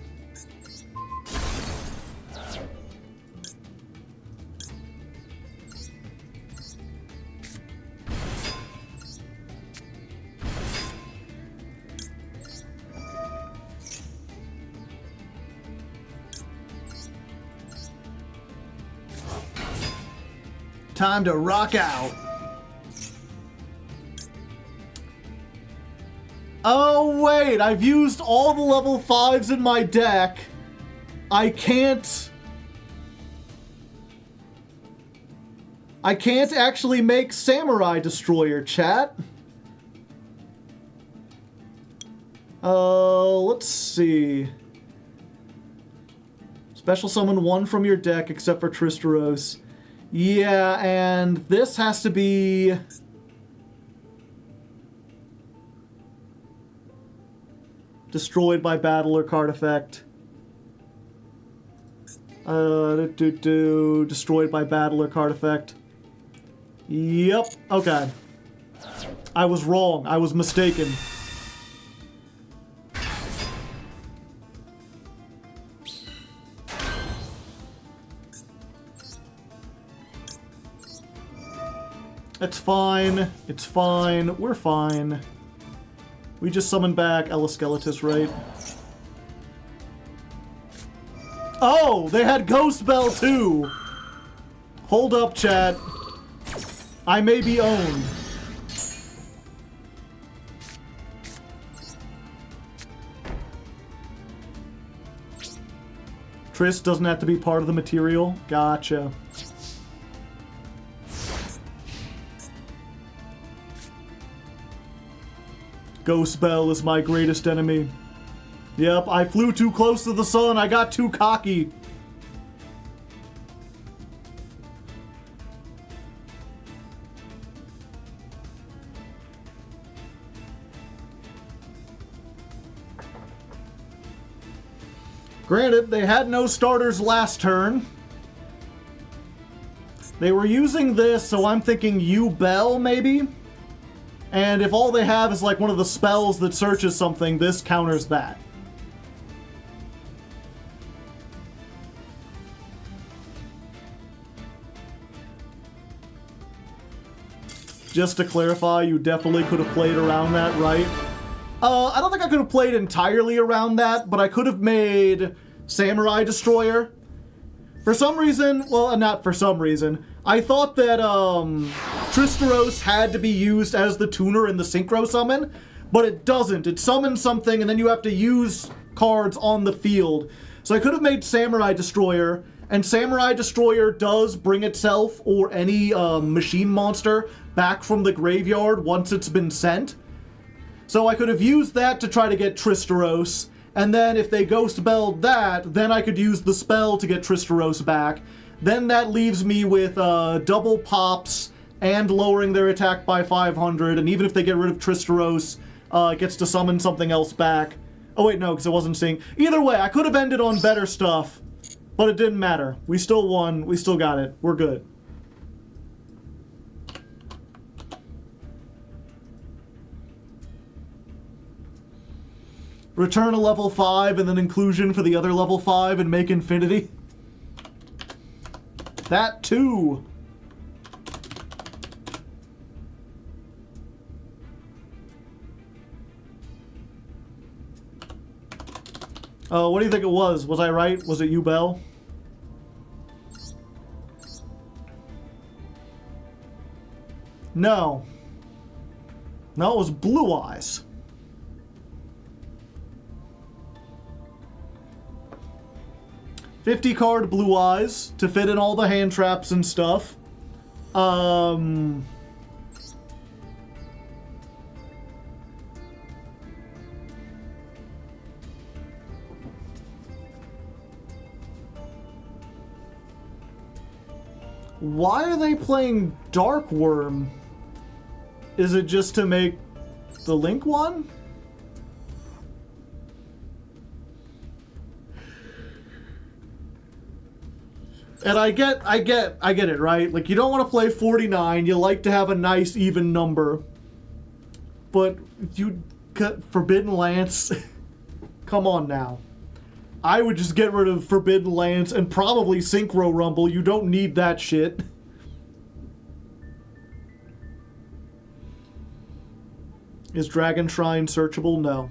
Time to rock out. Oh, wait. I've used all the level 5s in my deck. I can't actually make Samurai Destroyer, chat. Let's see. Special summon 1 from your deck except for Tristeros. Yeah, and this has to be... destroyed by battle or card effect. Destroyed by battle or card effect. Yep, okay. I was wrong. I was mistaken. It's fine. It's fine. We're fine. We just summoned back Eloskeletus, right? Oh, they had Ghost Bell too! Hold up, chat. I may be owned. Triss doesn't have to be part of the material. Gotcha. Ghost Bell is my greatest enemy. Yep, I flew too close to the sun. I got too cocky. Granted, they had no starters last turn. They were using this, so I'm thinking U-Bell, maybe? And if all they have is like one of the spells that searches something, this counters that. Just to clarify, you definitely could have played around that, right? I don't think I could have played entirely around that, but I could have made Samurai Destroyer. For some reason, well, not for some reason, I thought that Tristeros had to be used as the tuner in the Synchro Summon, but it doesn't. It summons something and then you have to use cards on the field. So I could have made Samurai Destroyer, and Samurai Destroyer does bring itself or any machine monster back from the graveyard once it's been sent. So I could have used that to try to get Tristeros, and then if they Ghost Belled that, then I could use the spell to get Tristeros back. Then that leaves me with double pops and lowering their attack by 500, and even if they get rid of Tristeros, it gets to summon something else back. Oh wait, no, because I wasn't seeing. Either way, I could have ended on better stuff, but it didn't matter. We still won. We still got it. We're good. Return a level 5 and then inclusion for the other level 5 and make infinity. That too. What do you think it was? Was I right? Was it you, Bell? No. No, it was Blue Eyes. $50 card Blue Eyes to fit in all the hand traps and stuff. Why are they playing Dark Worm? Is it just to make the Link one? And I get it, right? Like, you don't want to play 49, you like to have a nice, even number. But you cut Forbidden Lance. Come on now. I would just get rid of Forbidden Lance and probably Synchro Rumble. You don't need that shit. Is Dragon Shrine searchable? No.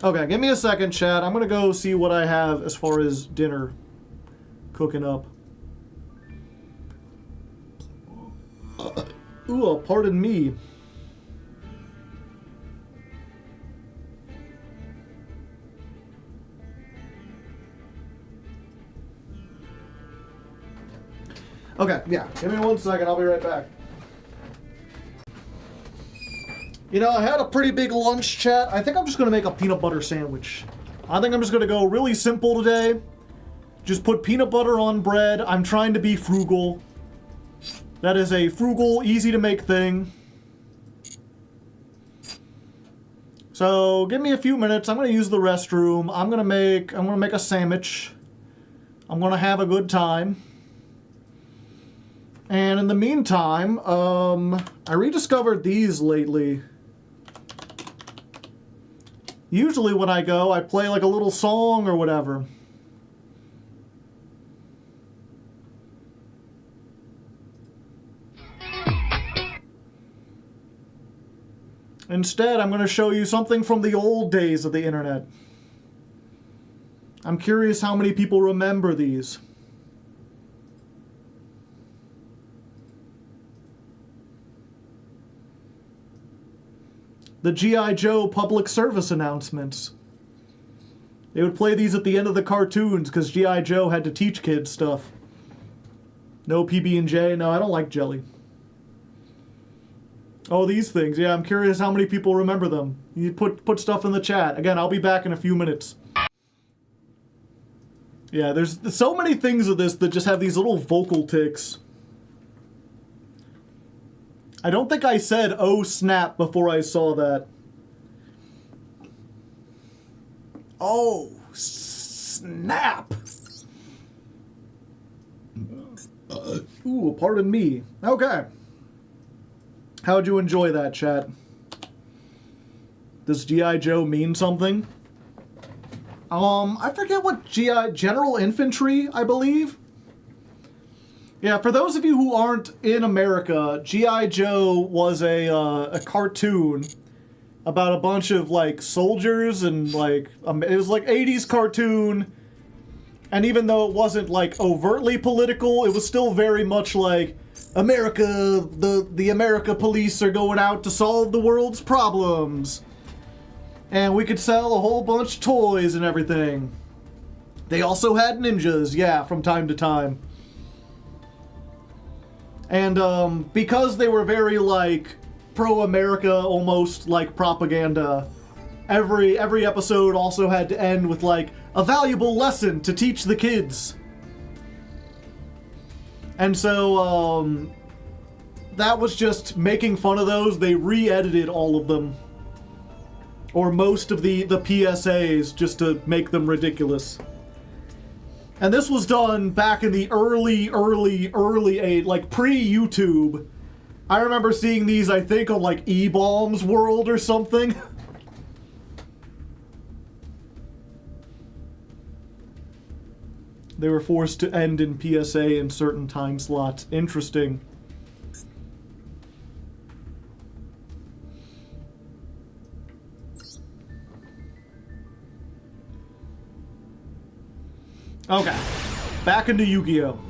Okay, give me a second, chat. I'm gonna go see what I have as far as dinner cooking up. Ooh, pardon me. Okay, yeah. Give me 1 second. I'll be right back. You know, I had a pretty big lunch, chat. I think I'm just going to make a peanut butter sandwich. I think I'm just going to go really simple today. Just put peanut butter on bread. I'm trying to be frugal. That is a frugal, easy to make thing. So, give me a few minutes. I'm going to use the restroom. I'm going to make a sandwich. I'm going to have a good time. And in the meantime, I rediscovered these lately. Usually when I go, I play like a little song or whatever. Instead, I'm going to show you something from the old days of the internet. I'm curious how many people remember these. The G.I. Joe public service announcements. They would play these at the end of the cartoons because G.I. Joe had to teach kids stuff. No PB&J. No, I don't like jelly. Oh, these things. Yeah, I'm curious how many people remember them. You put stuff in the chat. Again, I'll be back in a few minutes. Yeah, there's so many things of this that just have these little vocal tics. I don't think I said, oh snap, before I saw that. Oh, snap. Ooh, pardon me. Okay. How'd you enjoy that, chat? Does G.I. Joe mean something? I forget what General Infantry, I believe? Yeah, for those of you who aren't in America, G.I. Joe was a cartoon about a bunch of, like, soldiers and, like, it was, like, 80s cartoon, and even though it wasn't, like, overtly political, it was still very much, like, America, the America police are going out to solve the world's problems. And we could sell a whole bunch of toys and everything. They also had ninjas, yeah, from time to time. And, because they were very, like, pro-America, almost like propaganda, every episode also had to end with, like, a valuable lesson to teach the kids. And so, that was just making fun of those. They re-edited all of them. Or most of the PSAs, just to make them ridiculous. And this was done back in the early age, like pre-YouTube. I remember seeing these, I think, on like E-Bombs World or something. They were forced to end in PSA in certain time slots. Interesting. Okay, back into Yu-Gi-Oh!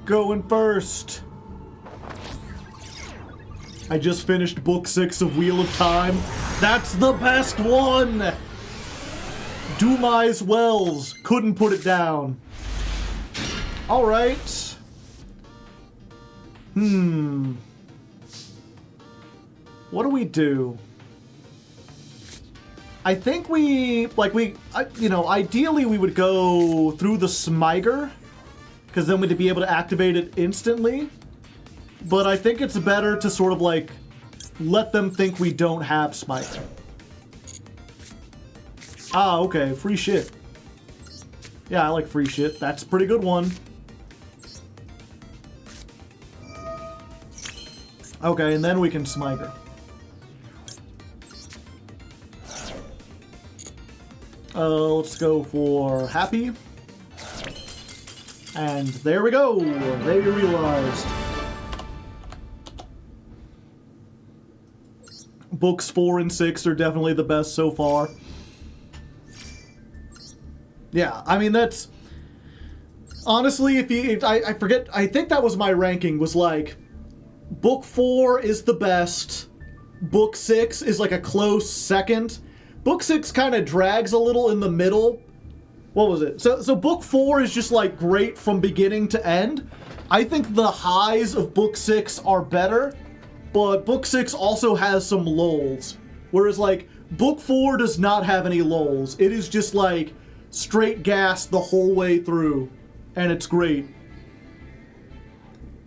Going first. I just finished book 6 of Wheel of Time. That's the best one! Dumais Wells. Couldn't put it down. Alright. What do we do? I think ideally we would go through the Smyger, because then we'd be able to activate it instantly. But I think it's better to sort of like let them think we don't have Smyger. Ah, okay, free shit. Yeah, I like free shit. That's a pretty good one. Okay, and then we can Smyger. Let's go for Happy. And there we go! They realized. Books 4 and 6 are definitely the best so far. Yeah, I mean, that's... Honestly, I forget, I think that was my ranking, was like, Book 4 is the best, Book 6 is like a close second, Book 6 kind of drags a little in the middle. What was it? So Book 4 is just like great from beginning to end. I think the highs of Book 6 are better, but Book 6 also has some lulls. Whereas like, Book 4 does not have any lulls. It is just like, straight gas the whole way through. And it's great.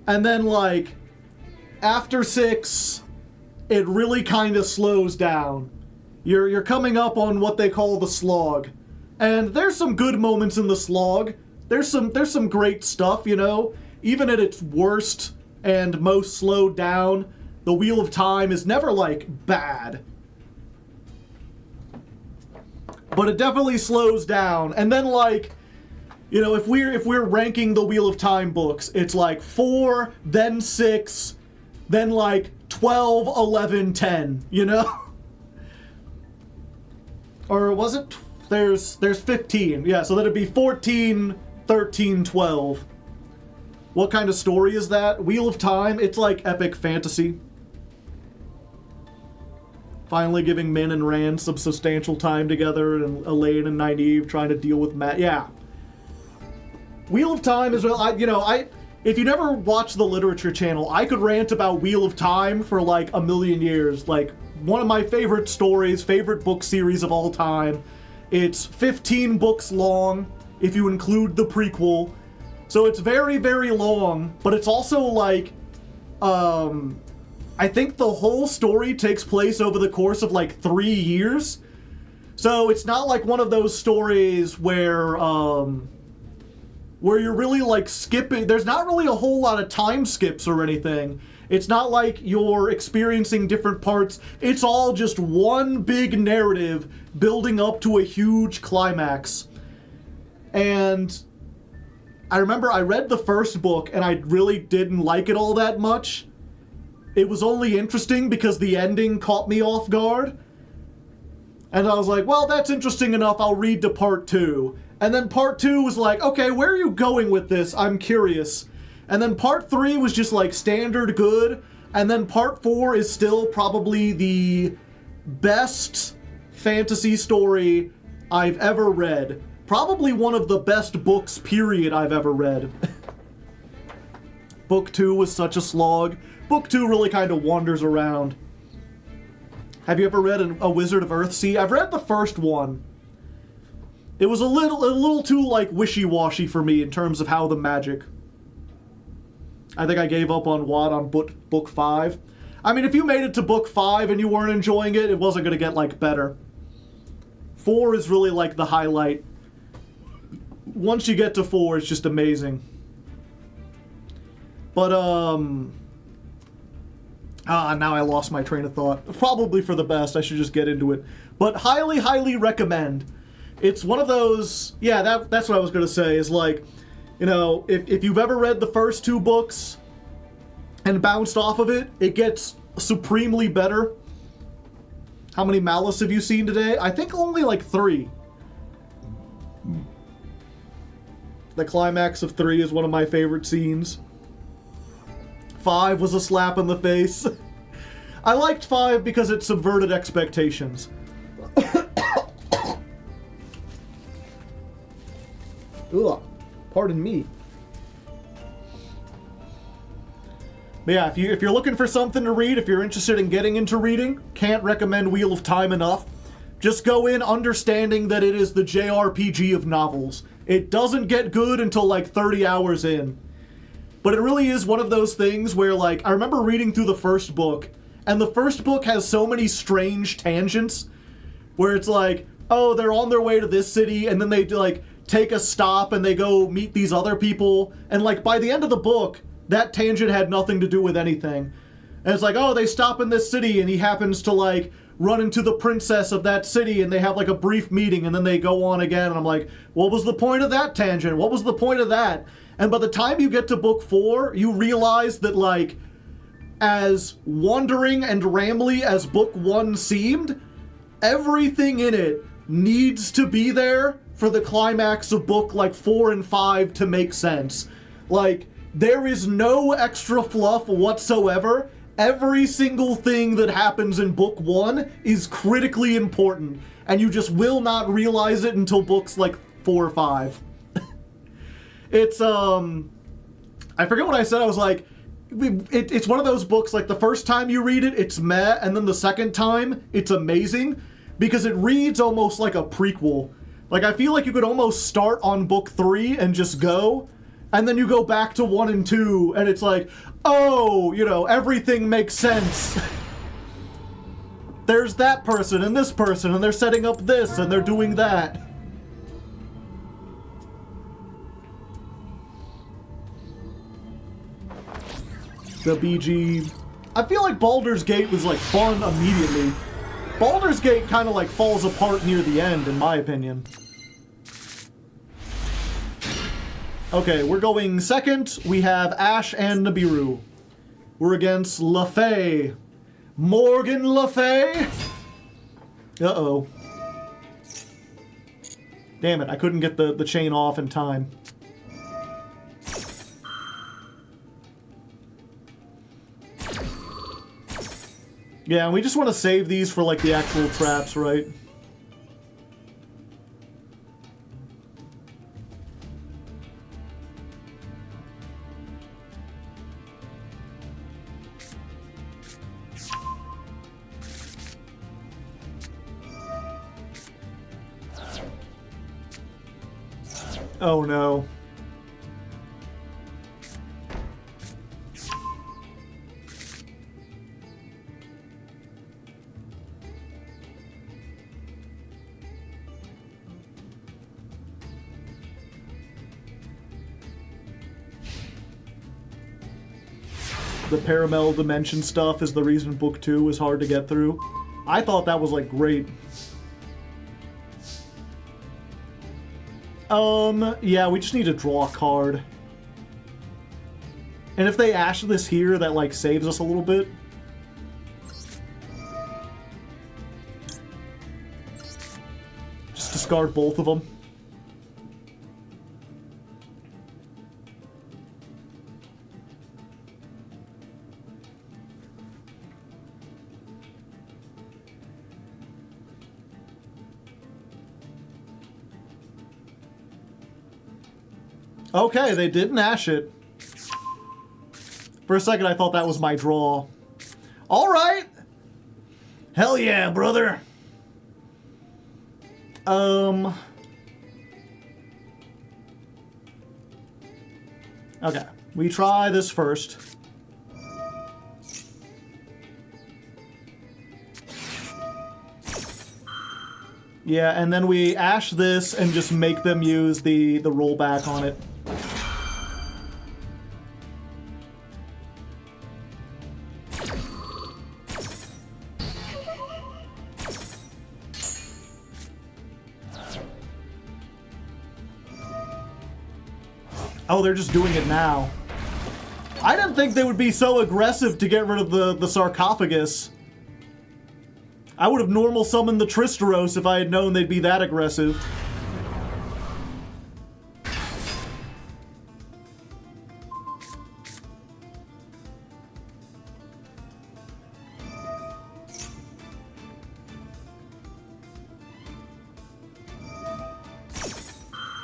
And then like, after 6, it really kind of slows down. You're coming up on what they call the slog. And there's some good moments in the slog. There's some great stuff, you know? Even at its worst and most slowed down, the Wheel of Time is never, like, bad. But it definitely slows down. And then, like, you know, if we're ranking the Wheel of Time books, it's like 4, then 6, then like 12, 11, 10, you know? Or was it? There's 15. Yeah, so that'd be 14, 13, 12. What kind of story is that? Wheel of Time, it's like epic fantasy. Finally giving Min and Rand some substantial time together, and Elaine and Nynaeve trying to deal with Matt. Yeah. Wheel of Time is, if you never watch the literature channel, I could rant about Wheel of Time for like a million years. Like, one of my favorite stories, favorite book series of all time. It's 15 books long, if you include the prequel. So it's very, very long, but it's also like, I think the whole story takes place over the course of like 3 years. So it's not like one of those stories where you're really like skipping. There's not really a whole lot of time skips or anything. It's not like you're experiencing different parts. It's all just one big narrative building up to a huge climax. And I remember I read the first book and I really didn't like it all that much. It was only interesting because the ending caught me off guard. And I was like, well, that's interesting enough, I'll read to part 2. And then part 2 was like, okay, where are you going with this? I'm curious. And then part 3 was just like standard good. And then part 4 is still probably the best fantasy story I've ever read. Probably one of the best books, period, I've ever read. Book 2 was such a slog. Book 2 really kind of wanders around. Have you ever read A Wizard of Earthsea? I've read the first one. It was a little too, like, wishy-washy for me in terms of how the magic. I think I gave up on Watt on book 5. I mean, if you made it to book 5 and you weren't enjoying it, it wasn't going to get, like, better. 4 is really, like, the highlight. Once you get to 4, it's just amazing. But, now I lost my train of thought. Probably for the best, I should just get into it. But highly, highly recommend. It's one of those, yeah, that's what I was going to say, is like, you know, if you've ever read the first 2 books and bounced off of it, it gets supremely better. How many Malice have you seen today? I think only like 3. The climax of 3 is one of my favorite scenes. 5 was a slap in the face. I liked 5 because it subverted expectations. Ugh, pardon me. But yeah, if you're looking for something to read, if you're interested in getting into reading, can't recommend Wheel of Time enough. Just go in understanding that it is the JRPG of novels. It doesn't get good until like 30 hours in. But it really is one of those things where, like, I remember reading through the first book, and the first book has so many strange tangents, where it's like, oh, they're on their way to this city, and then they, like, take a stop, and they go meet these other people, and, like, by the end of the book, that tangent had nothing to do with anything. And it's like, oh, they stop in this city, and he happens to, like, run into the princess of that city, and they have, like, a brief meeting, and then they go on again, and I'm like, what was the point of that tangent? What was the point of that? And by the time you get to book 4, you realize that, like, as wandering and rambly as book 1 seemed, everything in it needs to be there for the climax of book, like, 4 and 5 to make sense. Like, there is no extra fluff whatsoever. Every single thing that happens in book 1 is critically important, and you just will not realize it until books, like, 4 or 5. It's, I forget what I said. I was like, it's one of those books, like, the first time you read it, it's meh, and then the second time, it's amazing, because it reads almost like a prequel. Like, I feel like you could almost start on book 3 and just go, and then you go back to 1 and 2, and it's like, oh, you know, everything makes sense. There's that person, and this person, and they're setting up this, and they're doing that. the BG. I feel like Baldur's Gate was like fun immediately. Baldur's Gate kind of like falls apart near the end, in my opinion. Okay, we're going second. We have Ash and Nibiru. We're against LaFay. Morgan LaFay. Uh-oh. Damn it, I couldn't get the chain off in time. Yeah, and we just want to save these for, like, the actual traps, right? Oh, no. The parallel dimension stuff is the reason book 2 was hard to get through. I thought that was, like, great. Yeah, we just need to draw a card. And if they ash this here, that, like, saves us a little bit. Just discard both of them. Okay, they didn't ash it. For a second, I thought that was my draw. All right. Hell yeah, brother. Okay, we try this first. Yeah, and then we ash this and just make them use the rollback on it. Oh, they're just doing it now. I didn't think they would be so aggressive to get rid of the sarcophagus. I would have normal summoned the Tristeros if I had known they'd be that aggressive.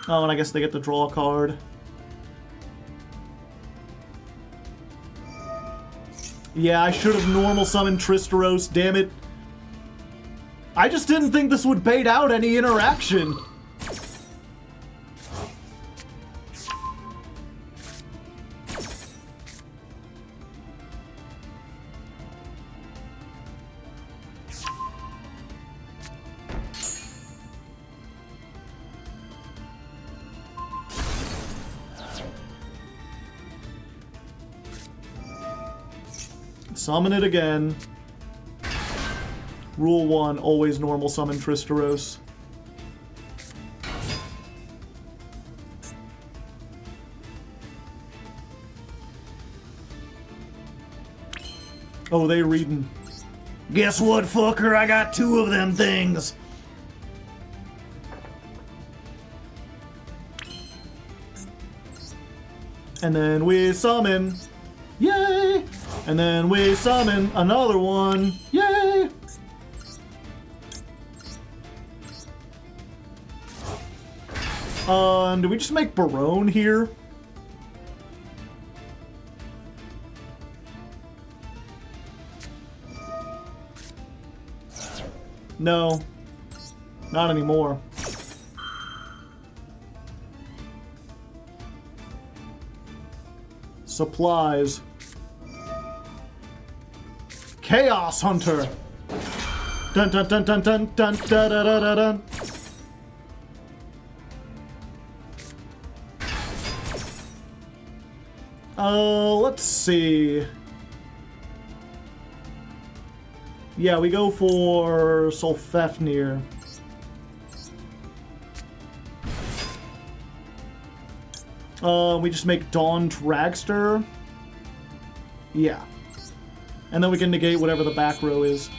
Oh, and I guess they get to draw a card. Yeah, I should have normal summoned Tristeros, damn it. I just didn't think this would bait out any interaction. Summon it again. Rule 1, always normal summon Tristeros. Oh, they reading. Guess what, fucker? I got 2 of them things. And then we summon. Yay! And then we summon another one. Yay! Do we just make Barone here? No. Not anymore. Supplies. Chaos Hunter. Dun dun dun dun dun dun dun dun dun dun. Let's see. Yeah, we go for Solfafnir. We just make Dawn Dragster. Yeah. And then we can negate whatever the back row is.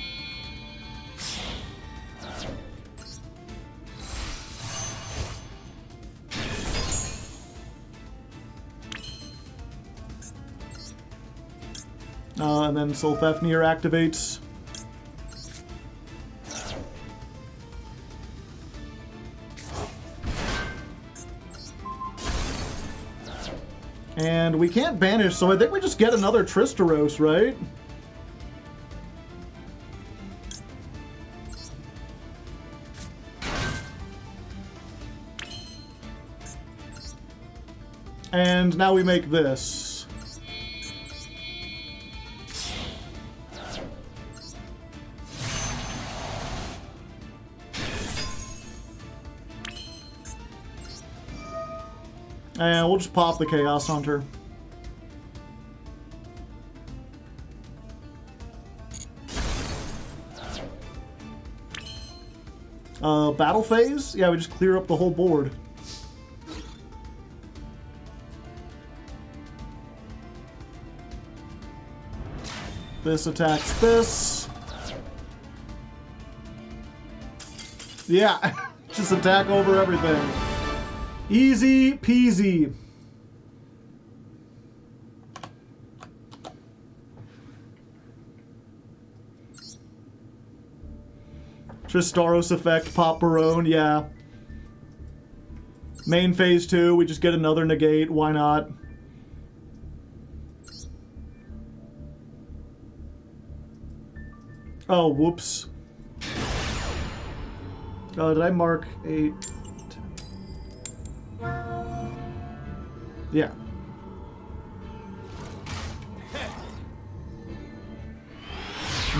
And then Solfafnir activates. And we can't banish, so I think we just get another Tristeros, right? And now we make this. And we'll just pop the Chaos Hunter. Battle phase? Yeah, we just clear up the whole board. This attacks this. Yeah, just attack over everything. Easy peasy. Tristaros effect, Pop Barone, yeah. Main phase 2, we just get another negate, why not? Oh, whoops. Did I mark 8? Yeah.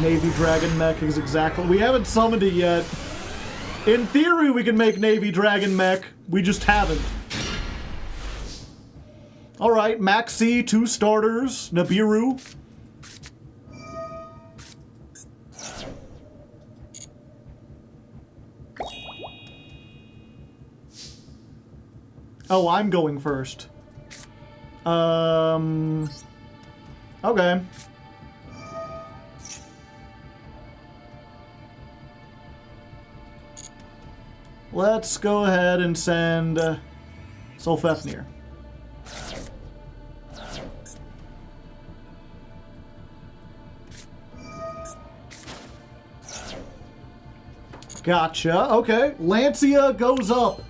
Navy Dragon Mech is exactly... We haven't summoned it yet. In theory, we can make Navy Dragon Mech. We just haven't. Alright, Maxi, 2 starters. Nibiru. Oh, I'm going first. Okay. Let's go ahead and send Solfafnir. Gotcha. Okay. Lancia goes up.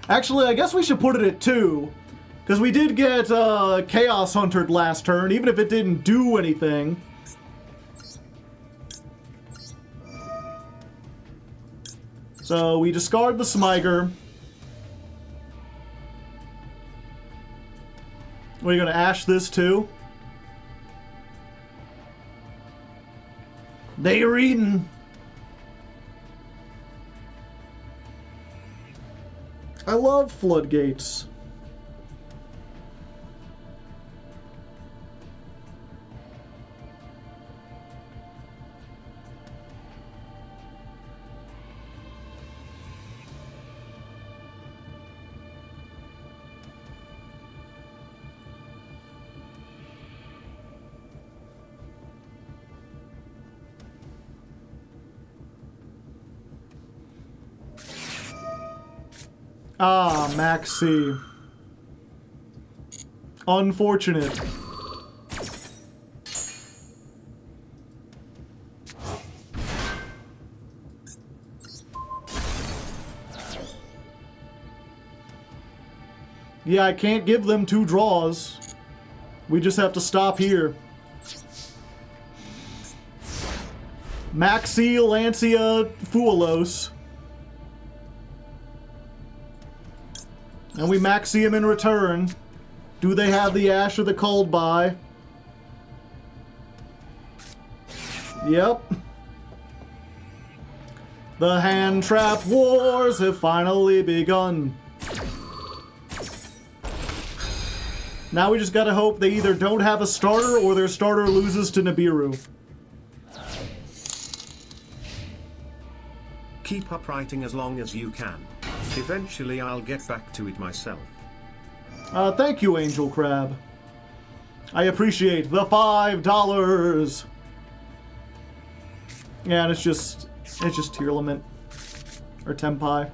Actually, I guess we should put it at 2. Because we did get Chaos Huntered last turn, even if it didn't do anything. So we discard the Smiger. Are you going to Ash this too? They are eating. I love Floodgates. Ah, Maxi. Unfortunate. Yeah, I can't give them 2 draws. We just have to stop here. Maxi, Lancia, Fuelos. And we maxi him in return. Do they have the Ash or the Called By? Yep. The hand trap wars have finally begun. Now we just gotta hope they either don't have a starter or their starter loses to Nibiru. Keep up writing as long as you can. Eventually I'll get back to it myself. Thank you, Angel Crab. I appreciate the $5. Yeah, and it's just tier limit or Tenpai.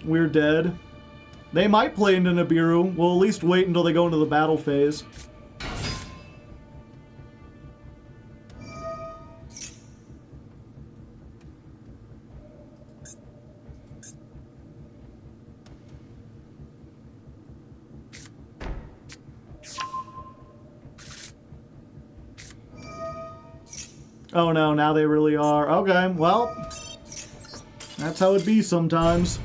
We're dead. They might play into Nibiru. We'll at least wait until they go into the battle phase. Oh no, now they really are. Okay, well, that's how it be sometimes.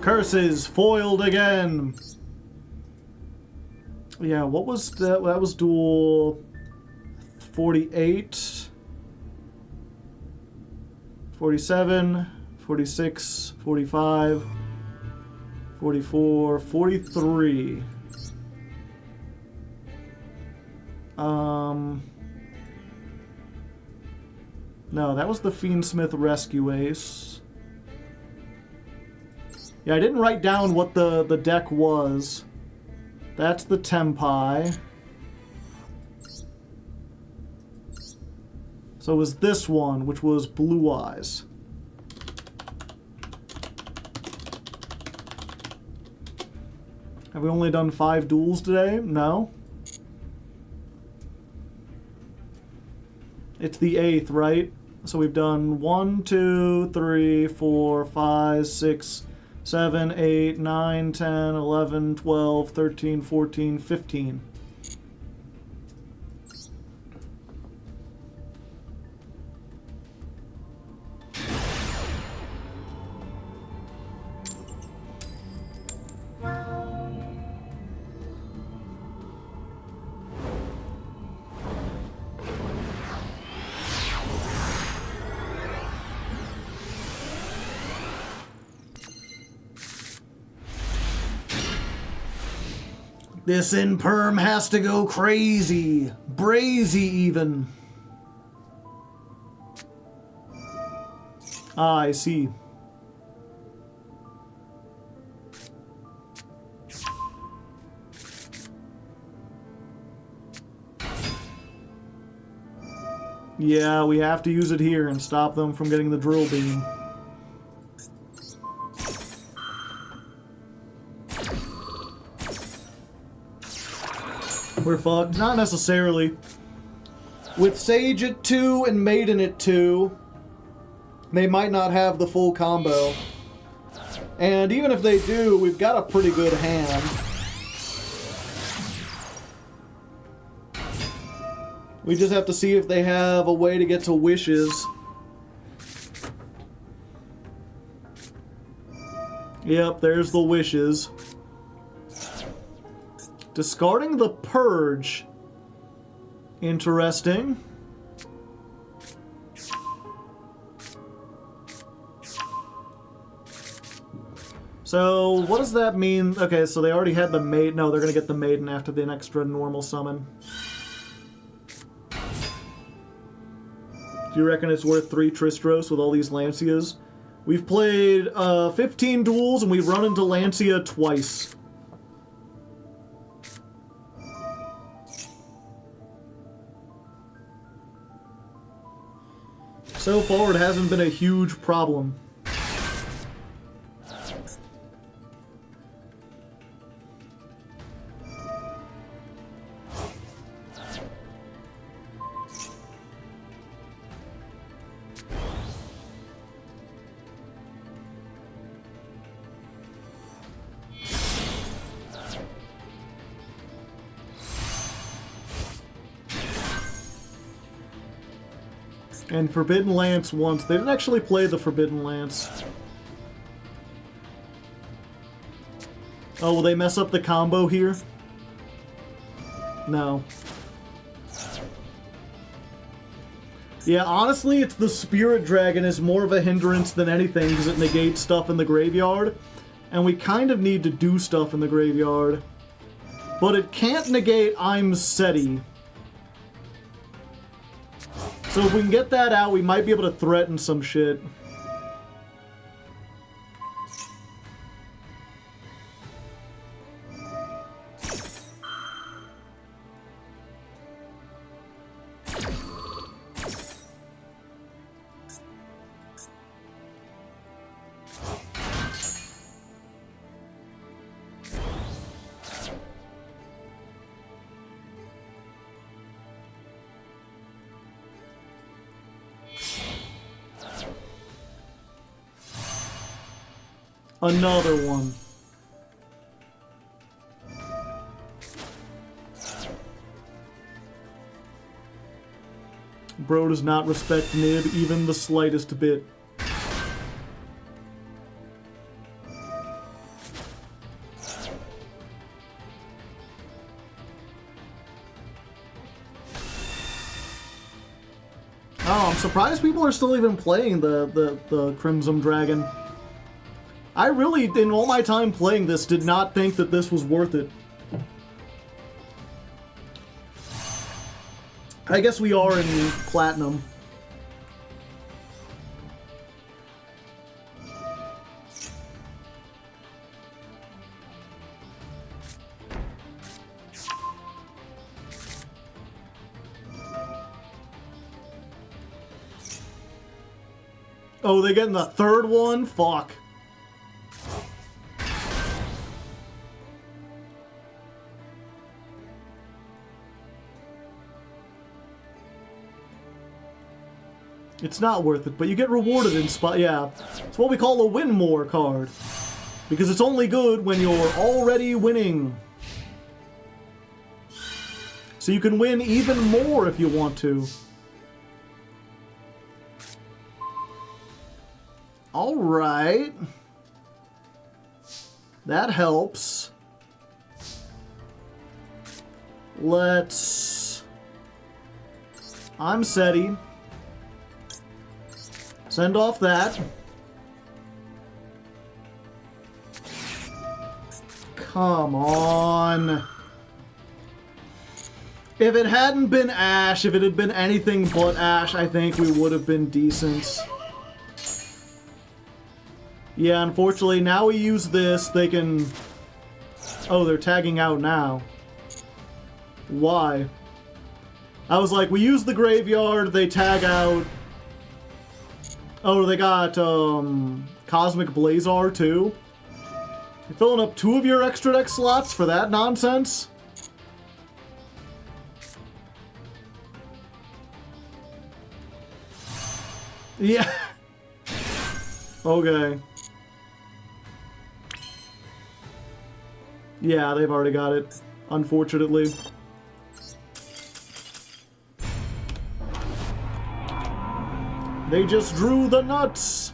Curses foiled again. Yeah, what was that? That was duel 48. 47, 46, 45, 44, 43. No, that was the Fiendsmith Rescue Ace. Yeah, I didn't write down what the deck was. That's the Tenpai. So it was this one, which was Blue Eyes. Have we only done 5 duels today? No. It's the 8th, right? So we've done 1, 2, 3, 4, 5, 6, 7, 8, 9, 10, 11, 12, 13, 14, 15. This Imperm has to go crazy. Brazy, even. Ah, I see. Yeah, we have to use it here and stop them from getting the drill beam. We're fucked. Not necessarily. With Sage at 2 and Maiden at 2, they might not have the full combo. And even if they do, we've got a pretty good hand. We just have to see if they have a way to get to wishes. Yep, there's the wishes. Discarding the Purge. Interesting. So, what does that mean? Okay, so they already had the Maiden. No, they're going to get the Maiden after the extra normal summon. Do you reckon it's worth 3 Tristros with all these Lancias? We've played 15 duels and we've run into Lancia twice. So far, it hasn't been a huge problem. And Forbidden Lance once. They didn't actually play the Forbidden Lance. Oh, will they mess up the combo here? No. Yeah, honestly, it's the Spirit Dragon is more of a hindrance than anything because it negates stuff in the graveyard. And we kind of need to do stuff in the graveyard. But it can't negate I'm SETI. So if we can get that out, we might be able to threaten some shit. Another one. Bro does not respect Nib even the slightest bit. Oh, I'm surprised people are still even playing the Crimson Dragon. I really, in all my time playing this, did not think that this was worth it. I guess we are in Platinum. Oh, they getting the third one? Fuck. It's not worth it, but you get rewarded in spot. Yeah, it's what we call a win more card. Because it's only good when you're already winning. So you can win even more if you want to. Alright. That helps. Let's... I'm SETI. Send off that. Come on. If it hadn't been Ash, if it had been anything but Ash, I think we would have been decent. Yeah, unfortunately, now we use this, they can... Oh, they're tagging out now. Why? I was like, we use the graveyard, they tag out... Oh, they got, Cosmic Blazar, too? You're filling up 2 of your extra deck slots for that nonsense? Yeah. Okay. Yeah, they've already got it, unfortunately. They just drew the nuts!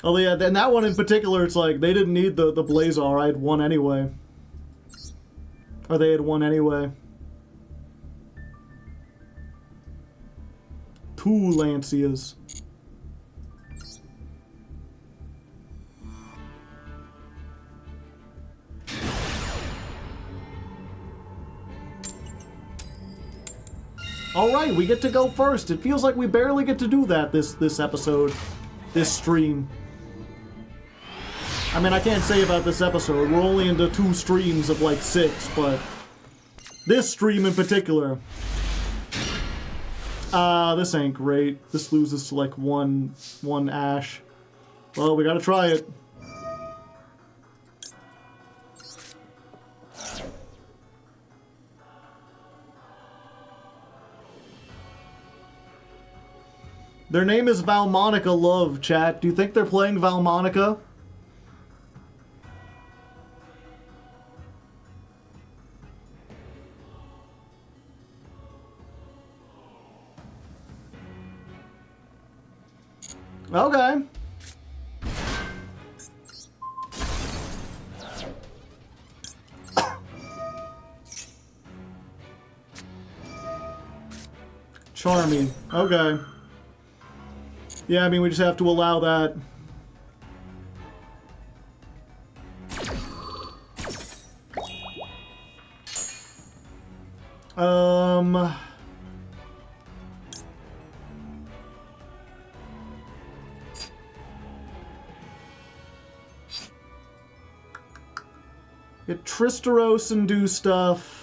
Oh yeah, and that one in particular, it's like, they didn't need the Blazar, I had one anyway. Or they had one anyway. 2 Lancias. Alright, we get to go first. It feels like we barely get to do that this episode. This stream. I mean, I can't say about this episode. We're only into 2 streams of like 6, but... This stream in particular. This ain't great. This loses to like one Ash. Well, we gotta try it. Their name is Valmonica Love, chat. Do you think they're playing Valmonica? Okay. Charming. Okay. Yeah, I mean, we just have to allow that. Get Tristeros and do stuff.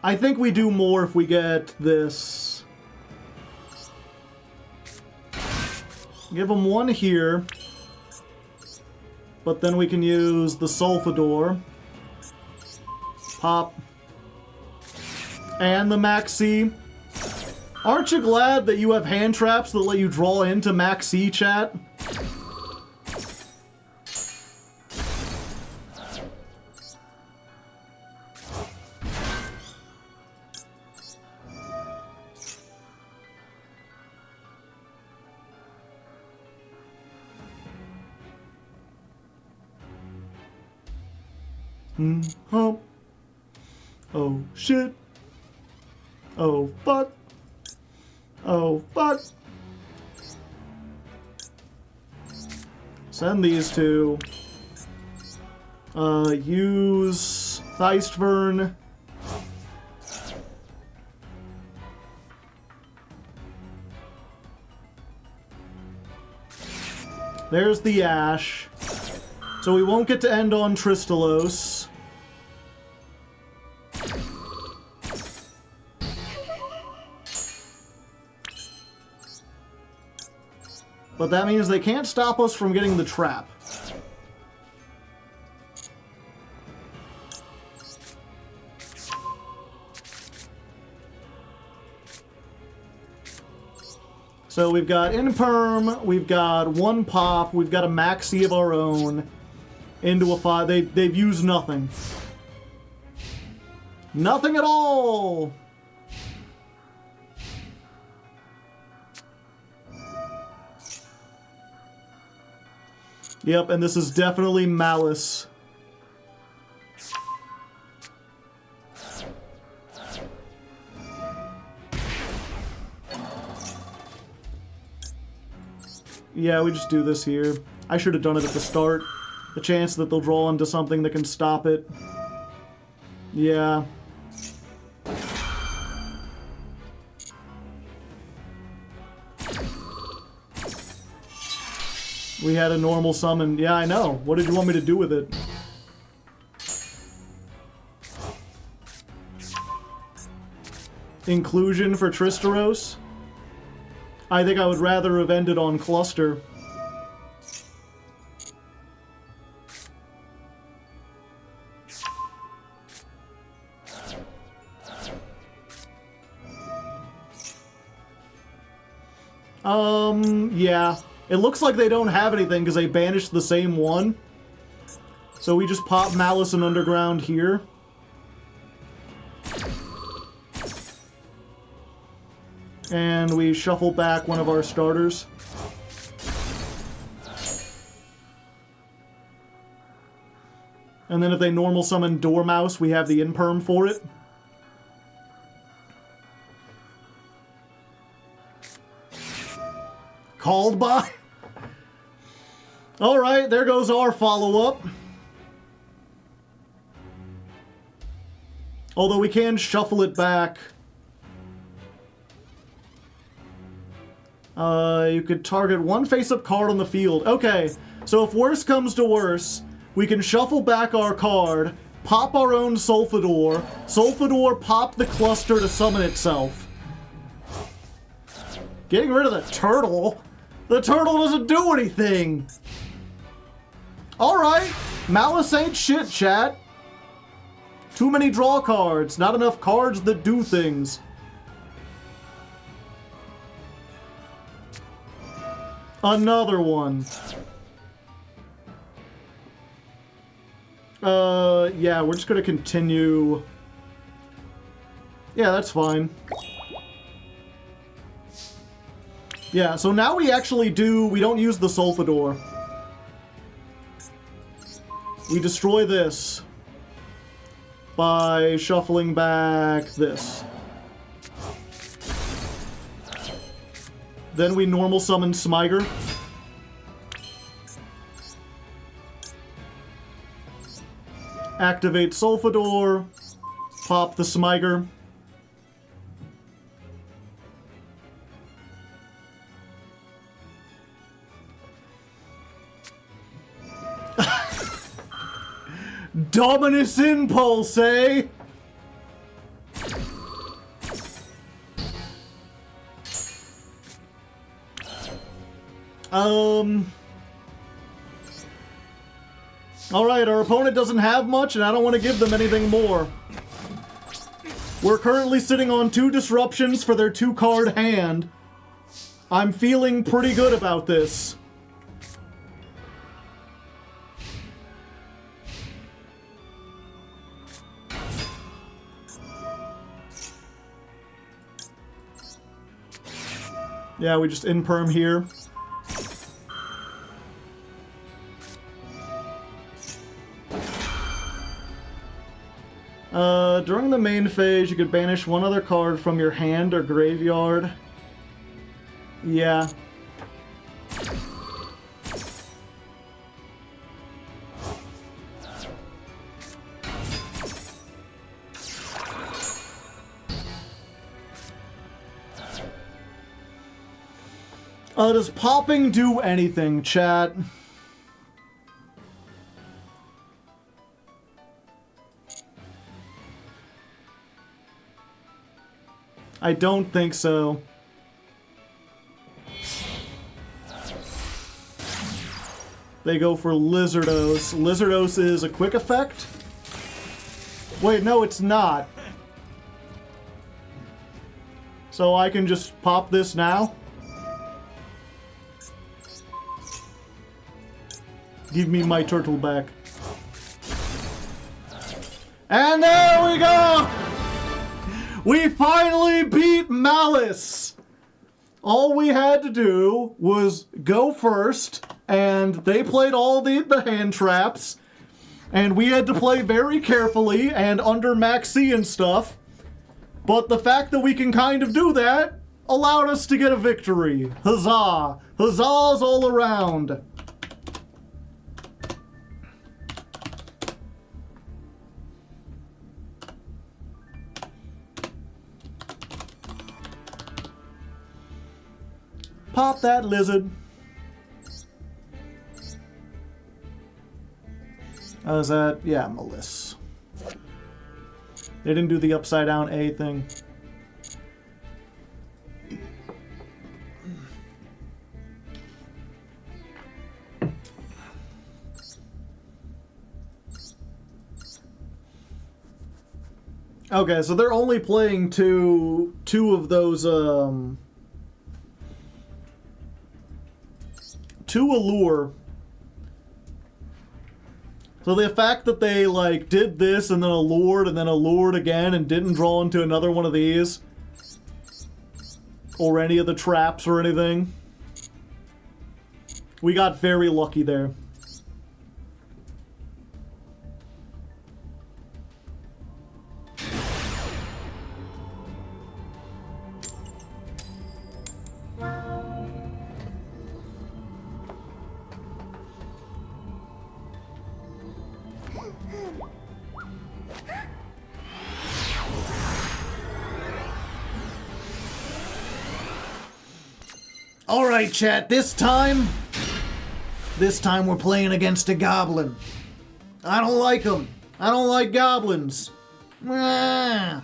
I think we do more if we get this. Give them one here. But then we can use the Sulfador. Pop. And the Maxi. Aren't you glad that you have hand traps that let you draw into Maxi, chat? Oh. Oh, shit. Oh, fuck. Oh, fuck. Send these two. Use Theistvern. There's the Ash. So we won't get to end on Tristalos. But that means they can't stop us from getting the trap. So we've got Imperm, we've got one pop, we've got a Maxi of our own, into a 5. They've used nothing. Nothing at all! Yep, and this is definitely Malice. Yeah, we just do this here. I should have done it at the start. The chance that they'll draw into something that can stop it. Yeah. We had a normal summon. Yeah, I know. What did you want me to do with it? Inclusion for Tristeros? I think I would rather have ended on Cluster. Yeah. It looks like they don't have anything because they banished the same one. So we just pop Malice and Underground here. And we shuffle back one of our starters. And then if they normal summon Dormouse, we have the Imperm for it. Called by? Alright, there goes our follow-up. Although we can shuffle it back. You could target one face-up card on the field. Okay, so if worse comes to worse, we can shuffle back our card, pop our own Sulfador, pop the cluster to summon itself. Getting rid of the turtle? The turtle doesn't do anything! Alright, Malice ain't shit, chat. Too many draw cards, not enough cards that do things. Another one. Yeah, we're just gonna continue. Yeah, that's fine. Yeah, so now we actually we don't use the Sulfador. We destroy this. by shuffling back this. Then we normal summon Smyger. Activate Sulfador. Pop the Smyger. Dominus Impulse, eh? Alright, our opponent doesn't have much, and I don't want to give them anything more. We're currently sitting on 2 disruptions for their 2-card hand. I'm feeling pretty good about this. Yeah, we just imperm here. During the main phase, you could banish 1 other card from your hand or graveyard. Yeah. Does popping do anything, chat? I don't think so. They go for Lizardos. Lizardos is a quick effect? Wait, no, it's not. So I can just pop this now? Give me my turtle back. And there we go! We finally beat Malice! All we had to do was go first, and they played all the hand traps, and we had to play very carefully and under maxi and stuff. But the fact that we can kind of do that allowed us to get a victory. Huzzah! Huzzahs all around! Pop that lizard. Is that? Yeah, Malice. They didn't do the upside down A thing. Okay, so they're only playing two of those, two allure. So the fact that they, like, did this and then allured again and didn't draw into another one of these, or any of the traps or anything, we got very lucky there. Alright, chat, this time we're playing against a goblin. I don't like them. I don't like goblins. And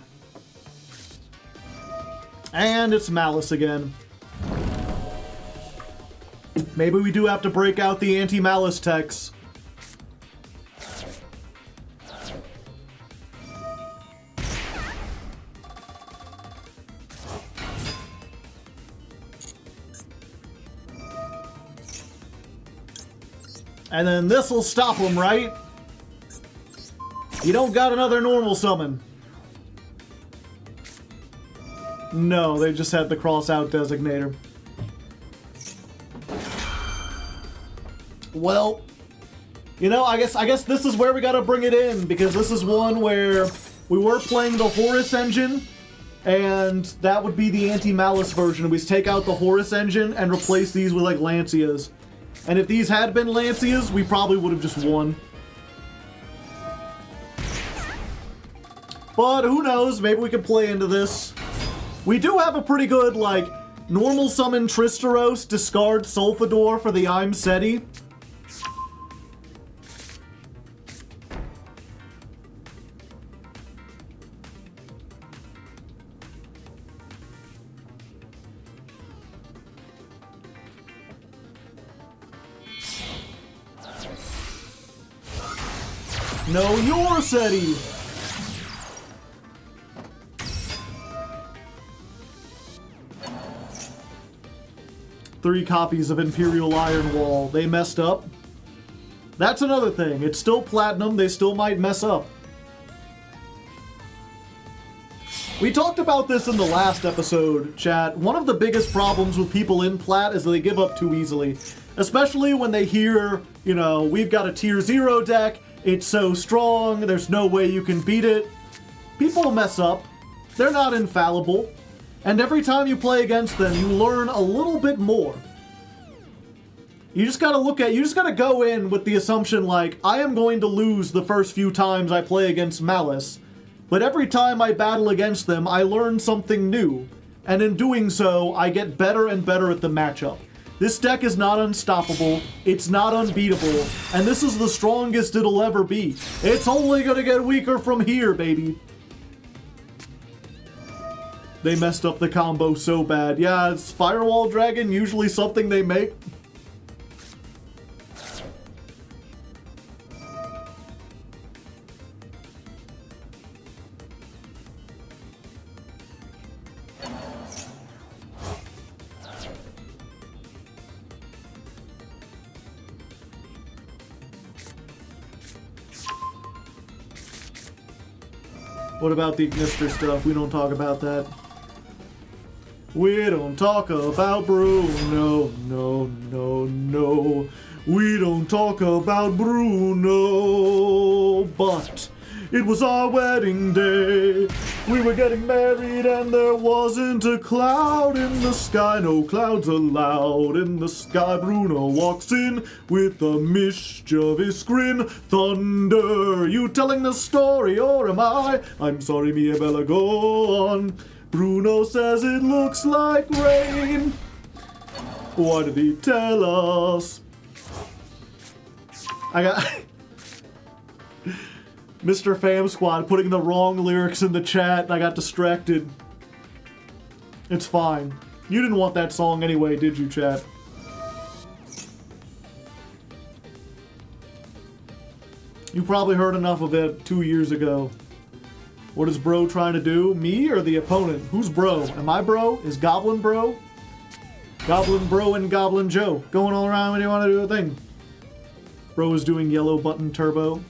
it's Malice again. Maybe we do have to break out the Anti-Malice techs. And then this'll stop them, right? You don't got another normal summon. No, they just had the cross out designator. Well, You know, I guess this is where we gotta bring it in, because this is one where we were playing the Horus engine, and that would be the Anti-Malice version. We take out the Horus engine and replace these with, like, Lancias. And if these had been Lancias, we probably would have just won. But who knows, maybe we could play into this. We do have a pretty good, like, normal summon Tristeros, discard Sulfador for the I'm Seti. No, your Seti! Three copies of Imperial Iron Wall. They messed up. That's another thing. It's still platinum. They still might mess up. We talked about this in the last episode, chat. One of the biggest problems with people in plat is that they give up too easily. Especially when they hear, you know, we've got a tier 0 deck, it's so strong, there's no way you can beat it. People mess up. They're not infallible. And every time you play against them, you learn a little bit more. You just gotta go in with the assumption like, I am going to lose the first few times I play against Malice, but every time I battle against them, I learn something new. And in doing so, I get better and better at the matchup. This deck is not unstoppable, it's not unbeatable, and this is the strongest it'll ever be. It's only gonna get weaker from here, baby. They messed up the combo so bad. Yeah, is Firewall Dragon usually something they make? What about the Ignister stuff? We don't talk about that. We don't talk about Bruno, no, no, no. We don't talk about Bruno, but it was our wedding day. We were getting married and there wasn't a cloud in the sky. No clouds allowed in the sky. Bruno walks in with a mischievous grin. Thunder, you telling the story or am I? I'm sorry, Mia Bella, go on. Bruno says it looks like rain. Why did he tell us? I got Mr. Fam Squad putting the wrong lyrics in the chat and I got distracted. It's fine. You didn't want that song anyway, did you, chat? You probably heard enough of it 2 years ago. What is bro trying to do? Me or the opponent? Who's bro? Am I bro? Is Goblin bro? Goblin bro and Goblin Joe. Going all around when you want to do a thing. Bro is doing yellow button turbo.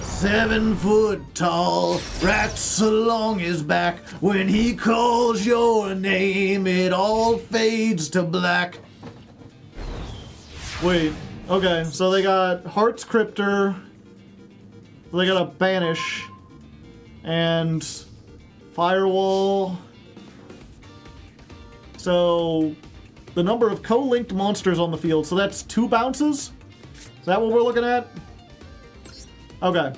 "7 foot tall, rats along his back. When he calls your name, it all fades to black." Wait, okay, so they got Heart's Cryptor, they got a Banish, and Firewall. So, the number of co-linked monsters on the field, so that's 2 bounces? Is that what we're looking at? Okay.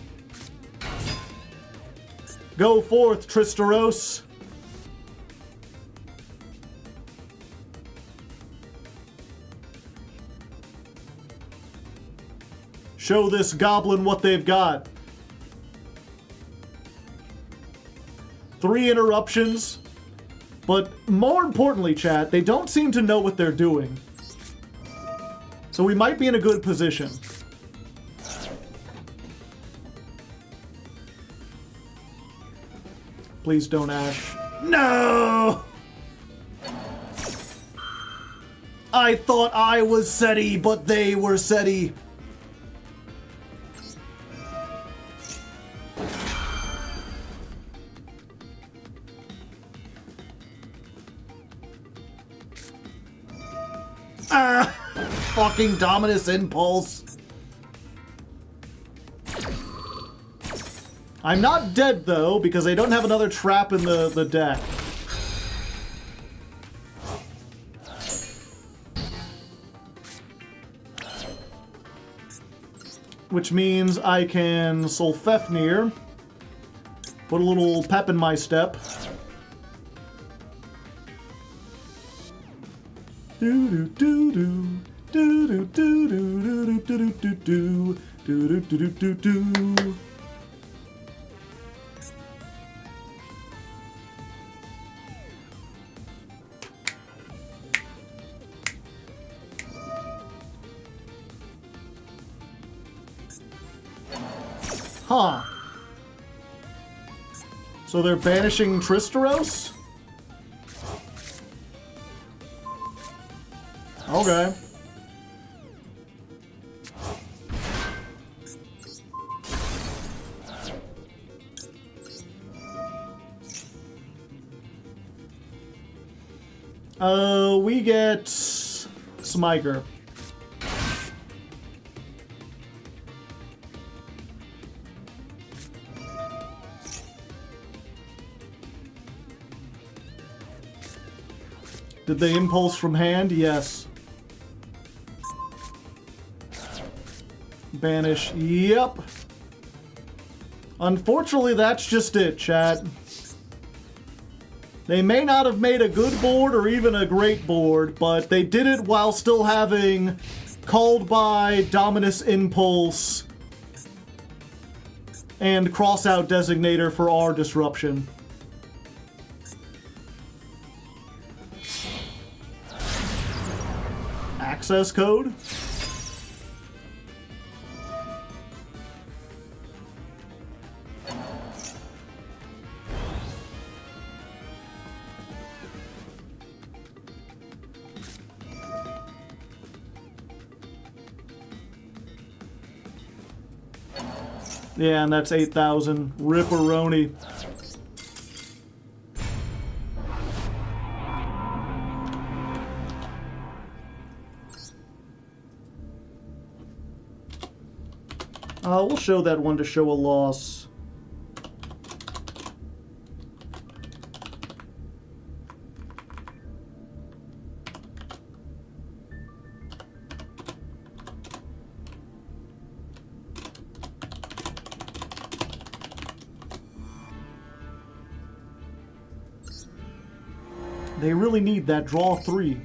Go forth, Tristeros. Show this goblin what they've got. 3 interruptions. But more importantly, chat, they don't seem to know what they're doing. So we might be in a good position. Please don't Ash. No! I thought I was SETI, but they were SETI. Ah! Fucking Dominus Impulse. I'm not dead, though, because I don't have another trap in the deck. Which means I can Solfefnir, put a little pep in my step. Do do do do do do do do do do do do do do do do. Huh. So they're banishing Tristeros? Okay. We get Smiker. Did they impulse from hand? Yes. Banish. Yep. Unfortunately, that's just it, chat. They may not have made a good board or even a great board, but they did it while still having Called by, Dominus Impulse, and Crossout Designator for our disruption. Access code? Yeah, and that's 8,000. Ripperoni. We'll show that one to show a loss. They really need that draw 3.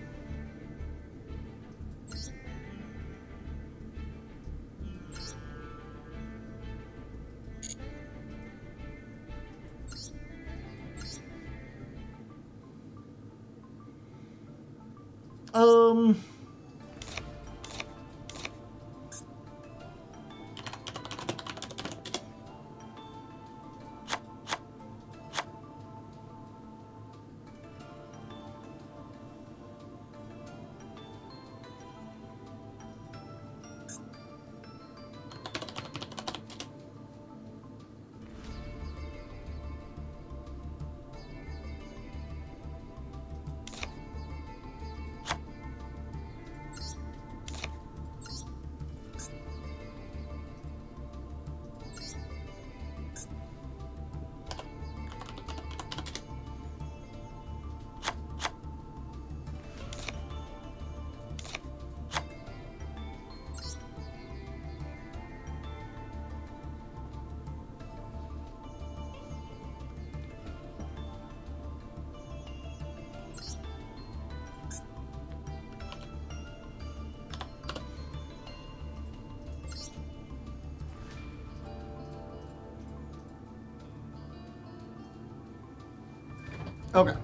Okay.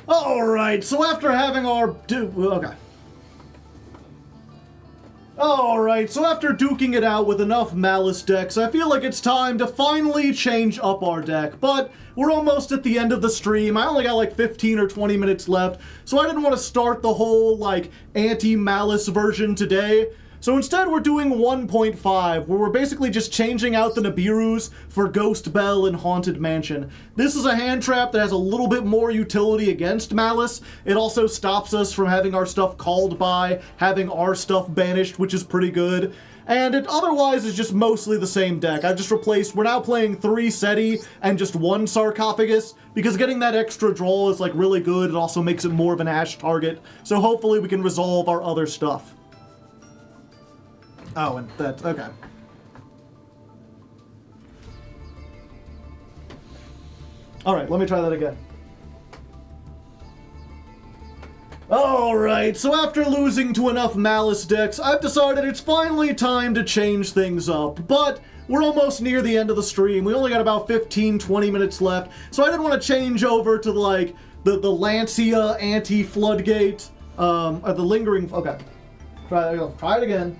Alright, so after having our... Okay. Alright, so after duking it out with enough Malice decks, I feel like it's time to finally change up our deck. But we're almost at the end of the stream. I only got like 15 or 20 minutes left, so I didn't want to start the whole, like, Anti-Malice version today. So instead we're doing 1.5, where we're basically just changing out the Nibirus for Ghost Bell and Haunted Mansion. This is a hand trap that has a little bit more utility against Malice. It also stops us from having our stuff called by, having our stuff banished, which is pretty good. And it otherwise is just mostly the same deck. I've just replaced, we're now playing 3 Seti and just 1 Sarcophagus, because getting that extra draw is like really good. It also makes it more of an Ash target. So hopefully we can resolve our other stuff. Oh, and that's, okay. Alright, let me try that again. Alright, so after losing to enough Malice decks, I've decided it's finally time to change things up. But we're almost near the end of the stream. We only got about 15-20 minutes left, so I didn't want to change over to, like, the Lancia anti-floodgate, or the lingering... Okay. Try it again.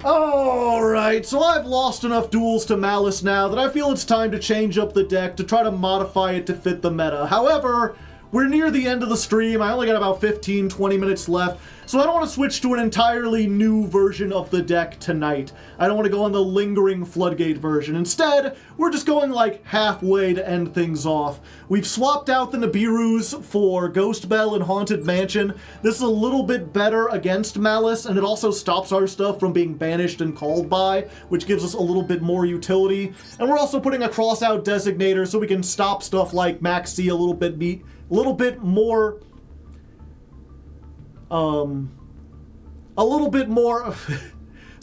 Alright, so I've lost enough duels to Malice now that I feel it's time to change up the deck to try to modify it to fit the meta. However, we're near the end of the stream. I only got about 15-20 minutes left, so I don't want to switch to an entirely new version of the deck tonight. I don't want to go on the lingering floodgate version. Instead, we're just going like halfway to end things off. We've swapped out the Nibirus for Ghost Bell and Haunted Mansion. This is a little bit better against Malice, and it also stops our stuff from being banished and called by, which gives us a little bit more utility. And we're also putting a cross-out designator so we can stop stuff like Maxi a little bit more so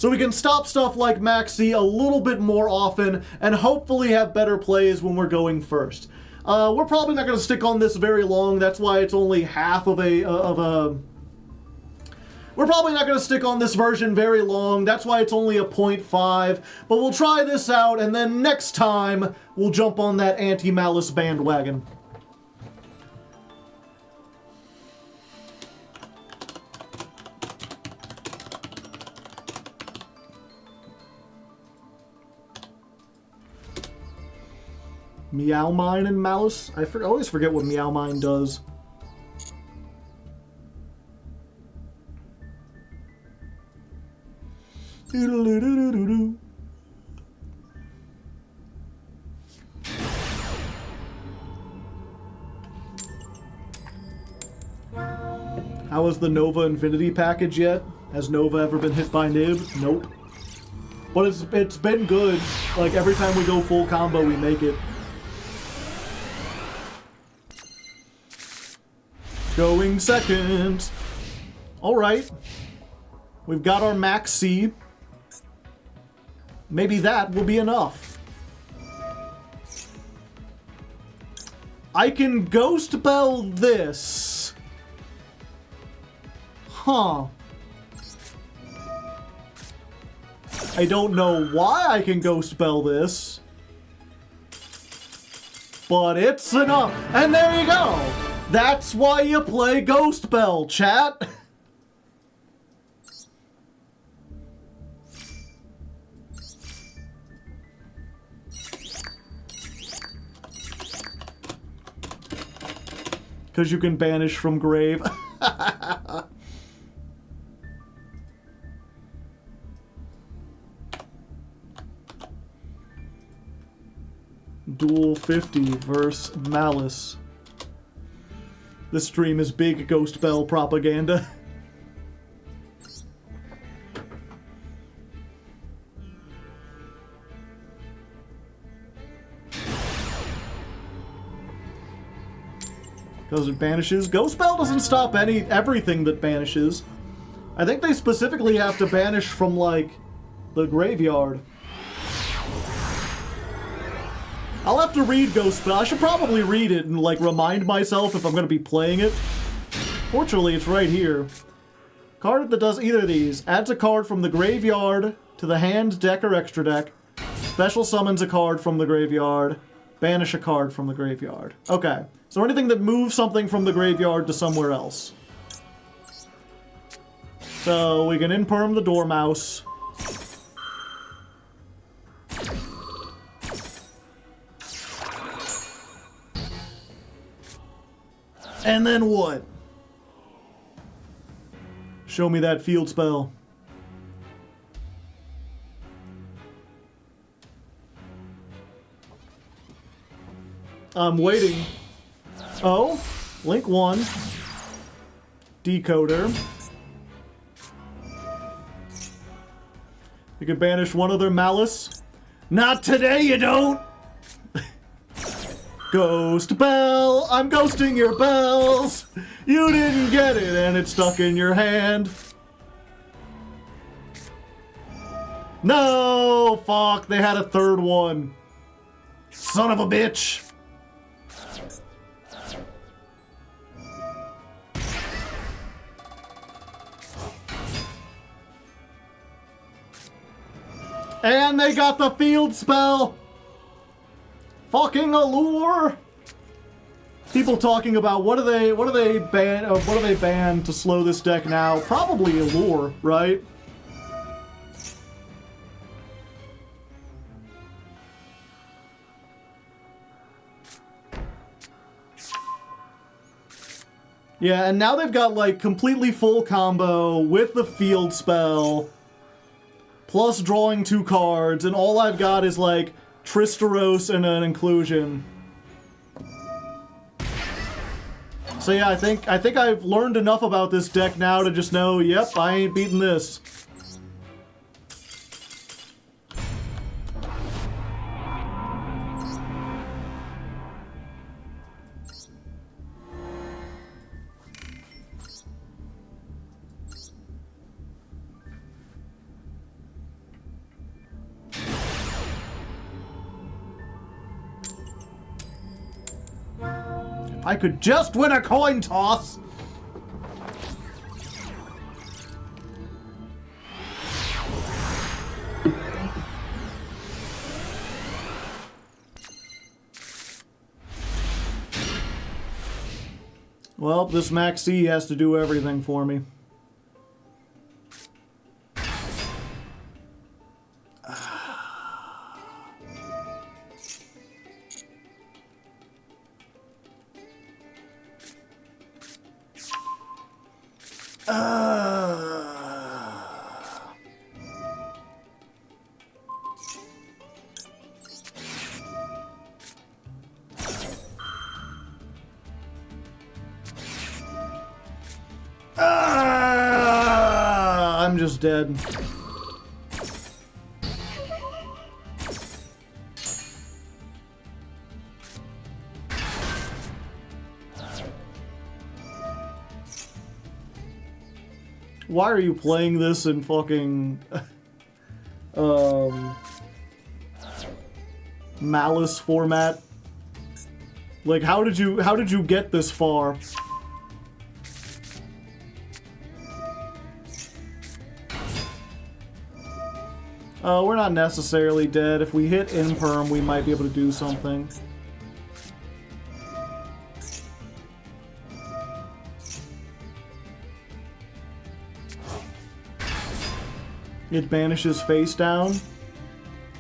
we can stop stuff like Maxi a little bit more often and hopefully have better plays when we're going first. We're probably not going to stick on this very long. That's why it's only half of a we're probably not going to stick on this version very long. That's why it's only a 0.5. But we'll try this out, and then next time we'll jump on that Anti-Malice bandwagon. Meow Mine and Malice? I always forget what Meow Mine does. How is the Nova Infinity package yet? Has Nova ever been hit by Nib? Nope. But it's been good. Like, every time we go full combo, we make it. Going second. Alright. We've got our Max C. Maybe that will be enough. I can Ghost Bell this. Huh. I don't know why I can Ghost Bell this. But it's enough. And there you go. That's why you play Ghost Bell, chat. Because you can banish from grave. Duel 50 versus Malice. This stream is big Ghost Bell propaganda. Because it banishes. Ghost Bell doesn't stop everything that banishes. I think they specifically have to banish from, like, the graveyard. I'll have to read Ghost Bell. I should probably read it and, like, remind myself if I'm going to be playing it. Fortunately, it's right here. Card that does either of these. Adds a card from the graveyard to the hand, deck, or extra deck. Special summons a card from the graveyard. Banish a card from the graveyard. Okay. So anything that moves something from the graveyard to somewhere else. So we can imperm the Dormouse. And then what? Show me that field spell. I'm waiting. Oh, Link 1. Decoder. You can banish one other Malice. Not today, you don't! Ghost bell! I'm ghosting your bells! You didn't get it and it's stuck in your hand. No! Fuck, they had a third one. Son of a bitch! And they got the field spell! Fucking allure! People talking about what do they ban to slow this deck now? Probably allure, right? Yeah, and now they've got like completely full combo with the field spell. Plus drawing 2 cards, and all I've got is like Tristeros and an inclusion. So yeah, I think I've learned enough about this deck now to just know, yep, I ain't beating this. I could just win a coin toss! Well, this Max C has to do everything for me. I'm just dead. Why are you playing this in fucking Malice format? Like, how did you get this far? We're not necessarily dead. If we hit Imperm, we might be able to do something. It banishes face down.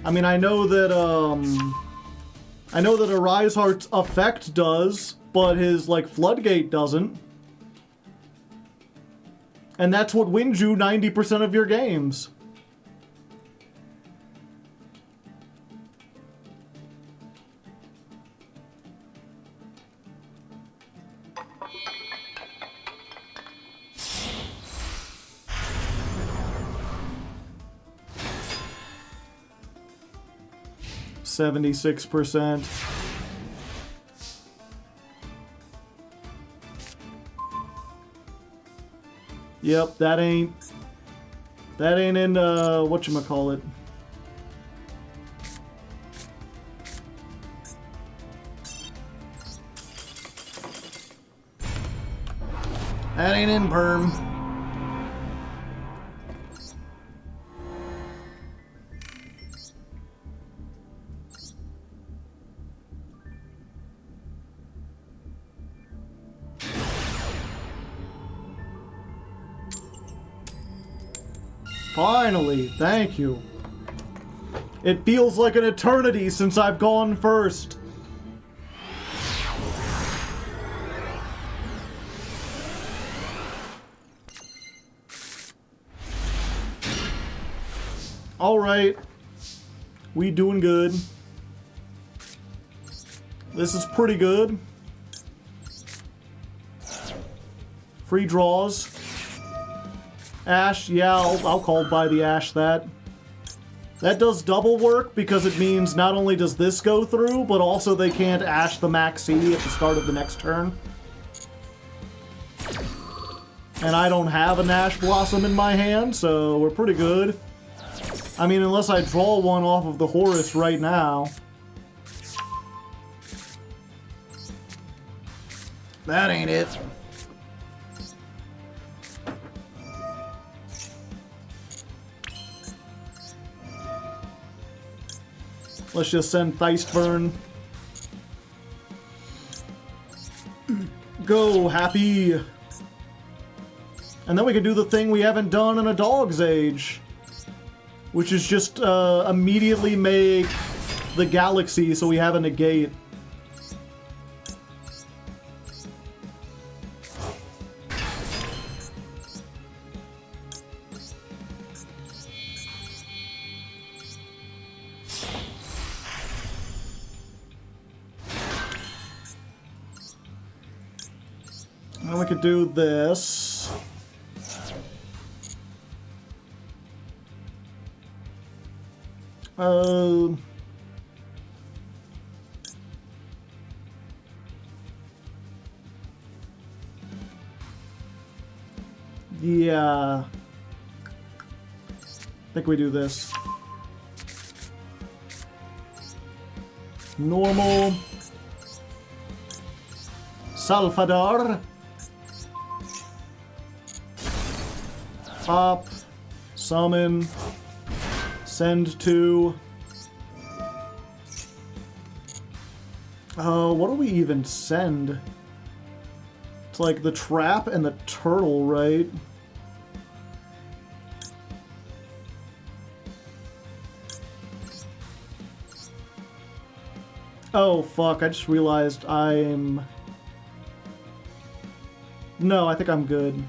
I mean, I know that Arise Heart's effect does, but his, like, Floodgate doesn't. And that's what wins you 90% of your games. %. Yep, that ain't in whatchamacallit. That ain't in Perm. Finally, thank you. It feels like an eternity since I've gone first. Alright. We doing good. This is pretty good. Free draws. Ash, yeah, I'll call by the Ash that. That does double work because it means not only does this go through, but also they can't Ash the Maxi at the start of the next turn. And I don't have an Ash Blossom in my hand, so we're pretty good. I mean, unless I draw one off of the Horus right now. That ain't it. Let's just send Theistburn. Go, Happy! And then we can do the thing we haven't done in a Dog's Age. Which is just immediately make the Galaxy so we have a negate. And we could do this. Yeah. I think we do this. Normal. Salvador. Pop. Summon. Send to. What do we even send? It's like the trap and the turtle, right? Oh, fuck, I just realized I'm... No, I think I'm good.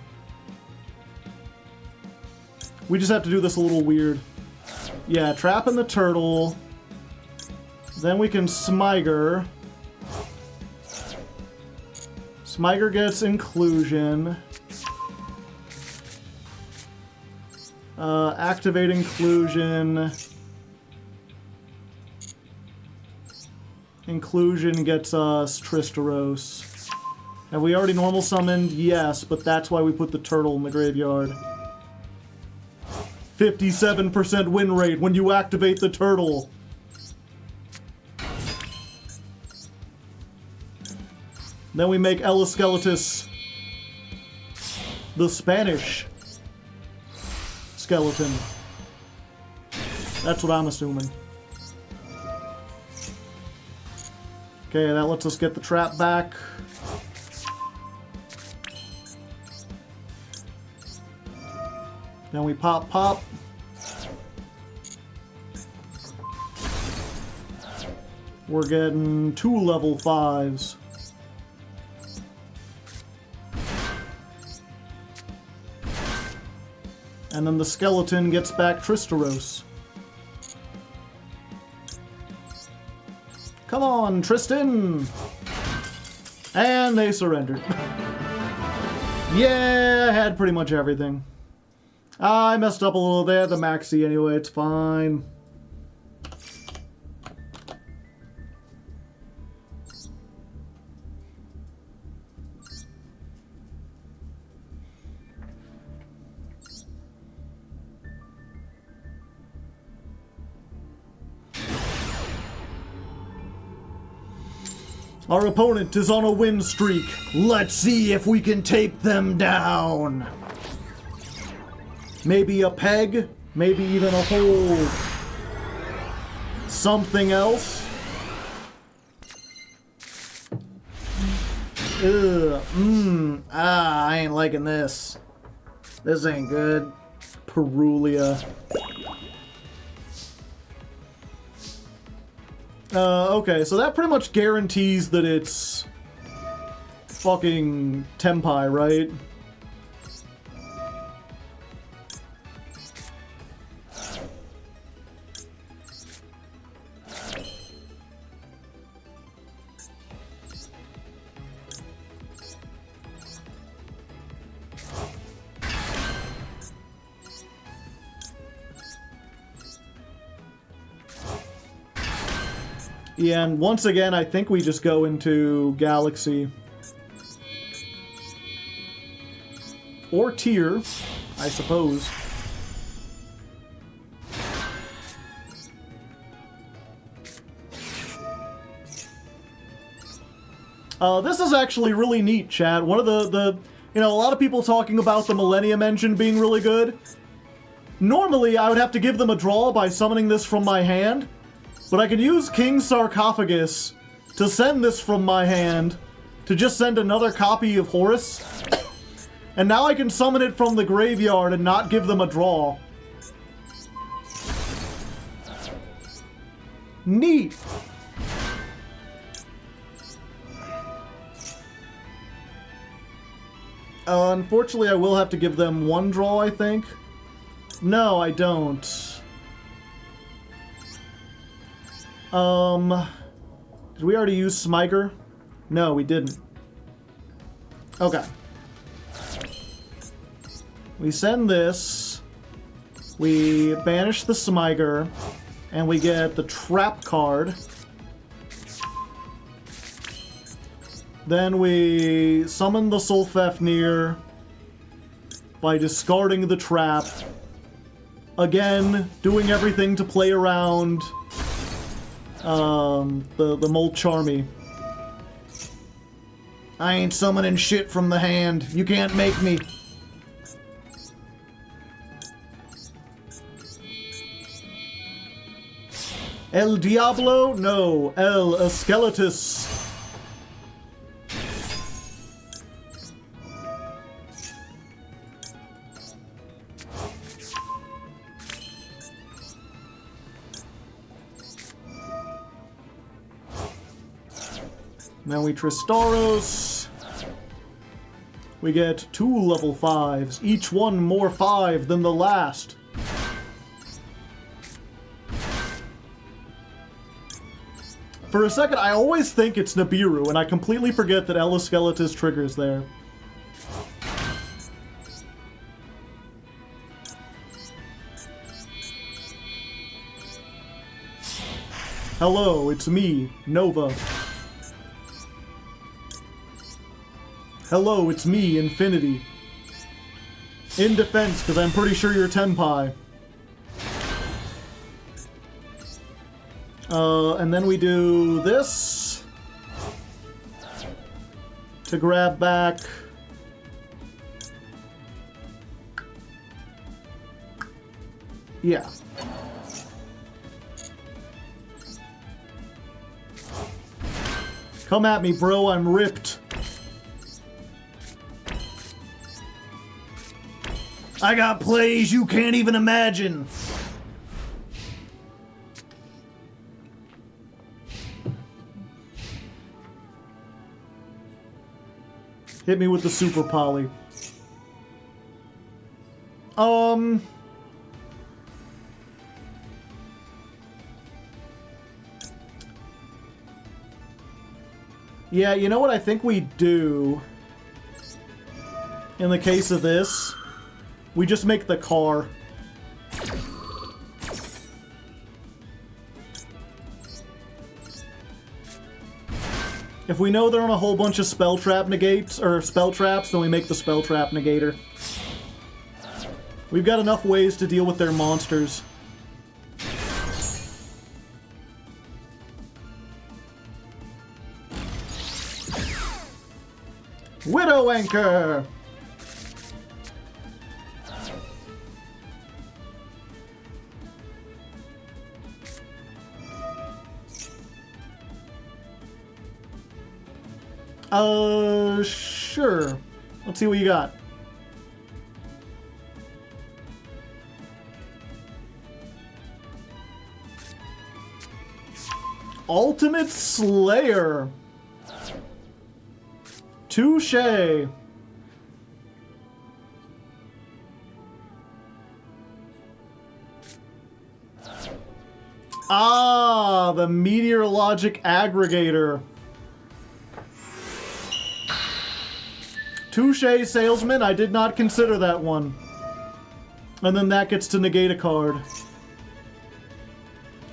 We just have to do this a little weird. Yeah, trap and the turtle. Then we can Smyger. Smyger gets inclusion. Activate inclusion. Inclusion gets us Tristaros. Have we already normal summoned? Yes, but that's why we put the turtle in the graveyard. 57% win rate when you activate the turtle. Then we make Eloskeletus the Spanish skeleton. That's what I'm assuming. Okay, that lets us get the trap back. Then we pop. We're getting 2 level 5s. And then the skeleton gets back Tristaros. Come on, Tristan! And they surrendered. Yeah, I had pretty much everything. I messed up a little there, the Maxi anyway, it's fine. Our opponent is on a win streak. Let's see if we can take them down. Maybe a peg, maybe even a whole something else. I ain't liking this. This ain't good. Perulia. Okay, so that pretty much guarantees that it's fucking Tenpai, right? Yeah, and once again, I think we just go into Galaxy. Or Tier, I suppose. This is actually really neat, chat. One of the you know, a lot of people talking about the Millennium Engine being really good. Normally, I would have to give them a draw by summoning this from my hand, but I can use King's Sarcophagus to send this from my hand to just send another copy of Horus, and now I can summon it from the graveyard and not give them a draw. Neat! Unfortunately, I will have to give them one draw, I think. No, I don't. Did we already use Smiker? No, we didn't. Okay. We send this. We banish the Smiker. And we get the Trap card. Then we summon the Sulfafnir by discarding the Trap. Again, doing everything to play around the Molcharmy. I ain't summoning shit from the hand. You can't make me. El Diablo? No. El Esqueletus. Then we Tristaros. We get 2 level 5s, each one more 5 than the last. For a second, I always think it's Nibiru, and I completely forget that El Esqueletus triggers there. Hello, it's me, Nova. Hello, it's me, Infinity. In defense, because I'm pretty sure you're Tenpai. And then we do this to grab back yeah. Come at me, bro, I'm ripped. I got plays you can't even imagine. Hit me with the super poly. Yeah, you know what I think we do in the case of this? We just make the car. If we know they're on a whole bunch of spell trap negates, or spell traps, then we make the spell trap negator. We've got enough ways to deal with their monsters. Widow Anchor! Sure. Let's see what you got. Ultimate Slayer. Touché. Ah, the meteorologic aggregator. Touché, salesman. I did not consider that one. And then that gets to negate a card.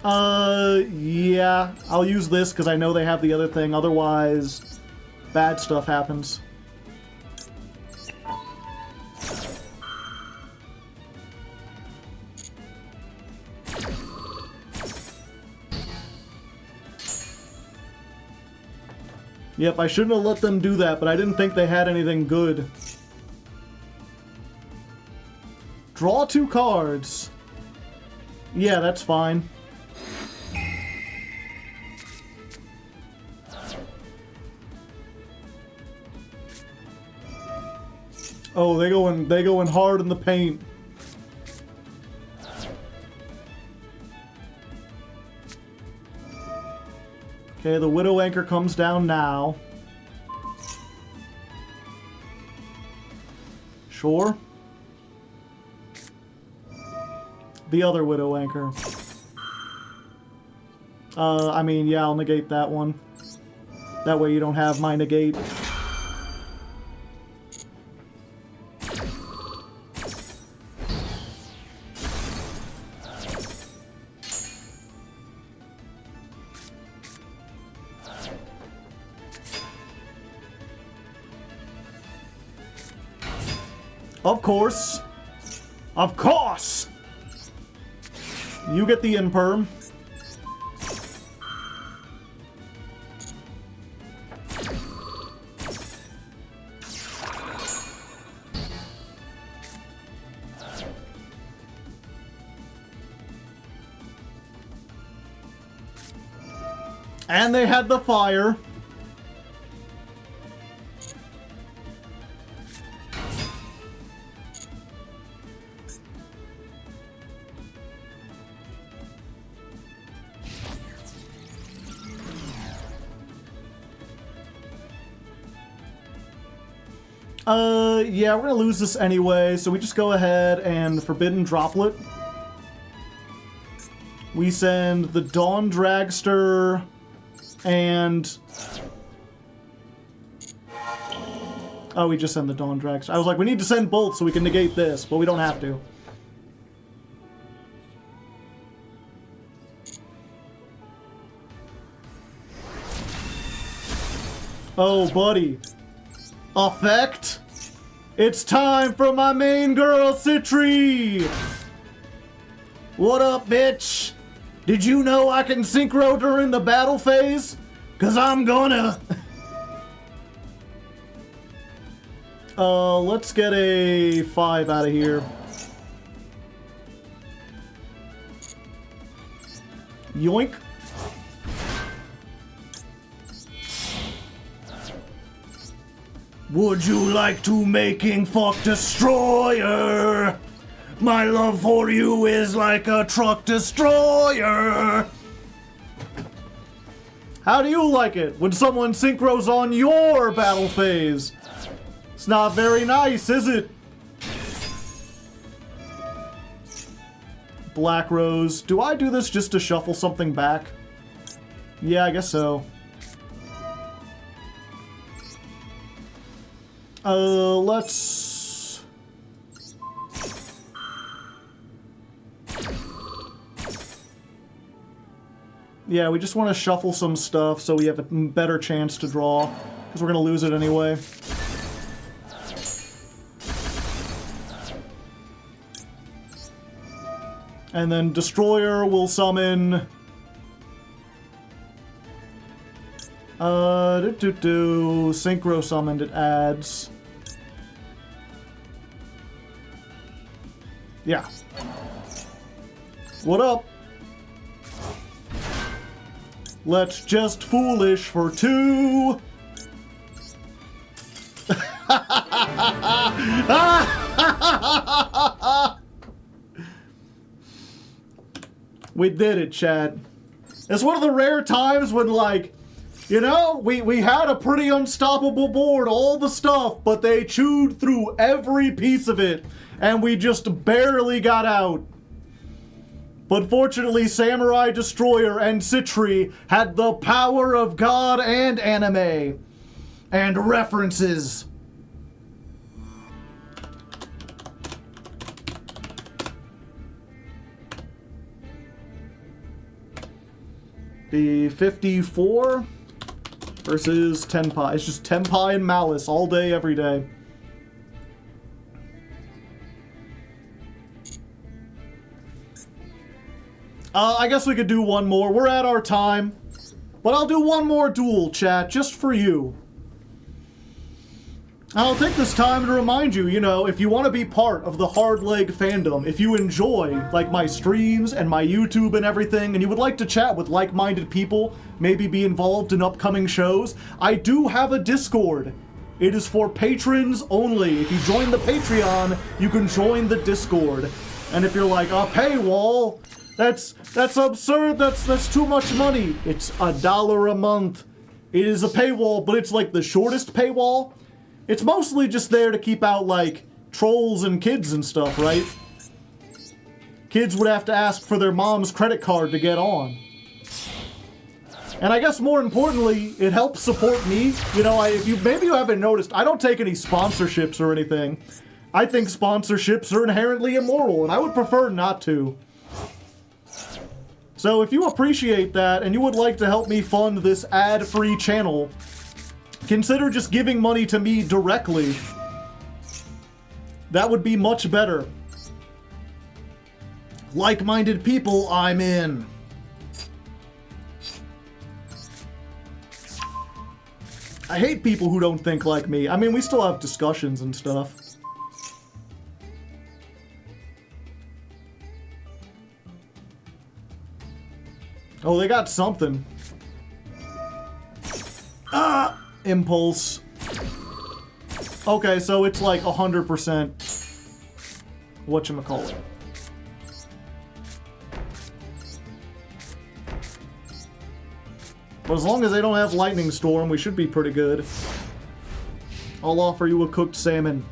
Yeah. I'll use this because I know they have the other thing. Otherwise, bad stuff happens. Yep, I shouldn't have let them do that, but I didn't think they had anything good. Draw 2 cards. Yeah, that's fine. Oh, they going hard in the paint. Okay, the Widow Anchor comes down now. Sure. The other Widow Anchor. I mean, yeah, I'll negate that one. That way you don't have my negate. Of course. Of course! You get the imperm. And they had the fire. Yeah, we're gonna lose this anyway, so we just go ahead and Forbidden Droplet. We send the Dawn Dragster and... Oh, we just send the Dawn Dragster. I was like, we need to send both so we can negate this, but we don't have to. Oh, buddy. Effect? It's time for my main girl, Citri! What up, bitch? Did you know I can synchro during the battle phase? 'Cause I'm gonna... let's get a 5 out of here. Yoink. Would you like to making fuck destroyer? My love for you is like a truck destroyer. How do you like it when someone synchros on your battle phase? It's not very nice, is it? Black Rose. Do I do this just to shuffle something back? Yeah, I guess so. Let's... Yeah, we just want to shuffle some stuff so we have a better chance to draw, because we're going to lose it anyway. And then Destroyer will summon... Synchro summoned, it adds. Yeah. What up? Let's just foolish for 2. We did it, Chad. It's one of the rare times when, like, you know, we had a pretty unstoppable board, all the stuff, but they chewed through every piece of it, and we just barely got out. But fortunately, Samurai Destroyer and Citri had the power of God and anime. And references. The 54 versus Tenpai. It's just Tenpai and Malice all day, every day. I guess we could do one more. We're at our time. But I'll do one more duel, chat, just for you. I'll take this time to remind you, you know, if you want to be part of the Hardleg fandom, if you enjoy, like, my streams and my YouTube and everything, and you would like to chat with like-minded people, maybe be involved in upcoming shows, I do have a Discord. It is for patrons only. If you join the Patreon, you can join the Discord. And if you're like, a paywall, that's absurd, that's too much money. It's $1 a month. It is a paywall, but it's like the shortest paywall. It's mostly just there to keep out, like, trolls and kids and stuff, right? Kids would have to ask for their mom's credit card to get on. And I guess more importantly, it helps support me. You know, maybe you haven't noticed, I don't take any sponsorships or anything. I think sponsorships are inherently immoral, and I would prefer not to. So if you appreciate that, and you would like to help me fund this ad-free channel, consider just giving money to me directly. That would be much better. Like-minded people, I'm in. I hate people who don't think like me. I mean, we still have discussions and stuff. Oh, they got something. Ah! Impulse. Okay, so it's like 100% whatchamacallit. But as long as they don't have Lightning Storm, we should be pretty good. I'll offer you a cooked salmon.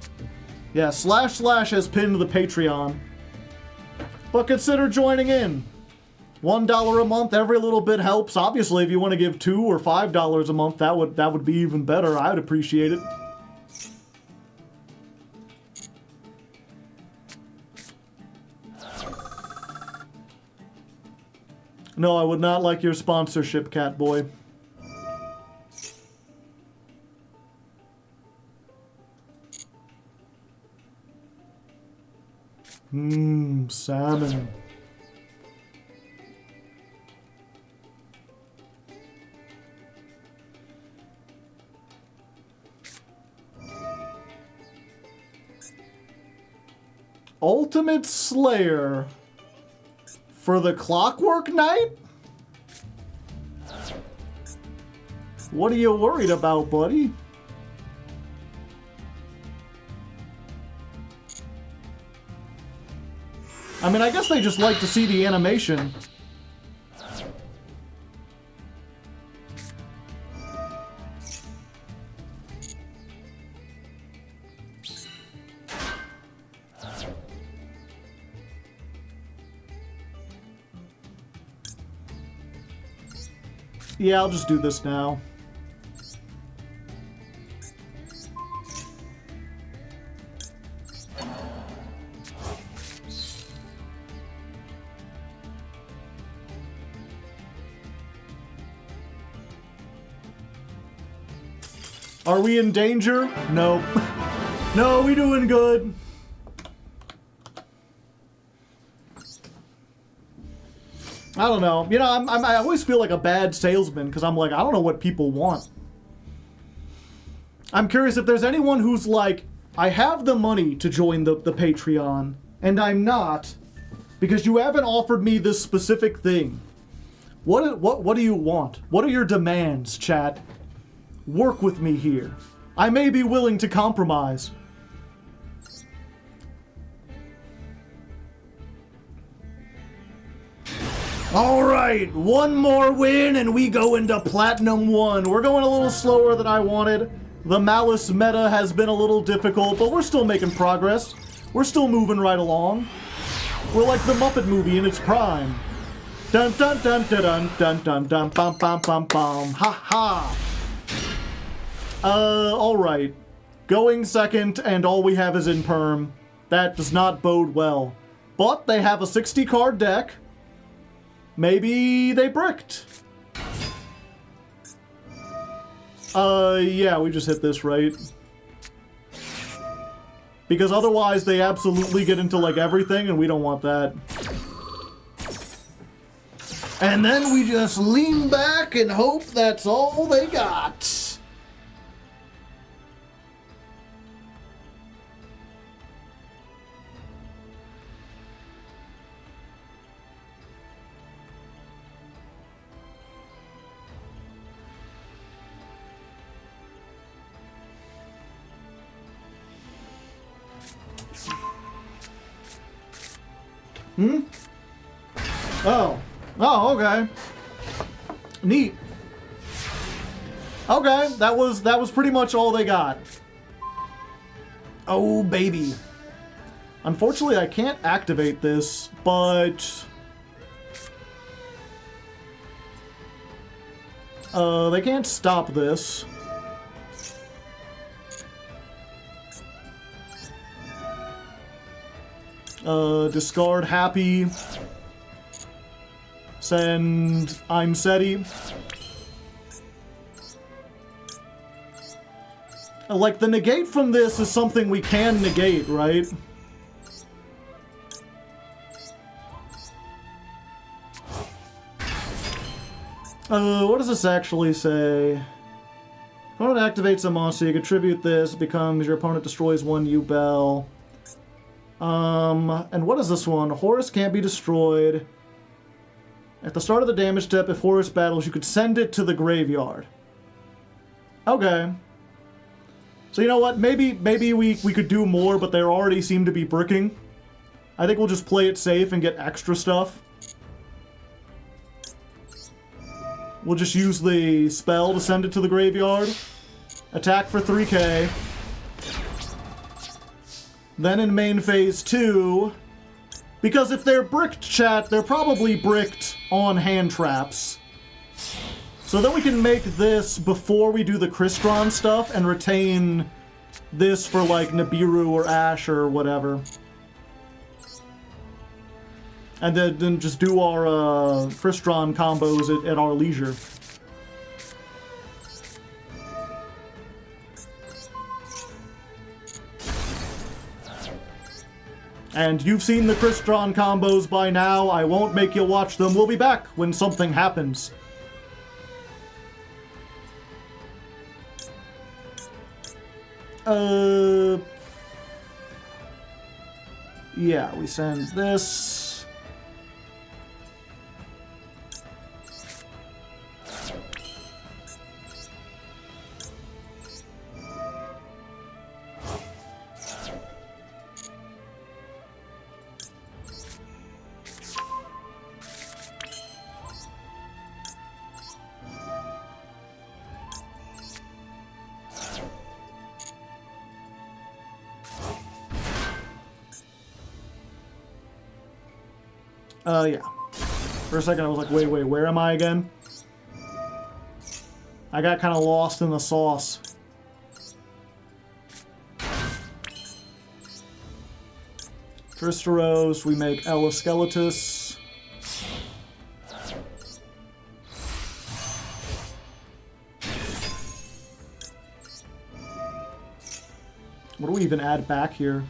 Yeah, / has pinned the Patreon. But consider joining in. $1 a month, every little bit helps. Obviously, if you want to give $2 or $5 a month, that would be even better. I would appreciate it. No, I would not like your sponsorship, Catboy. Salmon. Ultimate Slayer for the Clockwork Knight? What are you worried about, buddy? I mean, I guess they just like to see the animation. Yeah, I'll just do this now. Are we in danger? Nope. No, we doing good. I don't know. You know, I always feel like a bad salesman because I'm like, I don't know what people want. I'm curious if there's anyone who's like, I have the money to join the Patreon, and I'm not, because you haven't offered me this specific thing. What do you want? What are your demands, chat? Work with me here. I may be willing to compromise. Alright, one more win and we go into Platinum 1. We're going a little slower than I wanted. The Malice meta has been a little difficult, but we're still making progress. We're still moving right along. We're like the Muppet movie in its prime. Dun dun dun dun dun dun dun dun bum bum bum bum. Ha ha. Alright. Going second and all we have is in perm. That does not bode well. But they have a 60 card deck. Maybe they bricked. Yeah, we just hit this, right? Because otherwise they absolutely get into, like, everything, and we don't want that. And then we just lean back and hope that's all they got. Hmm? Oh. Oh, okay. Neat. Okay, that was pretty much all they got. Oh, baby. Unfortunately, I can't activate this, but... they can't stop this. Discard Happy. Send I'm SETI. Like, the negate from this is something we can negate, right? What does this actually say? Opponent activates a monster, you contribute this, becomes your opponent destroys one U-Bell. And what is this one? Horus can't be destroyed. At the start of the damage step, if Horus battles, you could send it to the graveyard. Okay. So you know what? Maybe we could do more, but they already seem to be bricking. I think we'll just play it safe and get extra stuff. We'll just use the spell to send it to the graveyard. Attack for 3k. Then in main phase 2, because if they're bricked, chat, they're probably bricked on hand traps. So then we can make this before we do the Crystron stuff and retain this for like Nibiru or Ash or whatever. And then just do our Crystron combos at our leisure. And you've seen the Crystron combos by now. I won't make you watch them. We'll be back when something happens. Yeah, we send this. Yeah. For a second I was like, wait, where am I again? I got kind of lost in the sauce. Tristeros, we make Ella Skeletus. What do we even add back here?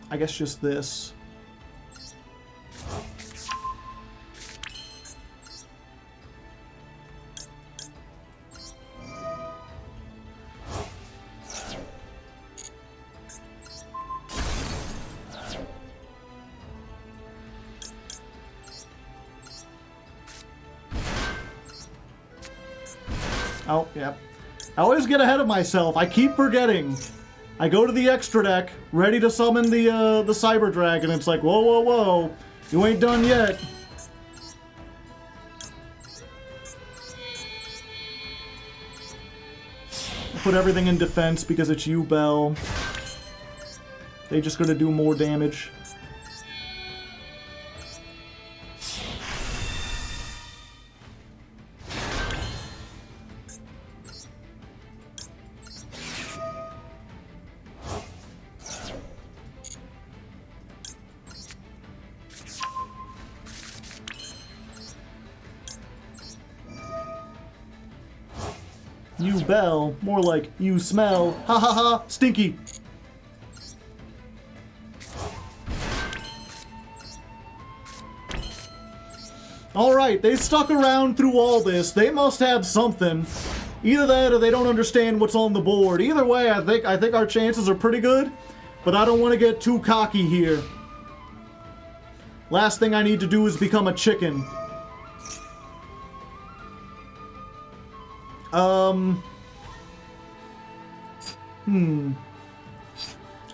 I guess just this. Oh, yep. I always get ahead of myself. I keep forgetting. I go to the extra deck, ready to summon the Cyber Dragon. It's like, whoa. You ain't done yet. I put everything in defense because it's U-Bell. They just gonna do more damage. You bell. More like you smell. Ha ha ha. Stinky. Alright, they stuck around through all this. They must have something. Either that or they don't understand what's on the board. Either way, I think our chances are pretty good. But I don't want to get too cocky here. Last thing I need to do is become a chicken.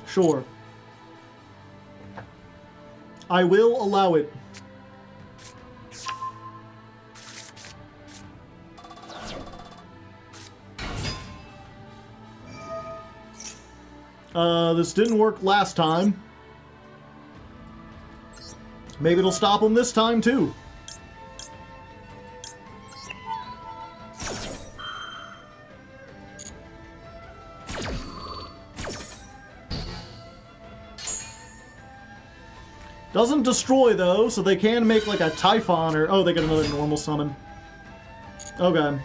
Sure. I will allow it. This didn't work last time. Maybe it'll stop him this time, too. Doesn't destroy, though, so they can make, like, a Typhon or... Oh, they get another normal summon. Okay.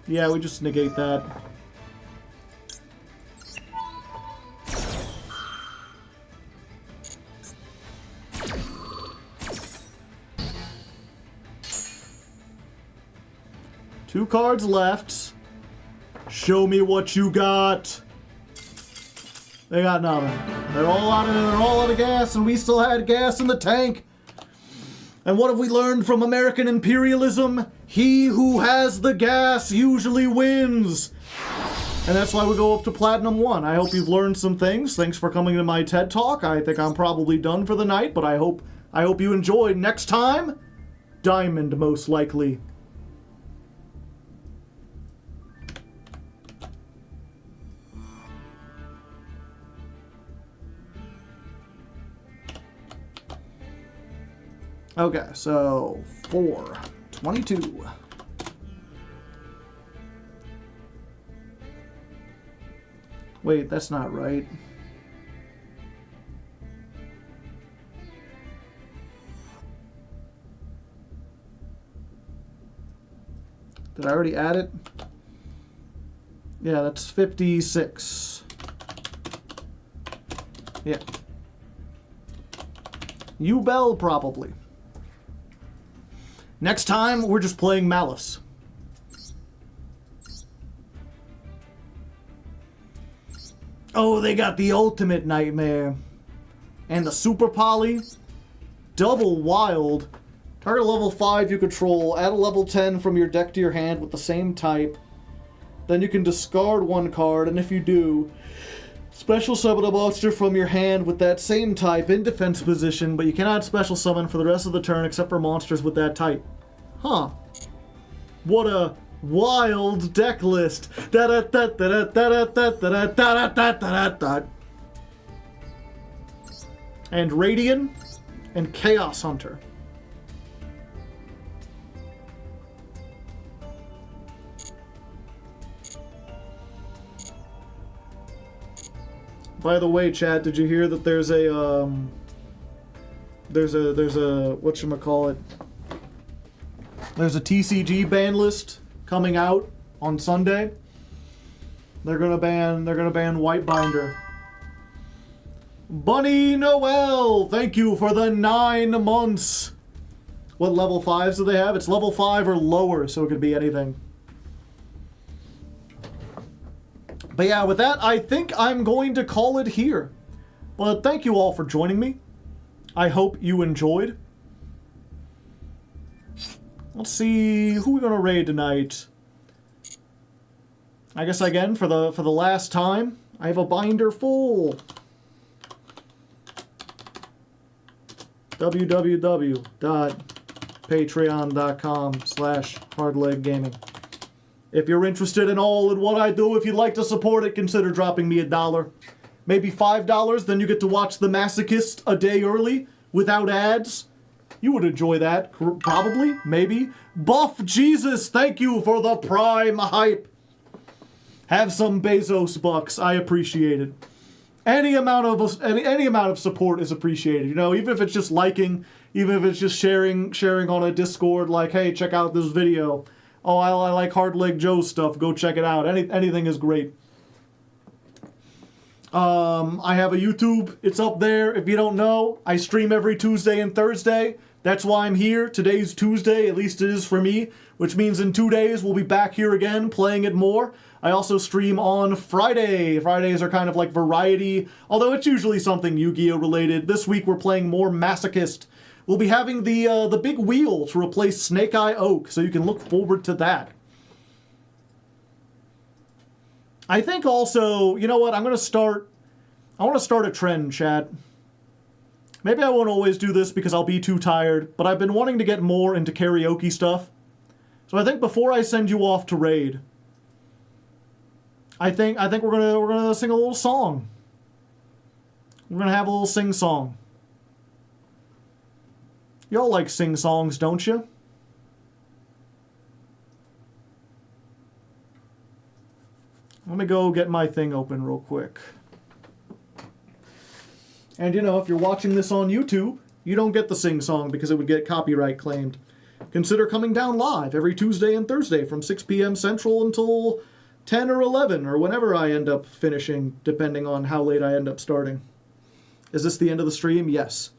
Yeah, we just negate that. Two cards left. Show me what you got. They got nothing. They're all out of gas, and we still had gas in the tank. And what have we learned from American imperialism? He who has the gas usually wins. And that's why we go up to Platinum 1. I hope you've learned some things. Thanks for coming to my TED Talk. I think I'm probably done for the night, but I hope you enjoyed. Next time, Diamond most likely. Okay, so 422. Wait, that's not right. Did I already add it? Yeah, that's 56. Yeah. You bell, probably. Next time, we're just playing Malice. Oh, they got the ultimate nightmare. And the super poly. Double wild. Target level 5 you control. Add a level 10 from your deck to your hand with the same type. Then you can discard one card, and if you do, special summon a monster from your hand with that same type in defense position, but you cannot special summon for the rest of the turn except for monsters with that type. Huh. What a wild deck list. And Radiant and Chaos Hunter. By the way, chat, did you hear that there's a whatchamacallit? There's a TCG ban list coming out on Sunday. They're gonna ban Whitebinder. Bunny Noel, thank you for the 9 months. What level 5s do they have? It's level 5 or lower, so it could be anything. But yeah, with that, I think I'm going to call it here. But thank you all for joining me. I hope you enjoyed. Let's see who we're gonna raid tonight. I guess again for the last time, I have a binder full. www.patreon.com/hardleggaming. If you're interested in what I do, if you'd like to support it, consider dropping me $1. Maybe $5, then you get to watch The Masochist a day early, without ads. You would enjoy that, probably, maybe. Buff Jesus, thank you for the Prime hype. Have some Bezos bucks, I appreciate it. any amount of support is appreciated. You know, even if it's just liking, even if it's just sharing on a Discord, like, hey, check out this video. Oh, I like Hardleg Joe's stuff. Go check it out. Anything is great. I have a YouTube. It's up there. If you don't know, I stream every Tuesday and Thursday. That's why I'm here. Today's Tuesday, at least it is for me, which means in 2 days we'll be back here again playing it more. I also stream on Friday. Fridays are kind of like variety, although it's usually something Yu-Gi-Oh! Related. This week we're playing more Masochist. We'll be having the big wheel to replace Snake Eye Oak, so you can look forward to that. I think also, you know what, I want to start a trend, chat. Maybe I won't always do this because I'll be too tired, but I've been wanting to get more into karaoke stuff. So I think before I send you off to raid, I think we're gonna sing a little song. We're gonna have a little sing song. Y'all like sing songs, don't you? Let me go get my thing open real quick. And you know, if you're watching this on YouTube, you don't get the sing song because it would get copyright claimed. Consider coming down live every Tuesday and Thursday from 6 p.m. Central until 10 or 11, or whenever I end up finishing, depending on how late I end up starting. Is this the end of the stream? Yes.